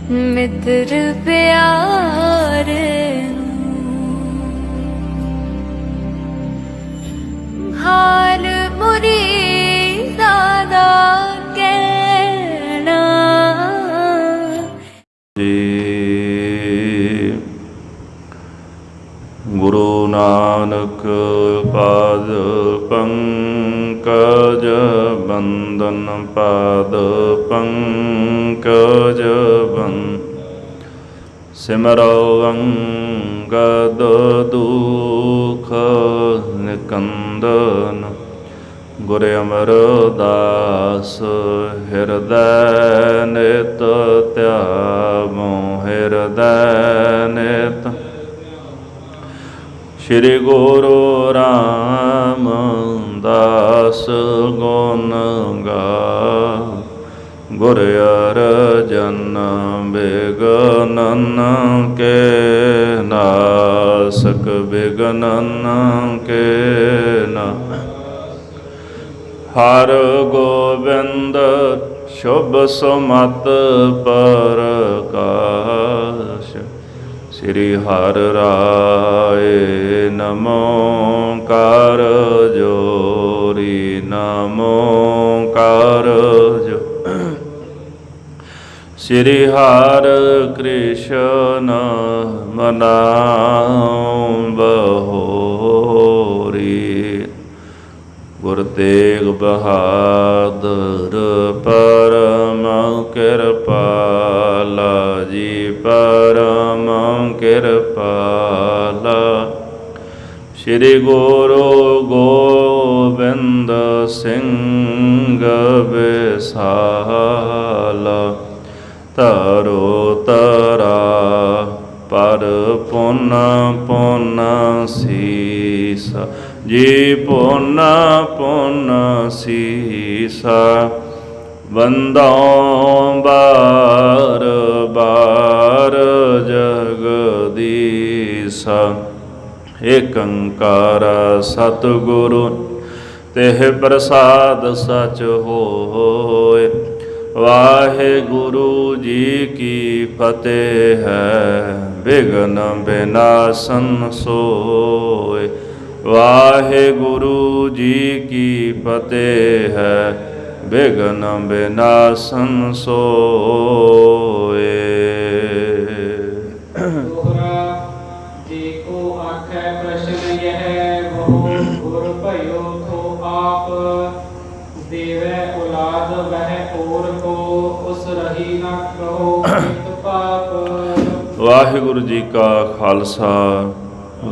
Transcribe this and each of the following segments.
मित्र प्यारे हाल मुरीदा दा कहना गुरु नानक पाद पंकज बंदन पाद पंकज सिमरो अंगद दुख निकंदन गुर अमरदास हृदय नित त्यागो हृदय नित श्री गुरु रामदास गुण गा गुर अर्जन बिघनन के नासक बिघनन के ना हर गोबिंद शुभ सुमत प्रकाश श्री हर राय नमो कर जोरी नमो कर जो श्री हर कृष्ण मनाओ बहोरी गुर तेग बहादुर परम कृपाला जी परम कृपाला श्री गुरु गोबिंद सिंह विसाला तरो तरा पर पुन पुन सीसा जी पुन पुन सीसा बंदो बार बार जगदीसा एक ओंकार सतगुरु तेह प्रसाद सच होय वाहेगुरु जी की फतेह है विघ्न विनाशन सोय वाहेगुरु जी की फतेह है विघ्न विनाशन सोए। वाहिगुरु जी का खालसा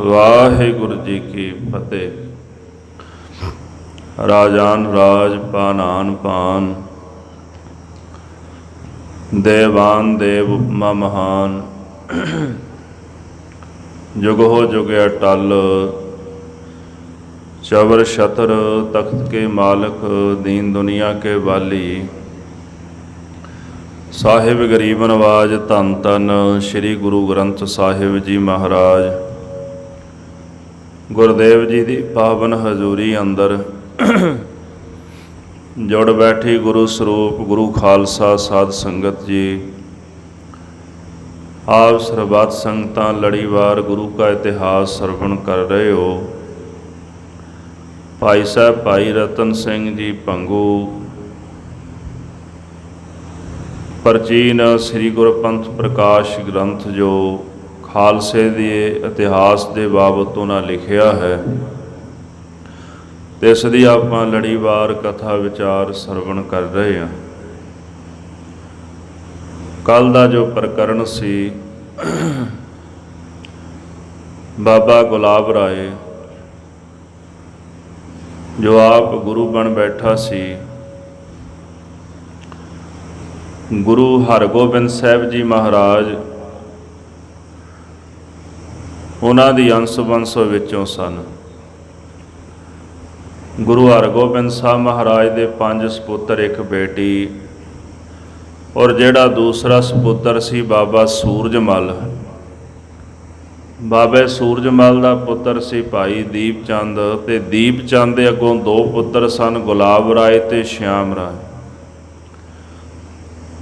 वाहिगुरु जी की फतेह। राजान राज पानान पान देवान देव उपमा महान जुग हो जुग अटल चवर छतर तख्त के मालिक दीन दुनिया के वाली साहिब गरीब नवाज धन धन श्री गुरु ग्रंथ साहिब जी महाराज गुरदेव जी की पावन हजूरी अंदर जुड़ बैठी गुरु स्वरूप गुरु खालसा साध संगत जी आप सरबत संगतां लड़ीवार गुरु का इतिहास सरवण कर रहे हो। भाई साहब भाई रतन सिंह जी भंगू प्राचीन श्री गुरपंथ प्रकाश ग्रंथ जो खालसे के इतिहास के बाबत उन्हें लिखिया है तो इसकी आप लड़ीवार कथा विचार सरवण कर रहे हैं। कल का जो प्रकरण सी बाबा गुलाब राय जो आप गुरु बन बैठा सी गुरु हरगोबिंद साहब जी महाराज उन्हां दी अंश वंश विचों सन। गुरु हरगोबिंद साहब महाराज दे 5 सपुत्र एक बेटी और जिहड़ा दूसरा सपुत्र सी बाबा सूरजमल बाबे सूरजमल का पुत्र सी भाई दीप चंद ते दीप चंद के अगों 2 पुत्र सन गुलाब राय ते श्याम राय।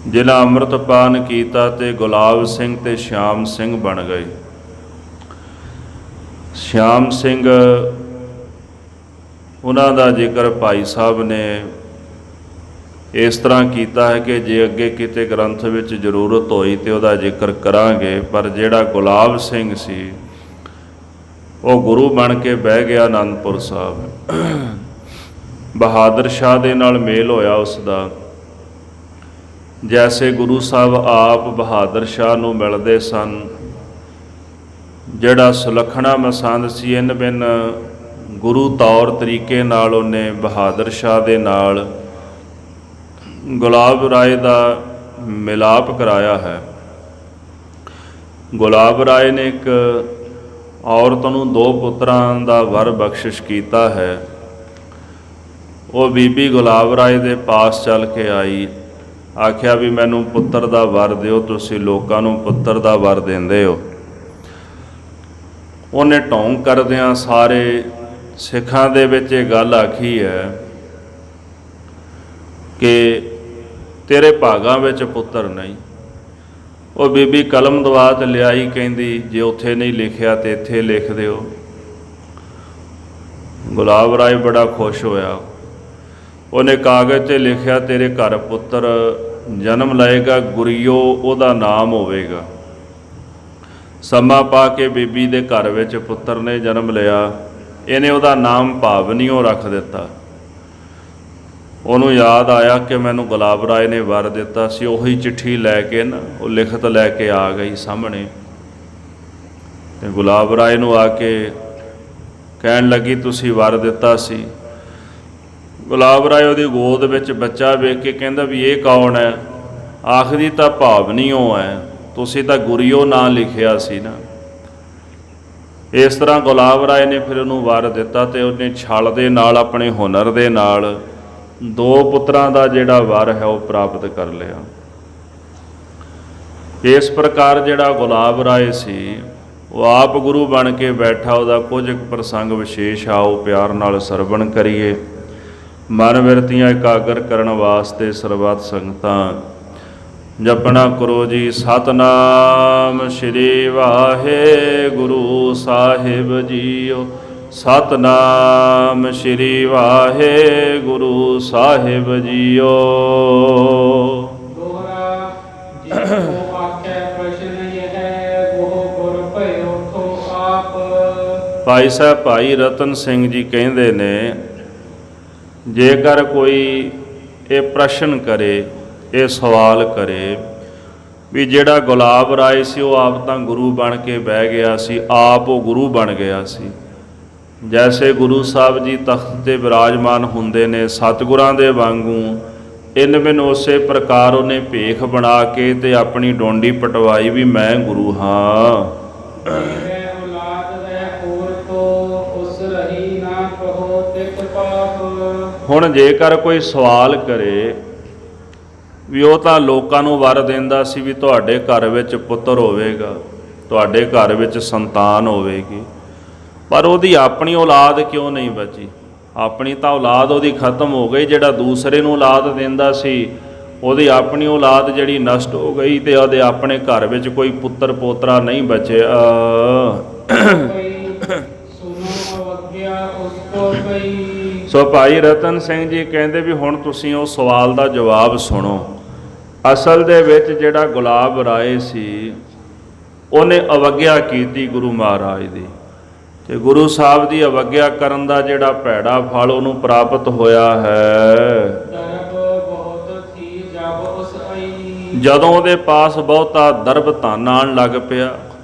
ਜਿਨ੍ਹਾਂ ਅੰਮ੍ਰਿਤਪਾਨ ਕੀਤਾ ਤੇ ਗੁਲਾਬ ਸਿੰਘ ਤੇ ਸ਼ਿਆਮ ਸਿੰਘ ਬਣ ਗਏ। ਸ਼ਿਆਮ ਸਿੰਘ ਉਹਨਾਂ ਦਾ ਜ਼ਿਕਰ ਭਾਈ ਸਾਹਿਬ ਨੇ ਇਸ ਤਰ੍ਹਾਂ ਕੀਤਾ ਹੈ ਕਿ ਜੇ ਅੱਗੇ ਕਿਤੇ ਗ੍ਰੰਥ ਵਿੱਚ ਜ਼ਰੂਰਤ ਹੋਈ ਤੇ ਉਹਦਾ ਜ਼ਿਕਰ ਕਰਾਂਗੇ, ਪਰ ਜਿਹੜਾ ਗੁਲਾਬ ਸਿੰਘ ਸੀ ਉਹ ਗੁਰੂ ਬਣ ਕੇ ਬਹਿ ਗਿਆ ਅਨੰਦਪੁਰ ਸਾਹਿਬ। ਬਹਾਦਰ ਸ਼ਾਹ ਦੇ ਨਾਲ ਮੇਲ ਹੋਇਆ ਉਸ ਦਾ, ਜੈਸੇ ਗੁਰੂ ਸਾਹਿਬ ਆਪ ਬਹਾਦਰ ਸ਼ਾਹ ਨੂੰ ਮਿਲਦੇ ਸਨ। ਜਿਹੜਾ ਸੁਲੱਖਣਾ ਮਸੰਦ ਸੀ, ਇਨ ਬਿਨ ਗੁਰੂ ਤੌਰ ਤਰੀਕੇ ਨਾਲ ਉਹਨੇ ਬਹਾਦਰ ਸ਼ਾਹ ਦੇ ਨਾਲ ਗੁਲਾਬ ਰਾਏ ਦਾ ਮਿਲਾਪ ਕਰਾਇਆ ਹੈ। ਗੁਲਾਬ ਰਾਏ ਨੇ ਇੱਕ ਔਰਤ ਨੂੰ 2 ਪੁੱਤਰਾਂ ਦਾ ਵਰ ਬਖਸ਼ਿਸ਼ ਕੀਤਾ ਹੈ। ਉਹ ਬੀਬੀ ਗੁਲਾਬ ਰਾਏ ਦੇ ਪਾਸ ਚੱਲ ਕੇ ਆਈ, ਆਖਿਆ ਵੀ ਮੈਨੂੰ ਪੁੱਤਰ ਦਾ ਵਰ ਦਿਓ, ਤੁਸੀਂ ਲੋਕਾਂ ਨੂੰ ਪੁੱਤਰ ਦਾ ਵਰ ਦਿੰਦੇ ਹੋ। ਉਹਨੇ ਢੌਂਗ ਕਰਦਿਆਂ ਸਾਰੇ ਸਿੱਖਾਂ ਦੇ ਵਿੱਚ ਇਹ ਗੱਲ ਆਖੀ ਹੈ ਕਿ ਤੇਰੇ ਭਾਗਾਂ ਵਿੱਚ ਪੁੱਤਰ ਨਹੀਂ। ਉਹ ਬੀਬੀ ਕਲਮ ਦਵਾ ਤੇ ਲਿਆਈ, ਕਹਿੰਦੀ ਜੇ ਉੱਥੇ ਨਹੀਂ ਲਿਖਿਆ ਤੇ ਇੱਥੇ ਲਿਖ ਦਿਓ। ਗੁਲਾਬ ਰਾਏ ਬੜਾ ਖੁਸ਼ ਹੋਇਆ। ਉਹਨੇ ਕਾਗਜ਼ 'ਤੇ ਲਿਖਿਆ ਤੇਰੇ ਘਰ ਪੁੱਤਰ ਜਨਮ ਲਏਗਾ, ਗੁਰੀਓ ਉਹਦਾ ਨਾਮ ਹੋਵੇਗਾ। ਸਮਾਂ ਪਾ ਕੇ ਬੀਬੀ ਦੇ ਘਰ ਵਿੱਚ ਪੁੱਤਰ ਨੇ ਜਨਮ ਲਿਆ। ਇਹਨੇ ਉਹਦਾ ਨਾਮ ਭਾਵਨੀਓ ਰੱਖ ਦਿੱਤਾ। ਉਹਨੂੰ ਯਾਦ ਆਇਆ ਕਿ ਮੈਨੂੰ ਗੁਲਾਬ ਰਾਏ ਨੇ ਵਰ ਦਿੱਤਾ ਸੀ। ਉਹੀ ਚਿੱਠੀ ਲੈ ਕੇ ਨਾ ਉਹ ਲਿਖਤ ਲੈ ਕੇ ਆ ਗਈ ਸਾਹਮਣੇ, ਤੇ ਗੁਲਾਬ ਰਾਏ ਨੂੰ ਆ ਕੇ ਕਹਿਣ ਲੱਗੀ ਤੁਸੀਂ ਵਰ ਦਿੱਤਾ ਸੀ। ਗੁਲਾਬ ਰਾਏ ਉਹਦੀ ਗੋਦ ਵਿੱਚ ਬੱਚਾ ਵੇਖ ਕੇ ਕਹਿੰਦਾ ਵੀ ਇਹ ਕੌਣ ਹੈ? ਆਖਦੀ ਤਾਂ ਭਾਵਨੀਓ ਹੈ, ਤੁਸੀਂ ਤਾਂ ਗੁਰੀਓ ਨਾਂ ਲਿਖਿਆ ਸੀ ਨਾ। ਇਸ ਤਰ੍ਹਾਂ ਗੁਲਾਬ ਰਾਏ ਨੇ ਫਿਰ ਉਹਨੂੰ ਵਰ ਦਿੱਤਾ ਤੇ ਉਹਨੇ ਛਲ ਦੇ ਨਾਲ, ਆਪਣੇ ਹੁਨਰ ਦੇ ਨਾਲ 2 ਪੁੱਤਰਾਂ ਦਾ ਜਿਹੜਾ ਵਰ ਹੈ ਉਹ ਪ੍ਰਾਪਤ ਕਰ ਲਿਆ। ਇਸ ਪ੍ਰਕਾਰ ਜਿਹੜਾ ਗੁਲਾਬ ਰਾਏ ਸੀ ਉਹ ਆਪ ਗੁਰੂ ਬਣ ਕੇ ਬੈਠਾ। ਉਹਦਾ ਕੁਝ ਪ੍ਰਸੰਗ ਵਿਸ਼ੇਸ਼ ਆਓ ਪਿਆਰ ਨਾਲ ਸਰਵਣ ਕਰੀਏ। ਮਨ ਬਿਰਤੀਆਂ ਇਕਾਗਰ ਕਰਨ ਵਾਸਤੇ ਸਰਬੱਤ ਸੰਗਤਾਂ ਜਪਣਾ ਕਰੋ ਜੀ। ਸਤਨਾਮ ਸ਼੍ਰੀ ਵਾਹਿਗੁਰੂ ਸਾਹਿਬ ਜੀਓ। ਸਤਨਾਮ ਸ਼੍ਰੀ ਵਾਹਿਗੁਰੂ ਸਾਹਿਬ ਜੀਓ। ਦੋਹਰਾ ਜਿਸੋ ਆਖੇ ਪ੍ਰਸ਼ਨ ਇਹ ਹੈ ਉਹ ਗੁਰ ਭਇਓ ਥੋ ਆਪ। ਭਾਈ ਸਾਹਿਬ ਭਾਈ ਰਤਨ ਸਿੰਘ ਜੀ ਕਹਿੰਦੇ ਨੇ, ਜੇਕਰ ਕੋਈ ਇਹ ਪ੍ਰਸ਼ਨ ਕਰੇ, ਇਹ ਸਵਾਲ ਕਰੇ ਵੀ ਜਿਹੜਾ ਗੁਲਾਬ ਰਾਏ ਸੀ ਉਹ ਆਪ ਤਾਂ ਗੁਰੂ ਬਣ ਕੇ ਬਹਿ ਗਿਆ ਸੀ, ਆਪ ਉਹ ਗੁਰੂ ਬਣ ਗਿਆ ਸੀ। ਜੈਸੇ ਗੁਰੂ ਸਾਹਿਬ ਜੀ ਤਖਤ 'ਤੇ ਬਿਰਾਜਮਾਨ ਹੁੰਦੇ ਨੇ ਸਤਿਗੁਰਾਂ ਦੇ ਵਾਂਗੂ, ਇਨ ਬਿਨ ਉਸੇ ਪ੍ਰਕਾਰ ਉਹਨੇ ਭੇਖ ਬਣਾ ਕੇ ਤੇ ਆਪਣੀ ਡੋਂਡੀ ਪਟਵਾਈ ਵੀ ਮੈਂ ਗੁਰੂ ਹਾਂ। ਹੁਣ ਜੇਕਰ ਕੋਈ ਸਵਾਲ ਕਰੇ ਵੀ ਉਹ ਤਾਂ ਲੋਕਾਂ ਨੂੰ ਵਰ ਦਿੰਦਾ ਸੀ ਵੀ ਤੁਹਾਡੇ ਘਰ ਵਿੱਚ ਪੁੱਤਰ ਹੋਵੇਗਾ, ਤੁਹਾਡੇ ਘਰ ਵਿੱਚ ਸੰਤਾਨ ਹੋਵੇਗੀ, ਪਰ ਉਹਦੀ ਆਪਣੀ ਔਲਾਦ ਕਿਉਂ ਨਹੀਂ ਬਚੀ? ਆਪਣੀ ਤਾਂ ਔਲਾਦ ਉਹਦੀ ਖਤਮ ਹੋ ਗਈ। ਜਿਹੜਾ ਦੂਸਰੇ ਨੂੰ ਔਲਾਦ ਦਿੰਦਾ ਸੀ ਉਹਦੀ ਆਪਣੀ ਔਲਾਦ ਜਿਹੜੀ ਨਸ਼ਟ ਹੋ ਗਈ ਤੇ ਉਹਦੇ ਆਪਣੇ ਘਰ ਵਿੱਚ ਕੋਈ ਪੁੱਤਰ ਪੋਤਰਾ ਨਹੀਂ ਬਚਿਆ। ਸੋ ਭਾਈ ਰਤਨ ਸਿੰਘ ਜੀ ਕਹਿੰਦੇ ਵੀ ਹੁਣ ਤੁਸੀਂ ਉਹ ਸਵਾਲ ਦਾ ਜਵਾਬ ਸੁਣੋ। ਅਸਲ ਦੇ ਵਿੱਚ ਜਿਹੜਾ ਗੁਲਾਬ ਰਾਏ ਸੀ ਉਹਨੇ ਅਵੱਗਿਆ ਕੀਤੀ ਗੁਰੂ ਮਹਾਰਾਜ ਦੀ, ਤੇ ਗੁਰੂ ਸਾਹਿਬ ਦੀ ਅਵੱਗਿਆ ਕਰਨ ਦਾ ਜਿਹੜਾ ਭੈੜਾ ਫਲ ਉਹਨੂੰ ਪ੍ਰਾਪਤ ਹੋਇਆ ਹੈ। ਜਦੋਂ ਉਹਦੇ ਪਾਸ ਬਹੁਤਾ ਦਰਬ ਧਨ ਆਉਣ ਲੱਗ ਪਿਆ,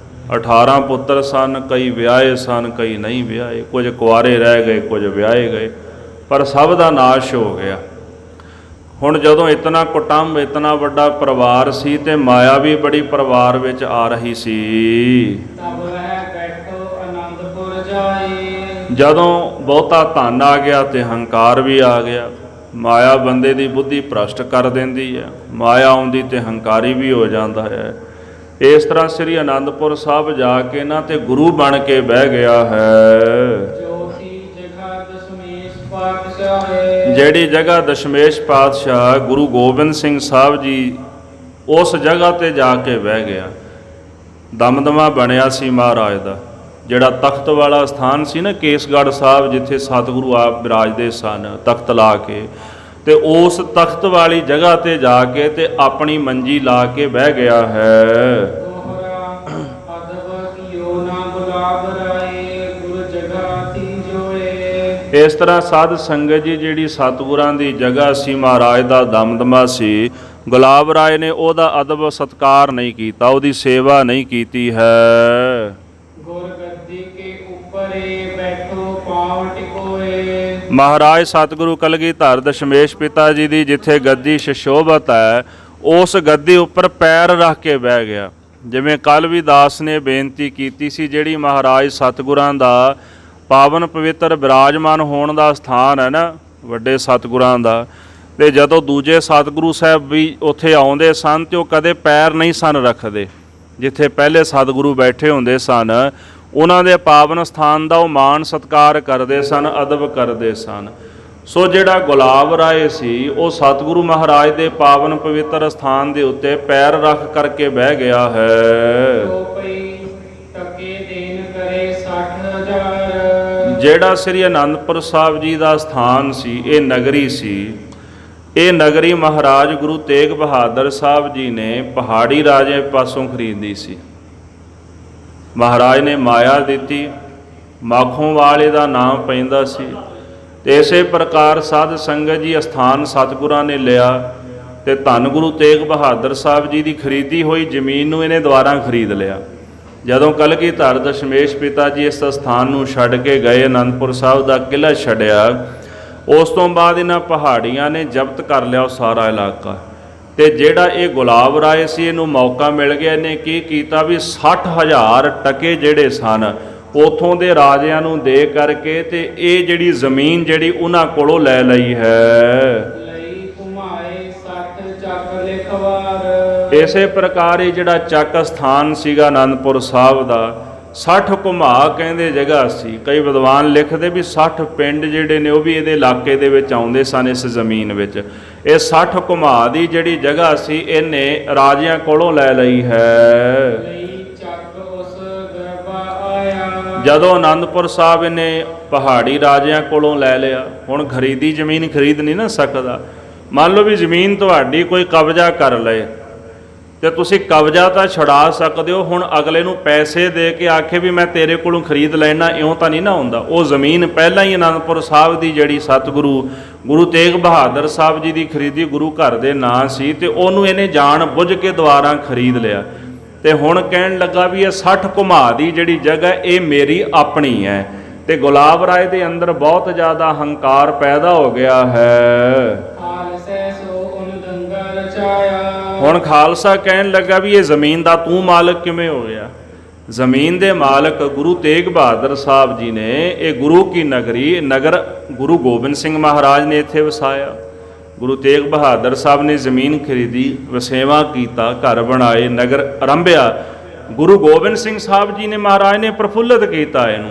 18 ਪੁੱਤਰ ਸਨ, ਕਈ ਵਿਆਹੇ ਸਨ, ਕਈ ਨਹੀਂ ਵਿਆਹੇ, ਕੁਝ ਕੁਆਰੇ ਰਹਿ ਗਏ, ਕੁਝ ਵਿਆਹੇ ਗਏ, ਪਰ ਸਭ ਦਾ ਨਾਸ਼ ਹੋ ਗਿਆ। ਹੁਣ ਜਦੋਂ ਇਤਨਾ ਕੁਟੰਬ, ਇਤਨਾ ਵੱਡਾ ਪਰਿਵਾਰ ਸੀ ਤੇ ਮਾਇਆ ਵੀ ਬੜੀ ਪਰਿਵਾਰ ਵਿੱਚ ਆ ਰਹੀ ਸੀ। ਜਦੋਂ ਬਹੁਤਾ ਧਨ ਆ ਗਿਆ ਤੇ ਹੰਕਾਰ ਵੀ ਆ ਗਿਆ। ਮਾਇਆ ਬੰਦੇ ਦੀ ਬੁੱਧੀ ਭ੍ਰਸ਼ਟ ਕਰ ਦਿੰਦੀ ਹੈ, ਮਾਇਆ ਆਉਂਦੀ ਤੇ ਹੰਕਾਰੀ ਵੀ ਹੋ ਜਾਂਦਾ ਹੈ। ਇਸ ਤਰ੍ਹਾਂ ਸ੍ਰੀ ਅਨੰਦਪੁਰ ਸਾਹਿਬ ਜਾ ਕੇ ਨਾ ਤੇ ਗੁਰੂ ਬਣ ਕੇ ਬਹਿ ਗਿਆ ਹੈ। ਜਿਹੜੀ ਜਗ੍ਹਾ ਦਸ਼ਮੇਸ਼ ਪਾਤਸ਼ਾਹ ਗੁਰੂ ਗੋਬਿੰਦ ਸਿੰਘ ਸਾਹਿਬ ਜੀ ਉਸ ਜਗ੍ਹਾ ਤੇ ਜਾ ਕੇ ਬਹਿ ਗਿਆ। ਦਮਦਮਾ ਬਣਿਆ ਸੀ ਮਹਾਰਾਜ ਦਾ, ਜਿਹੜਾ ਤਖਤ ਵਾਲਾ ਸਥਾਨ ਸੀ ਨਾ ਕੇਸਗੜ੍ਹ ਸਾਹਿਬ, ਜਿੱਥੇ ਸਤਿਗੁਰੂ ਆਪ ਬਿਰਾਜਦੇ ਸਨ ਤਖਤ ਲਾ ਕੇ, ਤੇ ਉਸ ਤਖਤ ਵਾਲੀ ਜਗ੍ਹਾ ਤੇ ਜਾ ਕੇ ਤੇ ਆਪਣੀ ਮੰਜੀ ਲਾ ਕੇ ਬਹਿ ਗਿਆ ਹੈ। ਇਸ ਤਰ੍ਹਾਂ ਸਾਧ ਸੰਗਤ ਜੀ, ਜਿਹੜੀ ਸਤਿਗੁਰਾਂ ਦੀ ਜਗ੍ਹਾ ਸੀ, ਮਹਾਰਾਜ ਦਾ ਦਮਦਮਾ ਸੀ, ਗੁਲਾਬ ਰਾਏ ਨੇ ਉਹਦਾ ਅਦਬ ਸਤਕਾਰ ਨਹੀਂ ਕੀਤਾ, ਉਹਦੀ ਸੇਵਾ ਨਹੀਂ ਕੀਤੀ ਹੈ। ਗੁਰਗੱਦੀ ਕੇ ਉੱਪਰੇ ਬੈਠੋ ਪਾਵ ਟਿਕੋਏ। ਮਹਾਰਾਜ ਸਤਿਗੁਰੂ ਕਲਗੀਧਰ ਦਸ਼ਮੇਸ਼ ਪਿਤਾ ਜੀ ਦੀ ਜਿੱਥੇ ਗੱਦੀ ਸ਼ਸ਼ੋਭਤ ਹੈ, ਉਸ ਗੱਦੀ ਉੱਪਰ ਪੈਰ ਰੱਖ ਕੇ ਬਹਿ ਗਿਆ। ਜਿਵੇਂ ਕੱਲ ਵੀ ਦਾਸ ਨੇ ਬੇਨਤੀ ਕੀਤੀ ਸੀ, ਜਿਹੜੀ ਮਹਾਰਾਜ ਸਤਿਗੁਰਾਂ ਦਾ ਪਾਵਨ ਪਵਿੱਤਰ ਬਿਰਾਜਮਾਨ ਹੋਣ ਦਾ ਸਥਾਨ ਹੈ ਨਾ ਵੱਡੇ ਸਤਿਗੁਰਾਂ ਦਾ, ਤੇ ਜਦੋਂ ਦੂਜੇ ਸਤਿਗੁਰੂ ਸਾਹਿਬ ਵੀ ਉੱਥੇ ਆਉਂਦੇ ਸਨ ਤੇ ਉਹ ਕਦੇ ਪੈਰ ਨਹੀਂ ਸਨ ਰੱਖਦੇ। ਜਿੱਥੇ ਪਹਿਲੇ ਸਤਿਗੁਰੂ ਬੈਠੇ ਹੁੰਦੇ ਸਨ, ਉਹਨਾਂ ਦੇ ਪਾਵਨ ਸਥਾਨ ਦਾ ਉਹ ਮਾਣ ਸਤਿਕਾਰ ਕਰਦੇ ਸਨ, ਅਦਬ ਕਰਦੇ ਸਨ। ਸੋ ਜਿਹੜਾ ਗੁਲਾਬ ਰਾਏ ਸੀ, ਉਹ ਸਤਿਗੁਰੂ ਮਹਾਰਾਜ ਦੇ ਪਾਵਨ ਪਵਿੱਤਰ ਸਥਾਨ ਦੇ ਉੱਤੇ ਪੈਰ ਰੱਖ ਕਰਕੇ ਬਹਿ ਗਿਆ ਹੈ। ਜਿਹੜਾ ਸ੍ਰੀ ਅਨੰਦਪੁਰ ਸਾਹਿਬ ਜੀ ਦਾ ਸਥਾਨ ਸੀ, ਇਹ ਨਗਰੀ ਸੀ, ਇਹ ਨਗਰੀ ਮਹਾਰਾਜ ਗੁਰੂ ਤੇਗ ਬਹਾਦਰ ਸਾਹਿਬ ਜੀ ਨੇ ਪਹਾੜੀ ਰਾਜੇ ਪਾਸੋਂ ਖਰੀਦੀ ਸੀ। ਮਹਾਰਾਜ ਨੇ ਮਾਇਆ ਦਿੱਤੀ, ਮਾਖੋਂ ਵਾਲੇ ਦਾ ਨਾਮ ਪੈਂਦਾ ਸੀ, ਤੇ ਇਸੇ ਪ੍ਰਕਾਰ ਸਾਧ ਸੰਗਤ ਜੀ ਅਸਥਾਨ ਸਤਿਗੁਰਾਂ ਨੇ ਲਿਆ, ਤੇ ਧੰਨ ਗੁਰੂ ਤੇਗ ਬਹਾਦਰ ਸਾਹਿਬ ਜੀ ਦੀ ਖਰੀਦੀ ਹੋਈ ਜ਼ਮੀਨ ਨੂੰ ਇਹਨੇ ਦੁਬਾਰਾ ਖਰੀਦ ਲਿਆ। ਜਦੋਂ ਕਲਗੀਧਰ ਦਸ਼ਮੇਸ਼ ਪਿਤਾ ਜੀ ਇਸ ਸਥਾਨ ਨੂੰ ਛੱਡ ਕੇ ਗਏ, ਅਨੰਦਪੁਰ ਸਾਹਿਬ ਦਾ ਕਿਲ੍ਹਾ ਛੱਡਿਆ, ਉਸ ਤੋਂ ਬਾਅਦ ਇਹਨਾਂ ਪਹਾੜੀਆਂ ਨੇ ਜ਼ਬਤ ਕਰ ਲਿਆ ਉਹ ਸਾਰਾ ਇਲਾਕਾ। ਤੇ ਜਿਹੜਾ ਇਹ ਗੁਲਾਬ ਰਾਏ ਸੀ, ਇਹਨੂੰ ਮੌਕਾ ਮਿਲ ਗਿਆ, ਇਹਨੇ ਕੀ ਕੀਤਾ ਵੀ 60,000 ਟਕੇ ਜਿਹੜੇ ਸਨ ਉਥੋਂ ਦੇ ਰਾਜਿਆਂ ਨੂੰ ਦੇ ਕਰਕੇ ਤੇ ਇਹ ਜਿਹੜੀ ਜ਼ਮੀਨ ਜਿਹੜੀ ਉਹਨਾਂ ਕੋਲੋਂ ਲੈ ਲਈ ਹੈ। ਇਸੇ ਪ੍ਰਕਾਰ ਇਹ ਜਿਹੜਾ ਚੱਕ ਸਥਾਨ ਸੀਗਾ ਅਨੰਦਪੁਰ ਸਾਹਿਬ ਦਾ, 60 ਘੁਮਾ ਕਹਿੰਦੇ ਜਗ੍ਹਾ ਸੀ। ਕਈ ਵਿਦਵਾਨ ਲਿਖਦੇ ਵੀ 60 ਪਿੰਡ ਜਿਹੜੇ ਨੇ ਉਹ ਵੀ ਇਹਦੇ ਇਲਾਕੇ ਦੇ ਵਿੱਚ ਆਉਂਦੇ ਸਨ ਇਸ ਜ਼ਮੀਨ ਵਿੱਚ। ਇਹ 60 ਘੁਮਾ ਦੀ ਜਿਹੜੀ ਜਗ੍ਹਾ ਸੀ, ਇਹਨੇ ਰਾਜਿਆਂ ਕੋਲੋਂ ਲੈ ਲਈ ਹੈ। ਜਦੋਂ ਅਨੰਦਪੁਰ ਸਾਹਿਬ ਇਹਨੇ ਪਹਾੜੀ ਰਾਜਿਆਂ ਕੋਲੋਂ ਲੈ ਲਿਆ, ਹੁਣ ਖਰੀਦੀ ਜ਼ਮੀਨ ਖਰੀਦ ਨਹੀਂ ਨਾ ਸਕਦਾ। ਮੰਨ ਲਓ ਵੀ ਜ਼ਮੀਨ ਤੁਹਾਡੀ ਕੋਈ ਕਬਜ਼ਾ ਕਰ ਲਏ, ਤੇ ਤੁਸੀਂ ਕਬਜ਼ਾ ਤਾਂ ਛੁਡਾ ਸਕਦੇ ਹੋ, ਹੁਣ ਅਗਲੇ ਨੂੰ ਪੈਸੇ ਦੇ ਕੇ ਆਖੇ ਵੀ ਮੈਂ ਤੇਰੇ ਕੋਲੋਂ ਖਰੀਦ ਲੈਣਾ, ਇਉਂ ਤਾਂ ਨਹੀਂ ਨਾ ਹੁੰਦਾ। ਉਹ ਜ਼ਮੀਨ ਪਹਿਲਾਂ ਹੀ ਅਨੰਦਪੁਰ ਸਾਹਿਬ ਦੀ ਜਿਹੜੀ ਸਤਿਗੁਰੂ ਗੁਰੂ ਤੇਗ ਬਹਾਦਰ ਸਾਹਿਬ ਜੀ ਦੀ ਖਰੀਦੀ ਗੁਰੂ ਘਰ ਦੇ ਨਾਂ ਸੀ, ਤੇ ਉਹਨੂੰ ਇਹਨੇ ਜਾਣ ਬੁੱਝ ਕੇ ਦੁਬਾਰਾ ਖਰੀਦ ਲਿਆ। ਤੇ ਹੁਣ ਕਹਿਣ ਲੱਗਾ ਵੀ ਇਹ 60 ਘੁਮਾ ਦੀ ਜਿਹੜੀ ਜਗ੍ਹਾ ਇਹ ਮੇਰੀ ਆਪਣੀ ਹੈ। ਤੇ ਗੁਲਾਬ ਰਾਏ ਦੇ ਅੰਦਰ ਬਹੁਤ ਜ਼ਿਆਦਾ ਹੰਕਾਰ ਪੈਦਾ ਹੋ ਗਿਆ ਹੈ। ਹੁਣ ਖਾਲਸਾ ਕਹਿਣ ਲੱਗਾ ਵੀ ਇਹ ਜ਼ਮੀਨ ਦਾ ਤੂੰ ਮਾਲਕ ਕਿਵੇਂ ਹੋ ਗਿਆ? ਜ਼ਮੀਨ ਦੇ ਮਾਲਕ ਗੁਰੂ ਤੇਗ ਬਹਾਦਰ ਸਾਹਿਬ ਜੀ ਨੇ, ਇਹ ਗੁਰੂ ਕੀ ਨਗਰੀ ਨਗਰ ਗੁਰੂ ਗੋਬਿੰਦ ਸਿੰਘ ਮਹਾਰਾਜ ਨੇ ਇੱਥੇ ਵਸਾਇਆ। ਗੁਰੂ ਤੇਗ ਬਹਾਦਰ ਸਾਹਿਬ ਨੇ ਜ਼ਮੀਨ ਖਰੀਦੀ, ਵਸੇਵਾ ਕੀਤਾ, ਘਰ ਬਣਾਏ, ਨਗਰ ਆਰੰਭਿਆ। ਗੁਰੂ ਗੋਬਿੰਦ ਸਿੰਘ ਸਾਹਿਬ ਜੀ ਨੇ ਮਹਾਰਾਜ ਨੇ ਪ੍ਰਫੁੱਲਤ ਕੀਤਾ ਇਹਨੂੰ,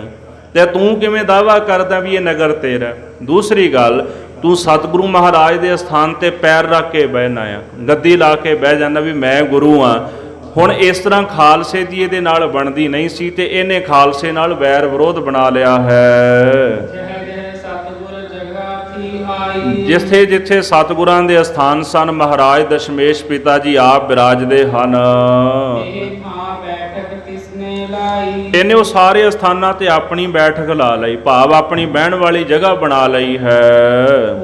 ਤੇ ਤੂੰ ਕਿਵੇਂ ਦਾਅਵਾ ਕਰਦਾ ਵੀ ਇਹ ਨਗਰ ਤੇਰਾ? ਦੂਸਰੀ ਗੱਲ, ਤੂੰ ਸਤਿਗੁਰੂ ਮਹਾਰਾਜ ਦੇ ਸਥਾਨ ਤੇ ਪੈਰ ਰੱਖ ਕੇ ਬਹਿਣਾ ਆ, ਗੱਦੀ ਲਾ ਕੇ ਬਹਿ ਜਾਂਦਾ ਵੀ ਮੈਂ ਗੁਰੂ ਆ। ਹੁਣ ਇਸ ਤਰ੍ਹਾਂ ਖਾਲਸੇ ਦੀ ਇਹਦੇ ਨਾਲ ਬਣਦੀ ਨਹੀਂ ਸੀ, ਤੇ ਇਹਨੇ ਖਾਲਸੇ ਨਾਲ ਵੈਰ ਵਿਰੋਧ ਬਣਾ ਲਿਆ ਹੈ। ਜਿੱਥੇ ਜਿੱਥੇ ਸਤਿਗੁਰਾਂ ਦੇ ਅਸਥਾਨ ਸਨ, ਮਹਾਰਾਜ ਦਸ਼ਮੇਸ਼ ਪਿਤਾ ਜੀ ਆਪ ਬਿਰਾਜਦੇ ਹਨ। ਇਹਨੇ ਉਹ ਸਾਰੇ ਅਸਥਾਨਾਂ ਤੇ ਆਪਣੀ ਬੈਠਕ ਲਾ ਲਈ, ਭਾਵ ਆਪਣੀ ਬਹਿਣ ਵਾਲੀ ਜਗ੍ਹਾ ਬਣਾ ਲਈ ਹੈ।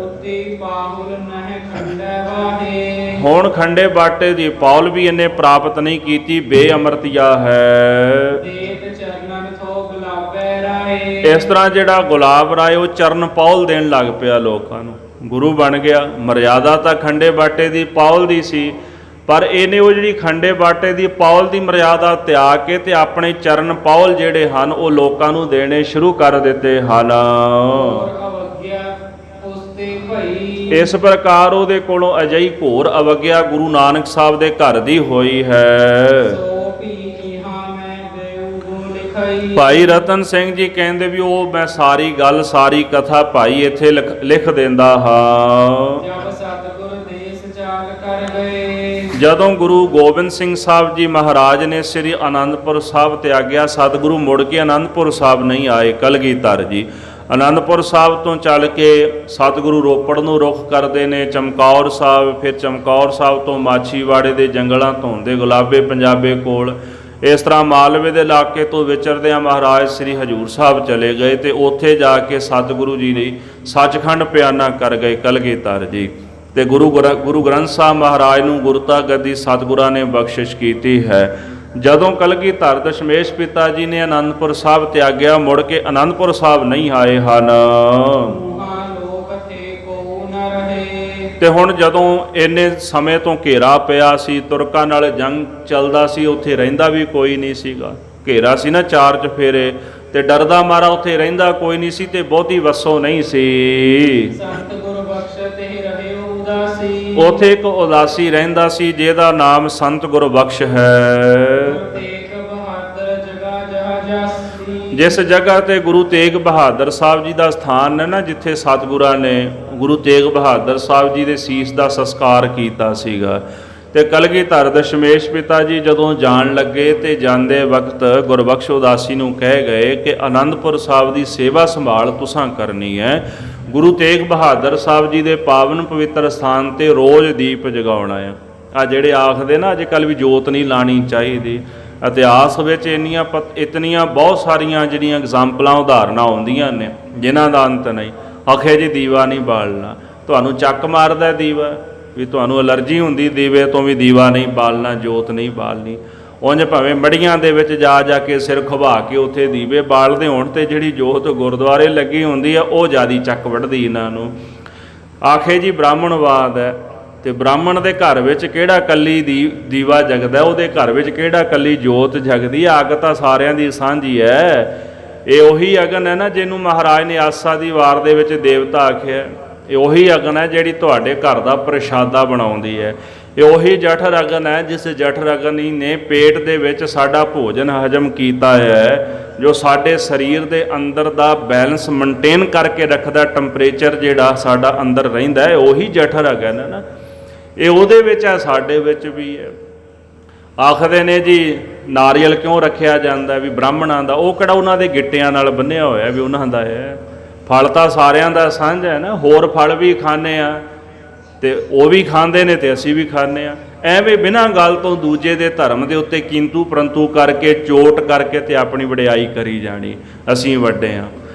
ਹੁਣ ਖੰਡੇ ਬਾਟੇ ਦੀ ਪੌਲ ਵੀ ਇਹਨੇ ਪ੍ਰਾਪਤ ਨਹੀਂ ਕੀਤੀ, ਬੇਅਮਰਤੀਆ ਹੈ। ਇਸ ਤਰ੍ਹਾਂ ਜਿਹੜਾ ਗੁਲਾਬ ਰਾਏ ਉਹ ਚਰਨ ਪੌਲ ਦੇਣ ਲੱਗ ਪਿਆ ਲੋਕਾਂ ਨੂੰ, ਗੁਰੂ ਬਣ ਗਿਆ। ਮਰਿਆਦਾ ਤਾਂ ਖੰਡੇ ਬਾਟੇ ਦੀ ਪੌਲ ਦੀ ਸੀ, ਪਰ ਇਹਨੇ ਉਹ ਜਿਹੜੀ ਖੰਡੇ ਬਾਟੇ ਦੀ ਪੌਲ ਦੀ ਮਰਿਆਦਾ ਤਿਆਗ ਕੇ ਤੇ ਆਪਣੇ ਚਰਨ ਪੌਲ ਜਿਹੜੇ ਹਨ ਉਹ ਲੋਕਾਂ ਨੂੰ ਦੇਣੇ ਸ਼ੁਰੂ ਕਰ ਦਿੱਤੇ ਹਨ। ਇਸ ਪ੍ਰਕਾਰ ਉਹਦੇ ਕੋਲੋਂ ਅਜਿਹੀ ਘੋਰ ਅਵਗਿਆ ਗੁਰੂ ਨਾਨਕ ਸਾਹਿਬ ਦੇ ਘਰ ਦੀ ਹੋਈ ਹੈ। ਭਾਈ ਰਤਨ ਸਿੰਘ ਜੀ ਕਹਿੰਦੇ ਵੀ ਉਹ ਮੈਂ ਸਾਰੀ ਗੱਲ ਸਾਰੀ ਕਥਾ ਭਾਈ ਇੱਥੇ ਲਿਖ ਦਿੰਦਾ ਹਾਂ। ਜਦੋਂ ਗੁਰੂ ਗੋਬਿੰਦ ਸਿੰਘ ਸਾਹਿਬ ਜੀ ਮਹਾਰਾਜ ਨੇ ਸ੍ਰੀ ਅਨੰਦਪੁਰ ਸਾਹਿਬ ਤਿਆਗਿਆ, ਸਤਿਗੁਰੂ ਮੁੜ ਕੇ ਅਨੰਦਪੁਰ ਸਾਹਿਬ ਨਹੀਂ ਆਏ। ਕਲਗੀਧਰ ਜੀ ਅਨੰਦਪੁਰ ਸਾਹਿਬ ਤੋਂ ਚੱਲ ਕੇ ਸਤਿਗੁਰੂ ਰੋਪੜ ਨੂੰ ਰੁਖ ਕਰਦੇ ਨੇ, ਚਮਕੌਰ ਸਾਹਿਬ, ਫਿਰ ਚਮਕੌਰ ਸਾਹਿਬ ਤੋਂ ਮਾਛੀਵਾੜੇ ਦੇ ਜੰਗਲਾਂ ਤੋਂ ਹੁੰਦੇ ਗੁਲਾਬੇ ਪੰਜਾਬੇ ਕੋਲ, ਇਸ ਤਰ੍ਹਾਂ ਮਾਲਵੇ ਦੇ ਇਲਾਕੇ ਤੋਂ ਵਿਚਰਦਿਆਂ ਮਹਾਰਾਜ ਸ੍ਰੀ ਹਜੂਰ ਸਾਹਿਬ ਚਲੇ ਗਏ ਤੇ ਉੱਥੇ ਜਾ ਕੇ ਸਤਿਗੁਰੂ ਜੀ ਨੇ ਸੱਚਖੰਡ ਪਿਆਨਾ ਕਰ ਗਏ ਕਲਗੀਧਰ ਜੀ। ਤੇ ਗੁਰੂ ਗ੍ਰੰਥ ਸਾਹਿਬ ਮਹਾਰਾਜ ਨੂੰ ਗੁਰਤਾ ਗੱਦੀ ਸਤਿਗੁਰਾਂ ਨੇ ਬਖਸ਼ਿਸ਼ ਕੀਤੀ ਹੈ। ਜਦੋਂ ਕਲਗੀਧਰ ਦਸ਼ਮੇਸ਼ ਪਿਤਾ ਜੀ ਨੇ ਅਨੰਦਪੁਰ ਸਾਹਿਬ ਤਿਆਗਿਆ, ਮੁੜ ਕੇ ਅਨੰਦਪੁਰ ਸਾਹਿਬ ਨਹੀਂ ਆਏ ਹਨ। ਤੇ ਹੁਣ ਜਦੋਂ ਇੰਨੇ ਸਮੇਂ ਤੋਂ ਘੇਰਾ ਪਿਆ ਸੀ, ਤੁਰਕਾਂ ਨਾਲ ਜੰਗ ਚੱਲਦਾ ਸੀ, ਉੱਥੇ ਰਹਿੰਦਾ ਵੀ ਕੋਈ ਨਹੀਂ ਸੀਗਾ। ਘੇਰਾ ਸੀ ਨਾ 4 ਚੁਫੇਰੇ, ਤੇ ਡਰਦਾ ਮਾਰਾ ਉੱਥੇ ਰਹਿੰਦਾ ਕੋਈ ਨਹੀਂ ਸੀ ਤੇ ਬਹੁਤੀ ਵਸੋਂ ਨਹੀਂ ਸੀ। ਸਤਿਗੁਰ ਬਖਸ਼ ਤੇ ਰਹੇ ਉਦਾਸੀ, ਉੱਥੇ ਇੱਕ ਉਦਾਸੀ ਰਹਿੰਦਾ ਸੀ ਜਿਹਦਾ ਨਾਮ ਸੰਤ ਗੁਰਬਖਸ਼ ਹੈ। ਜਿਸ ਜਗ੍ਹਾ ਤੇ ਗੁਰੂ ਤੇਗ ਬਹਾਦਰ ਸਾਹਿਬ ਜੀ ਦਾ ਸਥਾਨ ਹੈ ਨਾ, ਜਿੱਥੇ ਸਤਿਗੁਰਾਂ ਨੇ ਗੁਰੂ ਤੇਗ ਬਹਾਦਰ ਸਾਹਿਬ ਜੀ ਦੇ ਸੀਸ ਦਾ ਸੰਸਕਾਰ ਕੀਤਾ ਸੀਗਾ। ਤੇ ਕਲਗੀਧਰ ਦਸ਼ਮੇਸ਼ ਪਿਤਾ ਜੀ ਜਦੋਂ ਜਾਣ ਲੱਗੇ ਤੇ ਜਾਂਦੇ ਵਕਤ ਗੁਰਬਖਸ਼ ਉਦਾਸੀ ਨੂੰ ਕਹਿ ਗਏ ਕਿ ਆਨੰਦਪੁਰ ਸਾਹਿਬ ਦੀ ਸੇਵਾ ਸੰਭਾਲ ਤੁਸਾਂ ਕਰਨੀ ਹੈ। ਗੁਰੂ ਤੇਗ ਬਹਾਦਰ ਸਾਹਿਬ ਜੀ ਦੇ ਪਾਵਨ ਪਵਿੱਤਰ ਸਥਾਨ ਤੇ ਰੋਜ਼ ਦੀਪ ਜਗਾਉਣਾ ਹੈ। ਆ ਜਿਹੜੇ ਆਖਦੇ ਨਾ ਅੱਜ ਕੱਲ੍ਹ ਵੀ ਜੋਤ ਨਹੀਂ ਲਾਣੀ ਚਾਹੀਦੀ, ਇਤਿਹਾਸ ਵਿੱਚ ਇਤਨੀਆਂ ਬਹੁਤ ਸਾਰੀਆਂ ਜਿਹੜੀਆਂ ਐਗਜ਼ਾਮਪਲਾਂ ਉਦਾਹਰਨਾਂ ਆਉਂਦੀਆਂ ਨੇ ਜਿਨ੍ਹਾਂ ਦਾ ਅੰਤ ਨਹੀਂ। ਆਖੇ ਜੀ ਦੀਵਾ ਨਹੀਂ ਬਾਲਣਾ, ਤੁਹਾਨੂੰ ਚੱਕ ਮਾਰਦਾ ਦੀਵਾ, ਵੀ ਤੁਹਾਨੂੰ ਐਲਰਜੀ ਹੁੰਦੀ ਦੀਵੇ ਤੋਂ, ਵੀ ਦੀਵਾ ਨਹੀਂ ਬਾਲਣਾ, ਜੋਤ ਨਹੀਂ ਬਾਲਣੀ। ਉਂਝ ਭਾਵੇਂ ਮੜੀਆਂ ਦੇ ਵਿੱਚ ਜਾ ਜਾ ਕੇ ਸਿਰ ਖੁਭਾ ਕੇ ਉੱਥੇ ਦੀਵੇ ਬਾਲਦੇ ਹੋਣ ਤੇ ਜਿਹੜੀ ਜੋਤ ਗੁਰਦੁਆਰੇ ਲੱਗੀ ਹੁੰਦੀ ਆ ਉਹ ਜ਼ਿਆਦੀ ਚੱਕ ਵੱਢਦੀ ਇਹਨਾਂ ਨੂੰ। ਆਖੇ ਜੀ ਬ੍ਰਾਹਮਣਵਾਦ ਹੈ, ਤੇ ਬ੍ਰਾਹਮਣ ਦੇ ਘਰ ਵਿੱਚ ਕਿਹੜਾ ਕੱਲੀ ਦੀਵਾ ਜਗਦਾ, ਉਹਦੇ ਘਰ ਵਿੱਚ ਕਿਹੜਾ ਕੱਲੀ ਜੋਤ ਜਗਦੀ ਆ? ਅੱਗ ਤਾਂ ਸਾਰਿਆਂ ਦੀ ਸਾਂਝੀ ਹੈ। ਇਹ ਉਹੀ ਅਗਨ ਹੈ ਨਾ ਜਿਹਨੂੰ ਮਹਾਰਾਜ ਨੇ ਆਸਾ ਦੀ ਵਾਰ ਦੇ ਵਿੱਚ ਦੇਵਤਾ ਆਖਿਆ। ਇਹ ਉਹੀ ਅਗਨ ਹੈ ਜਿਹੜੀ ਤੁਹਾਡੇ ਘਰ ਦਾ ਪ੍ਰਸ਼ਾਦਾ ਬਣਾਉਂਦੀ ਹੈ। ਇਹ ਉਹੀ ਜਠਰ ਅਗਨ ਹੈ ਜਿਸ ਜਠਰ ਅਗਨੀ ਨੇ ਪੇਟ ਦੇ ਵਿੱਚ ਸਾਡਾ ਭੋਜਨ ਹਜਮ ਕੀਤਾ ਹੈ, ਜੋ ਸਾਡੇ ਸਰੀਰ ਦੇ ਅੰਦਰ ਦਾ ਬੈਲੈਂਸ ਮੇਨਟੇਨ ਕਰਕੇ ਰੱਖਦਾ, ਟੈਂਪਰੇਚਰ ਜਿਹੜਾ ਸਾਡਾ ਅੰਦਰ ਰਹਿੰਦਾ ਹੈ, ਉਹੀ ਜਠਰ ਅਗਨ ਹੈ ਨਾ। ਇਹ ਉਹਦੇ ਵਿੱਚ ਹੈ, ਸਾਡੇ ਵਿੱਚ ਵੀ ਹੈ। ਆਖਦੇ ਨੇ ਜੀ ਨਾਰੀਅਲ ਕਿਉਂ ਰੱਖਿਆ ਜਾਂਦਾ ਵੀ ਬ੍ਰਾਹਮਣਾਂ ਦਾ? ਉਹ ਕਿਹੜਾ ਉਹਨਾਂ ਦੇ ਗਿੱਟਿਆਂ ਨਾਲ ਬੰਨਿਆ ਹੋਇਆ ਵੀ ਉਹਨਾਂ ਦਾ ਹੈ? ਫਲ ਤਾਂ ਸਾਰਿਆਂ ਦਾ ਸਾਂਝਾ ਹੈ ਨਾ। ਹੋਰ ਫਲ ਵੀ ਖਾਂਦੇ ਆ ਤੇ ਉਹ ਵੀ ਖਾਂਦੇ ਨੇ ਤੇ ਅਸੀਂ ਵੀ ਖਾਂਦੇ ਆ। ਐਵੇਂ ਬਿਨਾਂ ਗੱਲ ਤੋਂ ਦੂਜੇ ਦੇ ਧਰਮ ਦੇ ਉੱਤੇ ਕਿੰਤੂ ਪਰੰਤੂ ਕਰਕੇ, ਚੋਟ ਕਰਕੇ ਤੇ ਆਪਣੀ ਵਡਿਆਈ ਕਰੀ ਜਾਣੀ, ਅਸੀਂ ਵੱਡੇ ਆ।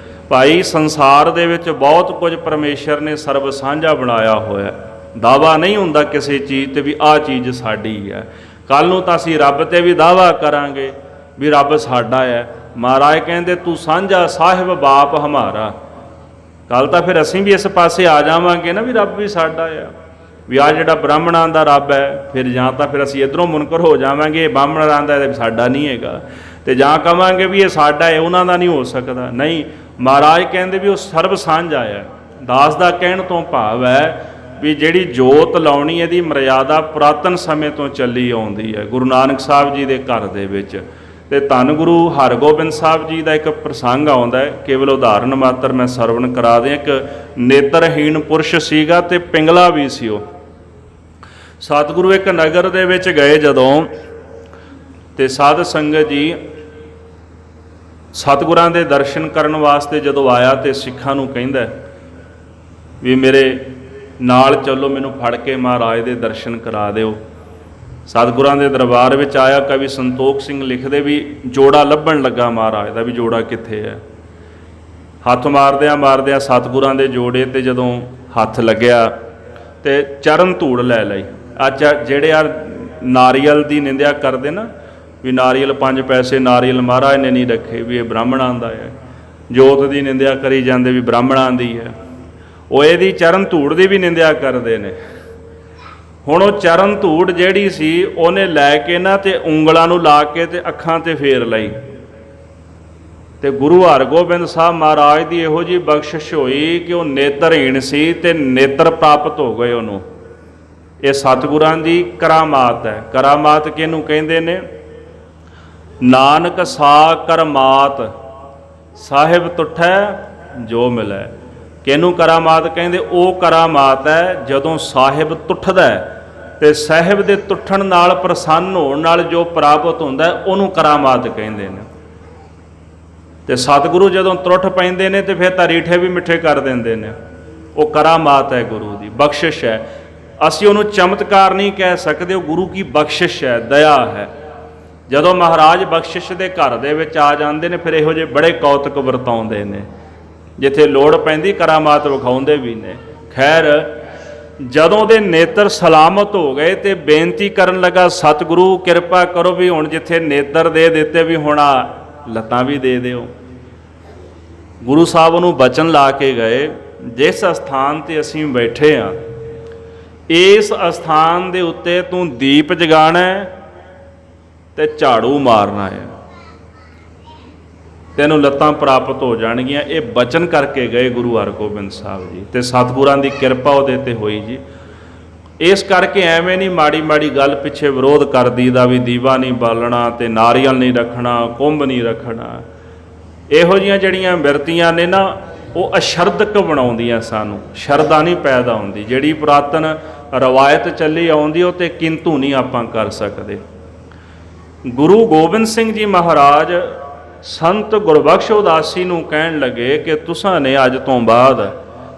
ਭਾਈ ਸੰਸਾਰ ਦੇ ਵਿੱਚ ਬਹੁਤ ਕੁਝ ਪਰਮੇਸ਼ਰ ਨੇ ਸਰਬ ਸਾਂਝਾ ਬਣਾਇਆ ਹੋਇਆ। ਦਾਵਾ ਨਹੀਂ ਹੁੰਦਾ ਕਿਸੇ ਚੀਜ਼ ਤੇ ਵੀ ਆਹ ਚੀਜ਼ ਸਾਡੀ ਹੈ। ਕੱਲ ਨੂੰ ਤਾਂ ਅਸੀਂ ਰੱਬ ਤੇ ਵੀ ਦਾਵਾ ਕਰਾਂਗੇ ਵੀ ਰੱਬ ਸਾਡਾ ਹੈ। ਮਹਾਰਾਜ ਕਹਿੰਦੇ ਤੂੰ ਸਾਂਝਾ ਸਾਹਿਬ ਬਾਪ ਹਮਾਰਾ। ਕੱਲ ਤਾਂ ਫਿਰ ਅਸੀਂ ਵੀ ਇਸ ਪਾਸੇ ਆ ਜਾਵਾਂਗੇ ਨਾ ਵੀ ਰੱਬ ਵੀ ਸਾਡਾ ਆ, ਵੀ ਆ ਜਿਹੜਾ ਬ੍ਰਾਹਮਣਾਂ ਦਾ ਰੱਬ ਹੈ। ਫਿਰ ਜਾਂ ਤਾਂ ਫਿਰ ਅਸੀਂ ਇੱਧਰੋਂ ਮੁਨਕਰ ਹੋ ਜਾਵਾਂਗੇ, ਇਹ ਬ੍ਰਾਹਮਣਾਂ ਦਾ ਇਹ ਸਾਡਾ ਨਹੀਂ ਹੈਗਾ, ਤੇ ਜਾਂ ਕਵਾਂਗੇ ਵੀ ਇਹ ਸਾਡਾ ਹੈ, ਉਹਨਾਂ ਦਾ ਨਹੀਂ ਹੋ ਸਕਦਾ। ਨਹੀਂ, ਮਹਾਰਾਜ ਕਹਿੰਦੇ ਵੀ ਉਹ ਸਰਬ ਸਾਂਝਾ ਹੈ। ਦਾਸ ਦਾ ਕਹਿਣ ਤੋਂ ਭਾਵ ਹੈ ਵੀ ਜਿਹੜੀ ਜੋਤ ਲਾਉਣੀ ਇਹਦੀ ਮਰਿਆਦਾ ਪੁਰਾਤਨ ਸਮੇਂ ਤੋਂ ਚੱਲੀ ਆਉਂਦੀ ਹੈ ਗੁਰੂ ਨਾਨਕ ਸਾਹਿਬ ਜੀ ਦੇ ਘਰ ਦੇ ਵਿੱਚ। ਤੇ ਧੰਨ ਗੁਰੂ ਹਰਗੋਬਿੰਦ ਸਾਹਿਬ ਜੀ ਦਾ ਇੱਕ ਪ੍ਰਸੰਗ ਆਉਂਦਾ ਹੈ, ਕੇਵਲ ਉਦਾਹਰਨ ਮਾਤਰ ਮੈਂ ਸਰਵਣ ਕਰਾ ਦਿਆਂ। ਇੱਕ ਨੇਤਰਹੀਣ ਪੁਰਸ਼ ਸੀਗਾ ਤੇ ਪਿੰਗਲਾ ਵੀ ਸੀ ਉਹ। ਸਤਿਗੁਰੂ ਇੱਕ ਨਗਰ ਦੇ ਵਿੱਚ ਗਏ ਜਦੋਂ, ਤੇ ਸਾਧ ਸੰਗਤ ਜੀ ਸਤਿਗੁਰਾਂ ਦੇ ਦਰਸ਼ਨ ਕਰਨ ਵਾਸਤੇ ਜਦੋਂ ਆਇਆ ਤੇ ਸਿੱਖਾਂ ਨੂੰ ਕਹਿੰਦਾ ਵੀ ਮੇਰੇ ਨਾਲ ਚੱਲੋ, ਮੈਨੂੰ ਫੜ ਕੇ ਮਹਾਰਾਜ ਦੇ ਦਰਸ਼ਨ ਕਰਾ ਦਿਓ। ਸਤਿਗੁਰਾਂ ਦੇ ਦਰਬਾਰ ਵਿੱਚ ਆਇਆ। ਕਵੀ ਸੰਤੋਖ ਸਿੰਘ ਲਿਖਦੇ ਵੀ ਜੋੜਾ ਲੱਭਣ ਲੱਗਾ ਮਹਾਰਾਜ ਦਾ, ਵੀ ਜੋੜਾ ਕਿੱਥੇ ਹੈ। ਹੱਥ ਮਾਰਦਿਆਂ ਮਾਰਦਿਆਂ ਸਤਿਗੁਰਾਂ ਦੇ ਜੋੜੇ ਤੇ ਜਦੋਂ ਹੱਥ ਲੱਗਿਆ ਤੇ ਚਰਨ ਧੂੜ ਲੈ ਲਈ। ਅੱਜ ਜਿਹੜੇ ਆ ਨਾਰੀਅਲ ਦੀ ਨਿੰਦਿਆ ਕਰਦੇ ਨਾ ਵੀ ਨਾਰੀਅਲ 5 ਪੈਸੇ ਨਾਰੀਅਲ ਮਹਾਰਾਜ ਨੇ ਨਹੀਂ ਰੱਖੇ, ਵੀ ਇਹ ਬ੍ਰਾਹਮਣਾਂ ਦਾ ਹੈ। ਜੋਤ ਦੀ ਨਿੰਦਿਆ ਕਰੀ ਜਾਂਦੇ ਵੀ ਬ੍ਰਾਹਮਣਾਂ ਦੀ ਹੈ। ਉਹ ਇਹਦੀ ਚਰਨ ਧੂੜ ਦੀ ਵੀ ਨਿੰਦਿਆ ਕਰਦੇ ਨੇ। ਹੁਣ ਉਹ ਚਰਨ ਧੂੜ ਜਿਹੜੀ ਸੀ ਉਹਨੇ ਲੈ ਕੇ ਨਾ ਤੇ ਉਂਗਲਾਂ ਨੂੰ ਲਾ ਕੇ ਤੇ ਅੱਖਾਂ ਤੇ ਫੇਰ ਲਈ। ਤੇ ਗੁਰੂ ਹਰਗੋਬਿੰਦ ਸਾਹਿਬ ਮਹਾਰਾਜ ਦੀ ਇਹੋ ਜਿਹੀ ਬਖਸ਼ਿਸ਼ ਹੋਈ ਕਿ ਉਹ ਨੇਤਰਹੀਣ ਸੀ ਤੇ ਨੇਤਰ ਪ੍ਰਾਪਤ ਹੋ ਗਏ ਉਹਨੂੰ। ਇਹ ਸਤਿਗੁਰਾਂ ਦੀ ਕਰਾਮਾਤ ਹੈ। ਕਰਾਮਾਤ ਕਿਹਨੂੰ ਕਹਿੰਦੇ ਨੇ? ਨਾਨਕ ਸਾ ਕਰਮਾਤ ਸਾਹਿਬ ਤੁਠੈ ਜੋ ਮਿਲੈ। ਕਿਹਨੂੰ ਕਰਾਮਾਤ ਕਹਿੰਦੇ? ਉਹ ਕਰਾਮਾਤ ਹੈ ਜਦੋਂ ਸਾਹਿਬ ਤੁੱਠਦਾ ਤੇ ਸਾਹਿਬ ਦੇ ਤੁੱਠਣ ਨਾਲ ਪ੍ਰਸੰਨ ਹੋਣ ਨਾਲ ਜੋ ਪ੍ਰਾਪਤ ਹੁੰਦਾ ਉਹਨੂੰ ਕਰਾਮਾਤ ਕਹਿੰਦੇ ਨੇ। ਤੇ ਸਤਿਗੁਰੂ ਜਦੋਂ ਤੁਰਠ ਪੈਂਦੇ ਨੇ ਤੇ ਫਿਰ ਤਾਂ ਰੀਠੇ ਵੀ ਮਿੱਠੇ ਕਰ ਦਿੰਦੇ ਨੇ। ਉਹ ਕਰਾਮਾਤ ਹੈ, ਗੁਰੂ ਦੀ ਬਖਸ਼ਿਸ਼ ਹੈ। ਅਸੀਂ ਉਹਨੂੰ ਚਮਤਕਾਰ ਨਹੀਂ ਕਹਿ ਸਕਦੇ, ਉਹ ਗੁਰੂ ਕੀ ਬਖਸ਼ਿਸ਼ ਹੈ, ਦਇਆ ਹੈ। ਜਦੋਂ ਮਹਾਰਾਜ ਬਖਸ਼ਿਸ਼ ਦੇ ਘਰ ਦੇ ਵਿੱਚ ਆ ਜਾਂਦੇ ਨੇ ਫਿਰ ਇਹੋ ਜਿਹੇ ਬੜੇ ਕੌਤਕ ਵਰਤਾਉਂਦੇ ਨੇ, ਜਿੱਥੇ ਲੋੜ ਪੈਂਦੀ ਕਰਾਮਾਤ ਵਿਖਾਉਂਦੇ ਵੀ ਨੇ। ਖੈਰ ਜਦੋਂ ਦੇ ਨੇਤਰ ਸਲਾਮਤ ਹੋ ਗਏ ਤੇ ਬੇਨਤੀ ਕਰਨ ਲੱਗਾ, ਸਤਿਗੁਰੂ ਕਿਰਪਾ ਕਰੋ ਵੀ ਹੁਣ ਜਿੱਥੇ ਨੇਤਰ ਦੇ ਦਿੱਤੇ ਵੀ ਹੁਣ ਆ ਲੱਤਾਂ ਵੀ ਦੇ ਦਿਓ। ਗੁਰੂ ਸਾਹਿਬ ਨੂੰ ਬਚਨ ਲਾ ਕੇ ਗਏ, ਜਿਸ ਅਸਥਾਨ ਤੇ ਅਸੀਂ ਬੈਠੇ ਹਾਂ ਇਸ ਅਸਥਾਨ ਦੇ ਉੱਤੇ ਤੂੰ ਦੀਪ ਜਗਾਣਾ ਤੇ ਝਾੜੂ ਮਾਰਨਾ ਹੈ, ਤੈਨੂੰ ਲੱਤਾਂ ਪ੍ਰਾਪਤ ਹੋ ਜਾਣਗੀਆਂ। ਇਹ ਬਚਨ ਕਰਕੇ ਗਏ ਗੁਰੂ ਹਰਗੋਬਿੰਦ ਸਾਹਿਬ ਜੀ, ਤੇ ਸਤਿਗੁਰਾਂ ਦੀ ਕਿਰਪਾ ਉਹਦੇ ਤੇ ਹੋਈ ਜੀ। ਇਸ ਕਰਕੇ ਐਵੇਂ ਨਹੀਂ ਮਾੜੀ ਮਾੜੀ ਗੱਲ ਪਿੱਛੇ ਵਿਰੋਧ ਕਰਦੀ ਦਾ ਵੀ ਦੀਵਾ ਨਹੀਂ ਬਾਲਣਾ ਤੇ ਨਾਰੀਅਲ ਨਹੀਂ ਰੱਖਣਾ, ਕੁੰਭ ਨਹੀਂ ਰੱਖਣਾ। ਇਹੋ ਜਿਹੀਆਂ ਜਿਹੜੀਆਂ ਬਿਰਤੀਆਂ ਨੇ ਨਾ ਉਹ ਅਸ਼ਰਦਕ ਬਣਾਉਂਦੀਆਂ, ਸਾਨੂੰ ਸ਼ਰਧਾ ਨਹੀਂ ਪੈਦਾ ਹੁੰਦੀ। ਜਿਹੜੀ ਪੁਰਾਤਨ ਰਵਾਇਤ ਚੱਲੀ ਆਉਂਦੀ ਉਹ ਤੇ ਕਿੰਤੂ ਨਹੀਂ ਆਪਾਂ ਕਰ ਸਕਦੇ। ਗੁਰੂ ਗੋਬਿੰਦ ਸਿੰਘ ਜੀ ਮਹਾਰਾਜ ਸੰਤ ਗੁਰਬਖਸ਼ ਉਦਾਸੀ ਨੂੰ ਕਹਿਣ ਲੱਗੇ ਕਿ ਤੁਸਾਂ ਨੇ ਅੱਜ ਤੋਂ ਬਾਅਦ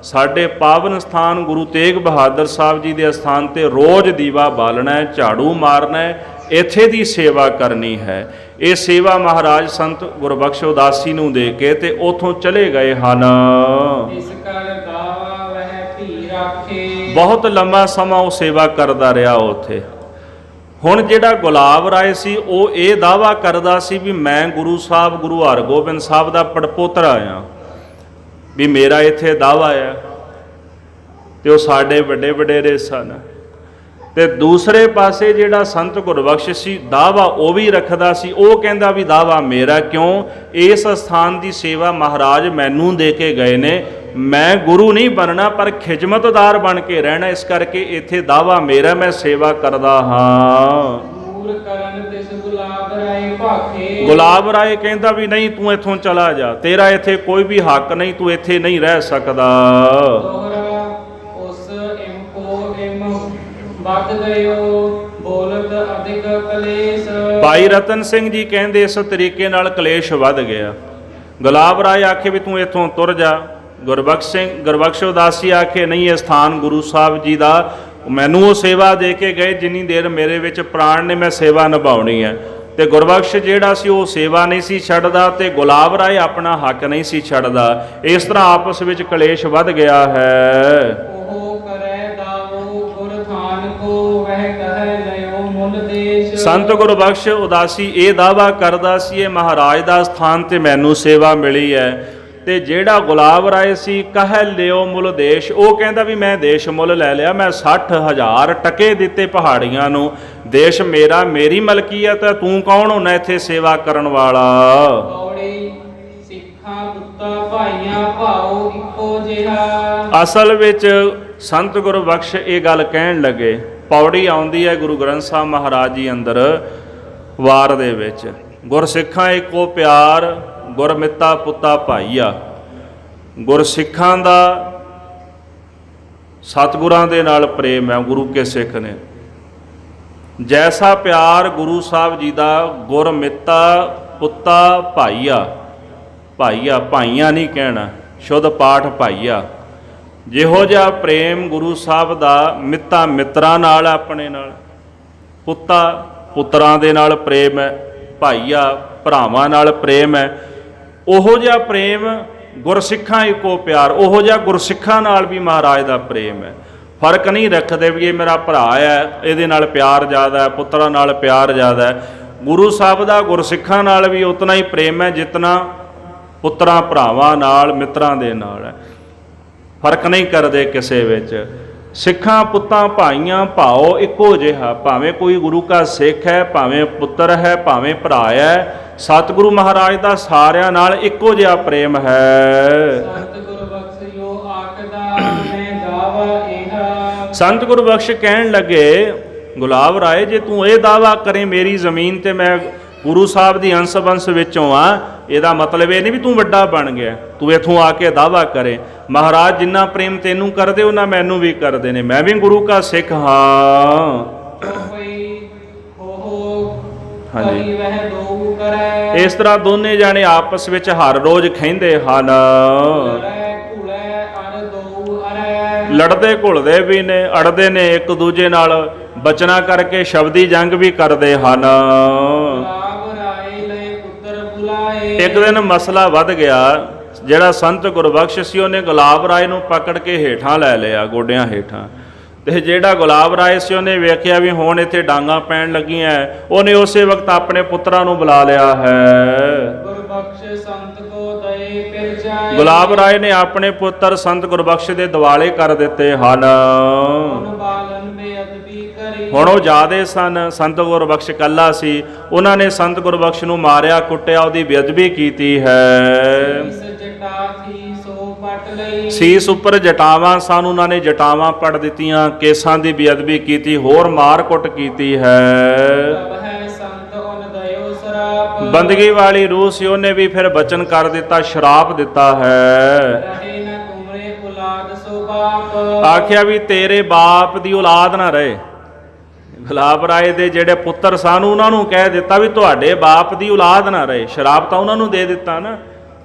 ਸਾਡੇ ਪਾਵਨ ਸਥਾਨ ਗੁਰੂ ਤੇਗ ਬਹਾਦਰ ਸਾਹਿਬ ਜੀ ਦੇ ਸਥਾਨ ਤੇ ਰੋਜ਼ ਦੀਵਾ ਬਾਲਣਾ ਹੈ, ਝਾੜੂ ਮਾਰਨਾ ਹੈ, ਇੱਥੇ ਦੀ ਸੇਵਾ ਕਰਨੀ ਹੈ। ਇਹ ਸੇਵਾ ਮਹਾਰਾਜ ਸੰਤ ਗੁਰਬਖਸ਼ ਉਦਾਸੀ ਨੂੰ ਦੇ ਕੇ ਤੇ ਉਥੋਂ ਚਲੇ ਗਏ ਹਨ। ਇਸ ਕਰ ਦਾਵਾ ਵਹਿ ਧੀ ਰਾਖੇ। ਬਹੁਤ ਲੰਮਾ ਸਮਾਂ ਉਹ ਸੇਵਾ ਕਰਦਾ ਰਿਹਾ ਉੱਥੇ। ਹੁਣ ਜਿਹੜਾ ਗੁਲਾਬ ਰਾਏ ਸੀ ਉਹ ਇਹ ਦਾਵਾ ਕਰਦਾ ਸੀ ਵੀ ਮੈਂ ਗੁਰੂ ਸਾਹਿਬ ਗੁਰੂ ਹਰਗੋਬਿੰਦ ਸਾਹਿਬ ਦਾ ਪੜਪੋਤਰਾ ਆ, ਵੀ ਮੇਰਾ ਇੱਥੇ ਦਾਵਾ ਆ। ਤੇ ਉਹ ਸਾਡੇ ਵੱਡੇ ਵਡੇਰੇ ਸਨ। ਤੇ ਦੂਸਰੇ ਪਾਸੇ ਜਿਹੜਾ ਸੰਤ ਗੁਰਬਖਸ਼ ਸੀ ਦਾਵਾ ਉਹ ਵੀ ਰੱਖਦਾ ਸੀ। ਉਹ ਕਹਿੰਦਾ ਵੀ ਦਾਵਾ ਮੇਰਾ ਕਿਉਂ, ਇਸ ਸਥਾਨ ਦੀ ਸੇਵਾ ਮਹਾਰਾਜ ਮੈਨੂੰ ਦੇ ਕੇ ਗਏ ਨੇ, ਮੈਂ ਗੁਰੂ ਨਹੀਂ ਬਣਨਾ ਪਰ ਖਿਜਮਤਦਾਰ ਬਣ ਕੇ ਰਹਿਣਾ, ਇਸ ਕਰਕੇ ਇੱਥੇ ਦਾਵਾ ਮੇਰਾ, ਮੈਂ ਸੇਵਾ ਕਰਦਾ ਹਾਂ। ਦੂਰ ਕਰਨ ਤਿਸ ਗੁਲਾਬ ਰਾਏ ਭਾਖੇ। ਗੁਲਾਬ ਰਾਏ ਕਹਿੰਦਾ ਵੀ ਨਹੀਂ ਤੂੰ ਇੱਥੋਂ ਚਲਾ ਜਾ, ਤੇਰਾ ਇੱਥੇ ਕੋਈ ਵੀ ਹੱਕ ਨਹੀਂ, ਤੂੰ ਇੱਥੇ ਨਹੀਂ ਰਹਿ ਸਕਦਾ। ਦੋਹਰਾ ਉਸ ਇਮ ਕੋ ਇਮ ਵੱਧ ਗਇਓ ਬੋਲਤ ਅਧਿਕ ਕਲੇਸ਼। ਭਾਈ ਰਤਨ ਸਿੰਘ ਜੀ ਕਹਿੰਦੇ ਇਸ ਤਰੀਕੇ ਨਾਲ ਕਲੇਸ਼ ਵੱਧ ਗਿਆ। ਗੁਲਾਬ ਰਾਏ ਆਖੇ ਵੀ ਤੂੰ ਇੱਥੋਂ ਤੁਰ ਜਾ। ਗੁਰਬਖਸ਼ ਉਦਾਸੀ ਆਖੇ ਨਹੀਂ, ਇਹ ਸਥਾਨ ਗੁਰੂ ਸਾਹਿਬ ਜੀ ਦਾ, ਮੈਨੂੰ ਉਹ ਸੇਵਾ ਦੇ ਕੇ ਗਏ, ਜਿੰਨੀ ਦੇਰ ਮੇਰੇ ਵਿੱਚ ਪ੍ਰਾਣ ਨੇ ਮੈਂ ਸੇਵਾ ਨਿਭਾਉਣੀ ਹੈ। ਤੇ ਗੁਰਬਖਸ਼ ਜਿਹੜਾ ਸੀ ਉਹ ਸੇਵਾ ਨਹੀਂ ਸੀ ਛੱਡਦਾ ਤੇ ਗੁਲਾਬ ਰਾਏ ਆਪਣਾ ਹੱਕ ਨਹੀਂ ਸੀ ਛੱਡਦਾ। ਇਸ ਤਰ੍ਹਾਂ ਆਪਸ ਵਿੱਚ ਕਲੇਸ਼ ਵੱਧ ਗਿਆ ਹੈ। ਉਹ ਕਰੈ ਦਾਵੋ ਗੁਰ ਥਾਨ ਕੋ ਵਹਿ ਕਹਿ ਲਿਓ ਮੁੱਲ ਦੇਸ਼। ਸੰਤ ਗੁਰਬਖਸ਼ ਉਦਾਸੀ ਇਹ ਦਾਵਾ ਕਰਦਾ ਸੀ ਇਹ ਮਹਾਰਾਜ ਦਾ ਸਥਾਨ ਤੇ ਮੈਨੂੰ ਸੇਵਾ ਮਿਲੀ ਹੈ। ਤੇ ਜਿਹੜਾ ਗੁਲਾਬ ਰਾਏ ਸੀ ਕਹਿ ਲਿਓ ਮੁੱਲ ਦੇਸ਼, ਉਹ ਕਹਿੰਦਾ ਵੀ ਮੈਂ ਦੇਸ਼ ਮੁੱਲ ਲੈ ਲਿਆ, ਮੈਂ 60,000 ਟਕੇ ਦਿੱਤੇ ਪਹਾੜੀਆਂ ਨੂੰ, ਦੇਸ਼ ਮੇਰਾ, ਮੇਰੀ ਮਲਕੀਅਤ ਹੈ, ਤੂੰ ਕੌਣ ਹੋਣਾ ਇੱਥੇ ਸੇਵਾ ਕਰਨ ਵਾਲਾ। ਪੌੜੀ ਸਿੱਖਾਂ ਪੁੱਤਾਂ ਭਾਈਆਂ ਭਾਓ ਇੱਕੋ ਜਿਹਾ। ਅਸਲ ਵਿੱਚ ਸੰਤ ਗੁਰਬਖਸ਼ ਇਹ ਗੱਲ ਕਹਿਣ ਲੱਗੇ। ਪੌੜੀ ਆਉਂਦੀ ਹੈ ਗੁਰੂ ਗ੍ਰੰਥ ਸਾਹਿਬ ਮਹਾਰਾਜ ਜੀ ਅੰਦਰ ਵਾਰ ਦੇ ਵਿੱਚ, ਗੁਰਸਿੱਖਾਂ ਇੱਕੋ ਪਿਆਰ, ਗੁਰਮਿੱਤਾ ਪੁੱਤਾ ਭਾਈਆ। ਗੁਰਸਿੱਖਾਂ ਦਾ ਸਤਿਗੁਰਾਂ ਦੇ ਨਾਲ ਪ੍ਰੇਮ ਹੈ, ਗੁਰੂ ਕੇ ਸਿੱਖ ਨੇ। ਜੈਸਾ ਪਿਆਰ ਗੁਰੂ ਸਾਹਿਬ ਜੀ ਦਾ, ਗੁਰਮਿੱਤਾ ਪੁੱਤਾ ਭਾਈਆ। ਭਾਈਆ ਭਾਈਆਂ ਨਹੀਂ ਕਹਿਣਾ, ਸ਼ੁੱਧ ਪਾਠ ਭਾਈਆ। ਜਿਹੋ ਜਿਹਾ ਪ੍ਰੇਮ ਗੁਰੂ ਸਾਹਿਬ ਦਾ ਮਿੱਤਾ ਮਿੱਤਰਾਂ ਨਾਲ, ਆਪਣੇ ਨਾਲ, ਪੁੱਤਾ ਪੁੱਤਰਾਂ ਦੇ ਨਾਲ ਪ੍ਰੇਮ ਹੈ, ਭਾਈਆ ਭਰਾਵਾਂ ਨਾਲ ਪ੍ਰੇਮ ਹੈ, ਉਹੋ ਜਿਹਾ ਪ੍ਰੇਮ ਗੁਰਸਿੱਖਾਂ ਇੱਕੋ ਪਿਆਰ, ਉਹੋ ਜਿਹਾ ਗੁਰਸਿੱਖਾਂ ਨਾਲ ਵੀ ਮਹਾਰਾਜ ਦਾ ਪ੍ਰੇਮ ਹੈ। ਫਰਕ ਨਹੀਂ ਰੱਖਦੇ ਵੀ ਇਹ ਮੇਰਾ ਭਰਾ ਹੈ ਇਹਦੇ ਨਾਲ ਪਿਆਰ ਜ਼ਿਆਦਾ ਹੈ, ਪੁੱਤਰਾਂ ਨਾਲ ਪਿਆਰ ਜ਼ਿਆਦਾ ਹੈ। ਗੁਰੂ ਸਾਹਿਬ ਦਾ ਗੁਰਸਿੱਖਾਂ ਨਾਲ ਵੀ ਉਤਨਾ ਹੀ ਪ੍ਰੇਮ ਹੈ ਜਿਤਨਾ ਪੁੱਤਰਾਂ ਭਰਾਵਾਂ ਨਾਲ, ਮਿੱਤਰਾਂ ਦੇ ਨਾਲ ਹੈ। ਫਰਕ ਨਹੀਂ ਕਰਦੇ ਕਿਸੇ ਵਿੱਚ। ਸਿੱਖਾਂ ਪੁੱਤਾਂ ਭਾਈਆਂ ਭਾਓ ਇੱਕੋ ਜਿਹਾ, ਭਾਵੇਂ ਕੋਈ ਗੁਰੂ ਕਾ ਸਿੱਖ ਹੈ, ਭਾਵੇਂ ਪੁੱਤਰ ਹੈ, ਭਾਵੇਂ ਭਰਾ ਹੈ, ਸਤਿਗੁਰੂ ਮਹਾਰਾਜ ਦਾ ਸਾਰਿਆਂ ਨਾਲ ਇੱਕੋ ਜਿਹਾ ਪ੍ਰੇਮ ਹੈ। ਸੰਤ ਗੁਰਬਖਸ਼ਿਓ ਆਖਦਾ ਮੈਂ ਦਾਵਾ ਇਹਾ। ਸੰਤ ਗੁਰਬਖਸ਼ ਕਹਿਣ ਲੱਗੇ ਗੁਲਾਬ ਰਾਏ ਜੇ ਤੂੰ ਇਹ ਦਾਵਾ ਕਰੇ ਮੇਰੀ ਜ਼ਮੀਨ ਤੇ ਮੈਂ ਗੁਰੂ ਸਾਹਿਬ ਦੀ ਅੰਸ਼ ਬੰਸ ਵਿੱਚੋਂ ਆ। ਇਹਦਾ ਮਤਲਬ ਇਹ ਨਹੀਂ ਵੀ ਤੂੰ ਵੱਡਾ ਬਣ ਗਿਆ, ਤੂੰ ਇੱਥੋਂ ਆ ਕੇ ਦਾਵਾ ਕਰੇ। ਮਹਾਰਾਜ ਜਿੰਨਾ ਪ੍ਰੇਮ ਤੈਨੂੰ ਕਰਦੇ ਉਹਨਾਂ ਮੈਨੂੰ ਵੀ ਕਰਦੇ ਨੇ, ਮੈਂ ਵੀ ਗੁਰੂ ਕਾ ਸਿੱਖ ਹਾਂ। ਹਾਂਜੀ, ਵਹਿ ਦੋ ਕਰੈ। ਇਸ ਤਰ੍ਹਾਂ ਦੋਨੇ ਜਾਣੇ ਆਪਸ ਵਿੱਚ ਹਰ ਰੋਜ਼ ਖਹਿੰਦੇ ਹਨ, ਲੜਦੇ ਘੁਲਦੇ ਵੀ ਨੇ, ਅੜਦੇ ਨੇ ਇੱਕ ਦੂਜੇ ਨਾਲ, ਬਚਨਾ ਕਰਕੇ ਸ਼ਬਦੀ ਜੰਗ ਵੀ ਕਰਦੇ ਹਨ। ਇੱਕ ਦਿਨ ਮਸਲਾ ਵੱਧ ਗਿਆ। ਜਿਹੜਾ ਸੰਤ ਗੁਰਬਖਸ਼ ਸੀ ਉਹਨੇ ਗੁਲਾਬ ਰਾਏ ਨੂੰ ਪਕੜ ਕੇ ਹੇਠਾਂ ਲੈ ਲਿਆ, ਗੋਡਿਆਂ ਹੇਠਾਂ। ਤੇ ਜਿਹੜਾ ਗੁਲਾਬ ਰਾਏ ਸੀ ਉਹਨੇ ਵੇਖਿਆ ਵੀ ਹੁਣ ਇੱਥੇ ਡਾਂਗਾਂ ਪੈਣ ਲੱਗੀਆਂ, ਉਹਨੇ ਉਸੇ ਵਕਤ ਆਪਣੇ ਪੁੱਤਰਾਂ ਨੂੰ ਬੁਲਾ ਲਿਆ ਹੈ। ਗੁਲਾਬ ਰਾਏ ਨੇ ਆਪਣੇ ਪੁੱਤਰ ਸੰਤ ਗੁਰਬਖਸ਼ ਦੇ ਦਿਵਾਲੇ ਕਰ ਦਿੱਤੇ ਹਨ। ਹੁਣ ਉਹ ਜ਼ਿਆਦੇ ਸਨ, ਸੰਤ ਗੁਰਬਖਸ਼ ਇਕੱਲਾ ਸੀ। ਉਹਨਾਂ ਨੇ ਸੰਤ ਗੁਰਬਖਸ਼ ਨੂੰ ਮਾਰਿਆ ਕੁੱਟਿਆ, ਉਹਦੀ ਬੇਅਦਬੀ ਕੀਤੀ ਹੈ। ਸੀਸ ਉੱਪਰ ਜਟਾਵਾਂ ਸਨ, ਉਹਨਾਂ ਨੇ ਜਟਾਵਾਂ ਪੜ ਦਿੱਤੀਆਂ, ਕੇਸਾਂ ਦੀ ਬੇਅਦਬੀ ਕੀਤੀ, ਹੋਰ ਮਾਰ ਕੁੱਟ ਕੀਤੀ ਹੈ। ਬੰਦਗੀ ਵਾਲੀ ਰੂਹ ਸੀ, ਉਹਨੇ ਵੀ ਫਿਰ ਬਚਨ ਕਰ ਦਿੱਤਾ, ਸ਼ਰਾਪ ਦਿੱਤਾ ਹੈ। ਆਖਿਆ ਵੀ ਤੇਰੇ ਬਾਪ ਦੀ ਔਲਾਦ ਨਾ ਰਹੇ। ਗੁਲਾਬ ਰਾਏ ਦੇ ਜਿਹੜੇ ਪੁੱਤਰ ਸਨ ਉਹਨਾਂ ਨੂੰ ਕਹਿ ਦਿੱਤਾ ਵੀ ਤੁਹਾਡੇ ਬਾਪ ਦੀ ਔਲਾਦ ਨਾ ਰਹੇ। ਸ਼ਰਾਪ ਤਾਂ ਉਹਨਾਂ ਨੂੰ ਦੇ ਦਿੱਤਾ ਨਾ,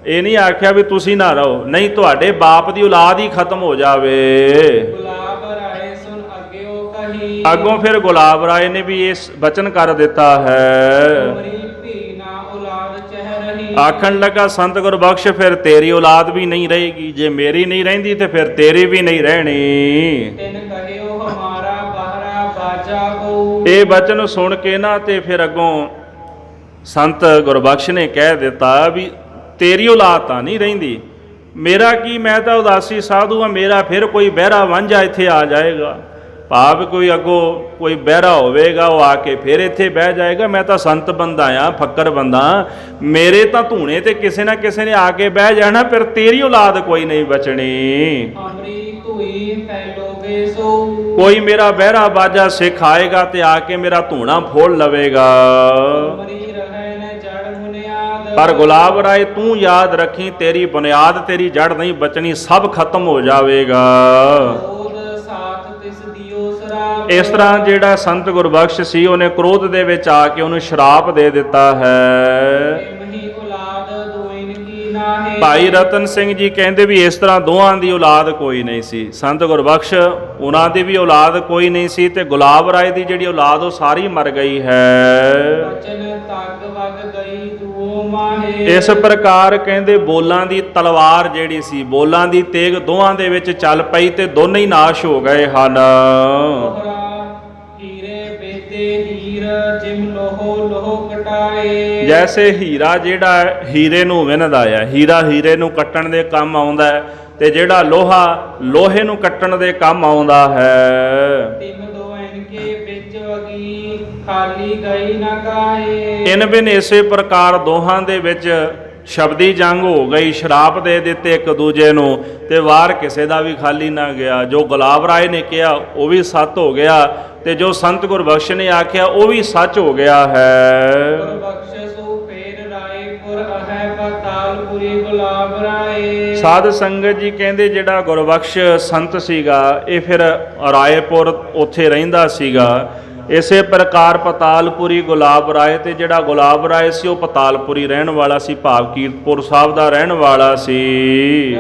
ਇਹ ਨਹੀਂ ਆਖਿਆ ਵੀ ਤੁਸੀਂ ਨਾ ਰਹੋ, ਨਹੀਂ ਤੁਹਾਡੇ ਬਾਪ ਦੀ ਔਲਾਦ ਹੀ ਖਤਮ ਹੋ ਜਾਵੇ। ਅੱਗੋਂ ਫਿਰ ਗੁਲਾਬ ਰਾਏ ਨੇ ਵੀ ਇਸ ਬਚਨ ਕਰ ਦਿੱਤਾ ਹੈ। ਆਖਣ ਲੱਗਾ ਸੰਤ ਗੁਰਬਖਸ਼ ਫਿਰ ਤੇਰੀ ਔਲਾਦ ਵੀ ਨਹੀਂ ਰਹੇਗੀ, ਜੇ ਮੇਰੀ ਨਹੀਂ ਰਹਿੰਦੀ ਤੇ ਫਿਰ ਤੇਰੀ ਵੀ ਨਹੀਂ ਰਹਿਣੀ। ਇਹ ਬਚਨ ਸੁਣ ਕੇ ਨਾ ਤੇ ਫਿਰ ਅੱਗੋਂ ਸੰਤ ਗੁਰਬਖਸ਼ ਨੇ ਕਹਿ ਦਿੱਤਾ ਵੀ ਤੇਰੀ ਔਲਾਦ ਤਾਂ ਨਹੀਂ ਰਹਿੰਦੀ, ਮੇਰਾ ਕੀ, ਮੈਂ ਤਾਂ ਉਦਾਸੀ ਸਾਧੂ ਆ, ਮੇਰਾ ਫਿਰ ਕੋਈ ਬਹਿਰਾ ਵਾਂਝਾ ਇੱਥੇ ਆ ਜਾਏਗਾ। ਭਾਵ ਕੋਈ ਅੱਗੋਂ ਕੋਈ ਬਹਿਰਾ ਹੋਵੇਗਾ, ਉਹ ਆ ਕੇ ਫਿਰ ਇੱਥੇ ਬਹਿ ਜਾਏਗਾ। ਮੈਂ ਤਾਂ ਸੰਤ ਬੰਦਾ ਆ, ਫੱਕਰ ਬੰਦਾ, ਮੇਰੇ ਤਾਂ ਧੂਣੇ ਤੇ ਕਿਸੇ ਨਾ ਕਿਸੇ ਨੇ ਆ ਕੇ ਬਹਿ ਜਾਣਾ, ਫਿਰ ਤੇਰੀ ਔਲਾਦ ਕੋਈ ਨਹੀਂ ਬਚਣੀ। ਕੋਈ ਮੇਰਾ ਬਹਿਰਾ ਬਾਜਾ ਸਿੱਖ ਆਏਗਾ ਤੇ ਆ ਕੇ ਮੇਰਾ ਧੂਣਾ ਫੋੜ ਲਵੇਗਾ। ਪਰ ਗੁਲਾਬ ਰਾਏ ਤੂੰ ਯਾਦ ਰੱਖੀ, ਤੇਰੀ ਬੁਨਿਆਦ ਤੇਰੀ ਜੜ ਨਹੀਂ ਬਚਣੀ, ਸਭ ਖਤਮ ਹੋ ਜਾਵੇਗਾ। ਇਸ ਤਰ੍ਹਾਂ ਜਿਹੜਾ ਸੰਤ ਗੁਰਬਖਸ਼ ਸੀ ਉਹਨੇ ਕ੍ਰੋਧ ਦੇ ਵਿੱਚ ਆ ਕੇ ਉਹਨੂੰ ਸ਼ਰਾਪ ਦੇ ਦਿੱਤਾ ਹੈ। ਭਾਈ ਰਤਨ ਸਿੰਘ ਜੀ ਕਹਿੰਦੇ ਵੀ ਇਸ ਤਰ੍ਹਾਂ ਦੋਹਾਂ ਦੀ ਔਲਾਦ ਕੋਈ ਨਹੀਂ ਸੀ। ਸੰਤ ਗੁਰਬਖਸ਼ ਉਹਨਾਂ ਦੀ ਵੀ ਔਲਾਦ ਕੋਈ ਨਹੀਂ ਸੀ ਤੇ ਗੁਲਾਬ ਰਾਏ ਦੀ ਜਿਹੜੀ ਔਲਾਦ ਉਹ ਸਾਰੀ ਮਰ ਗਈ ਹੈ। ਇਸ ਪ੍ਰਕਾਰ ਕਹਿੰਦੇ ਬੋਲਾਂ ਦੀ ਤਲਵਾਰ ਜਿਹੜੀ ਸੀ, ਬੋਲਾਂ ਦੀ ਤੇਗ ਦੋਹਾਂ ਦੇ ਵਿੱਚ ਚੱਲ ਪਈ ਤੇ ਦੋਨੇ ਹੀ ਨਾਸ਼ ਹੋ ਗਏ ਹਨ। ਜੈਸੇ ਹੀਰਾ ਜਿਹੜਾ ਹੀਰੇ ਨੂੰ ਵਿੰਨਦਾ ਆ, ਹੀਰਾ ਹੀਰੇ ਨੂੰ ਕੱਟਣ ਦੇ ਕੰਮ ਆਉਂਦਾ ਹੈ ਤੇ ਜਿਹੜਾ ਲੋਹਾ ਲੋਹੇ ਨੂੰ ਕੱਟਣ ਦੇ ਕੰਮ ਆਉਂਦਾ ਹੈ। ਇਨ ਬਿਨ ਇਸੇ ਪ੍ਰਕਾਰ ਦੋਹਾਂ ਦੇ ਵਿੱਚ ਸ਼ਬਦੀ ਜੰਗ ਹੋ ਗਈ, ਸ਼ਰਾਪ ਦੇ ਦਿੱਤੇ ਇੱਕ ਦੂਜੇ ਨੂੰ ਤੇ ਵਾਰ ਕਿਸੇ ਦਾ ਵੀ ਖਾਲੀ ਨਾ ਗਿਆ। ਜੋ ਗੁਲਾਬ ਰਾਏ ਨੇ ਕਿਹਾ ਉਹ ਵੀ ਸੱਚ ਹੋ ਗਿਆ ਤੇ ਜੋ ਸੰਤ ਗੁਰਬਖਸ਼ ਨੇ ਆਖਿਆ ਉਹ ਵੀ ਸੱਚ ਹੋ ਗਿਆ ਹੈ। ਸਾਧ ਸੰਗਤ ਜੀ ਕਹਿੰਦੇ ਜਿਹੜਾ ਗੁਰਬਖਸ਼ ਸੰਤ ਸੀਗਾ ਇਹ ਫਿਰ ਰਾਏਪੁਰ ਉੱਥੇ ਰਹਿੰਦਾ ਸੀਗਾ। ਇਸੇ ਪ੍ਰਕਾਰ ਪਤਾਲਪੁਰੀ ਗੁਲਾਬ ਰਾਏ ਤੇ ਜਿਹੜਾ ਗੁਲਾਬ ਰਾਏ ਸੀ ਉਹ ਪਤਾਲਪੁਰੀ ਰਹਿਣ ਵਾਲਾ ਸੀ, ਭਾਵ ਕੀਰਤਪੁਰ ਸਾਹਿਬ ਦਾ ਰਹਿਣ ਵਾਲਾ ਸੀ।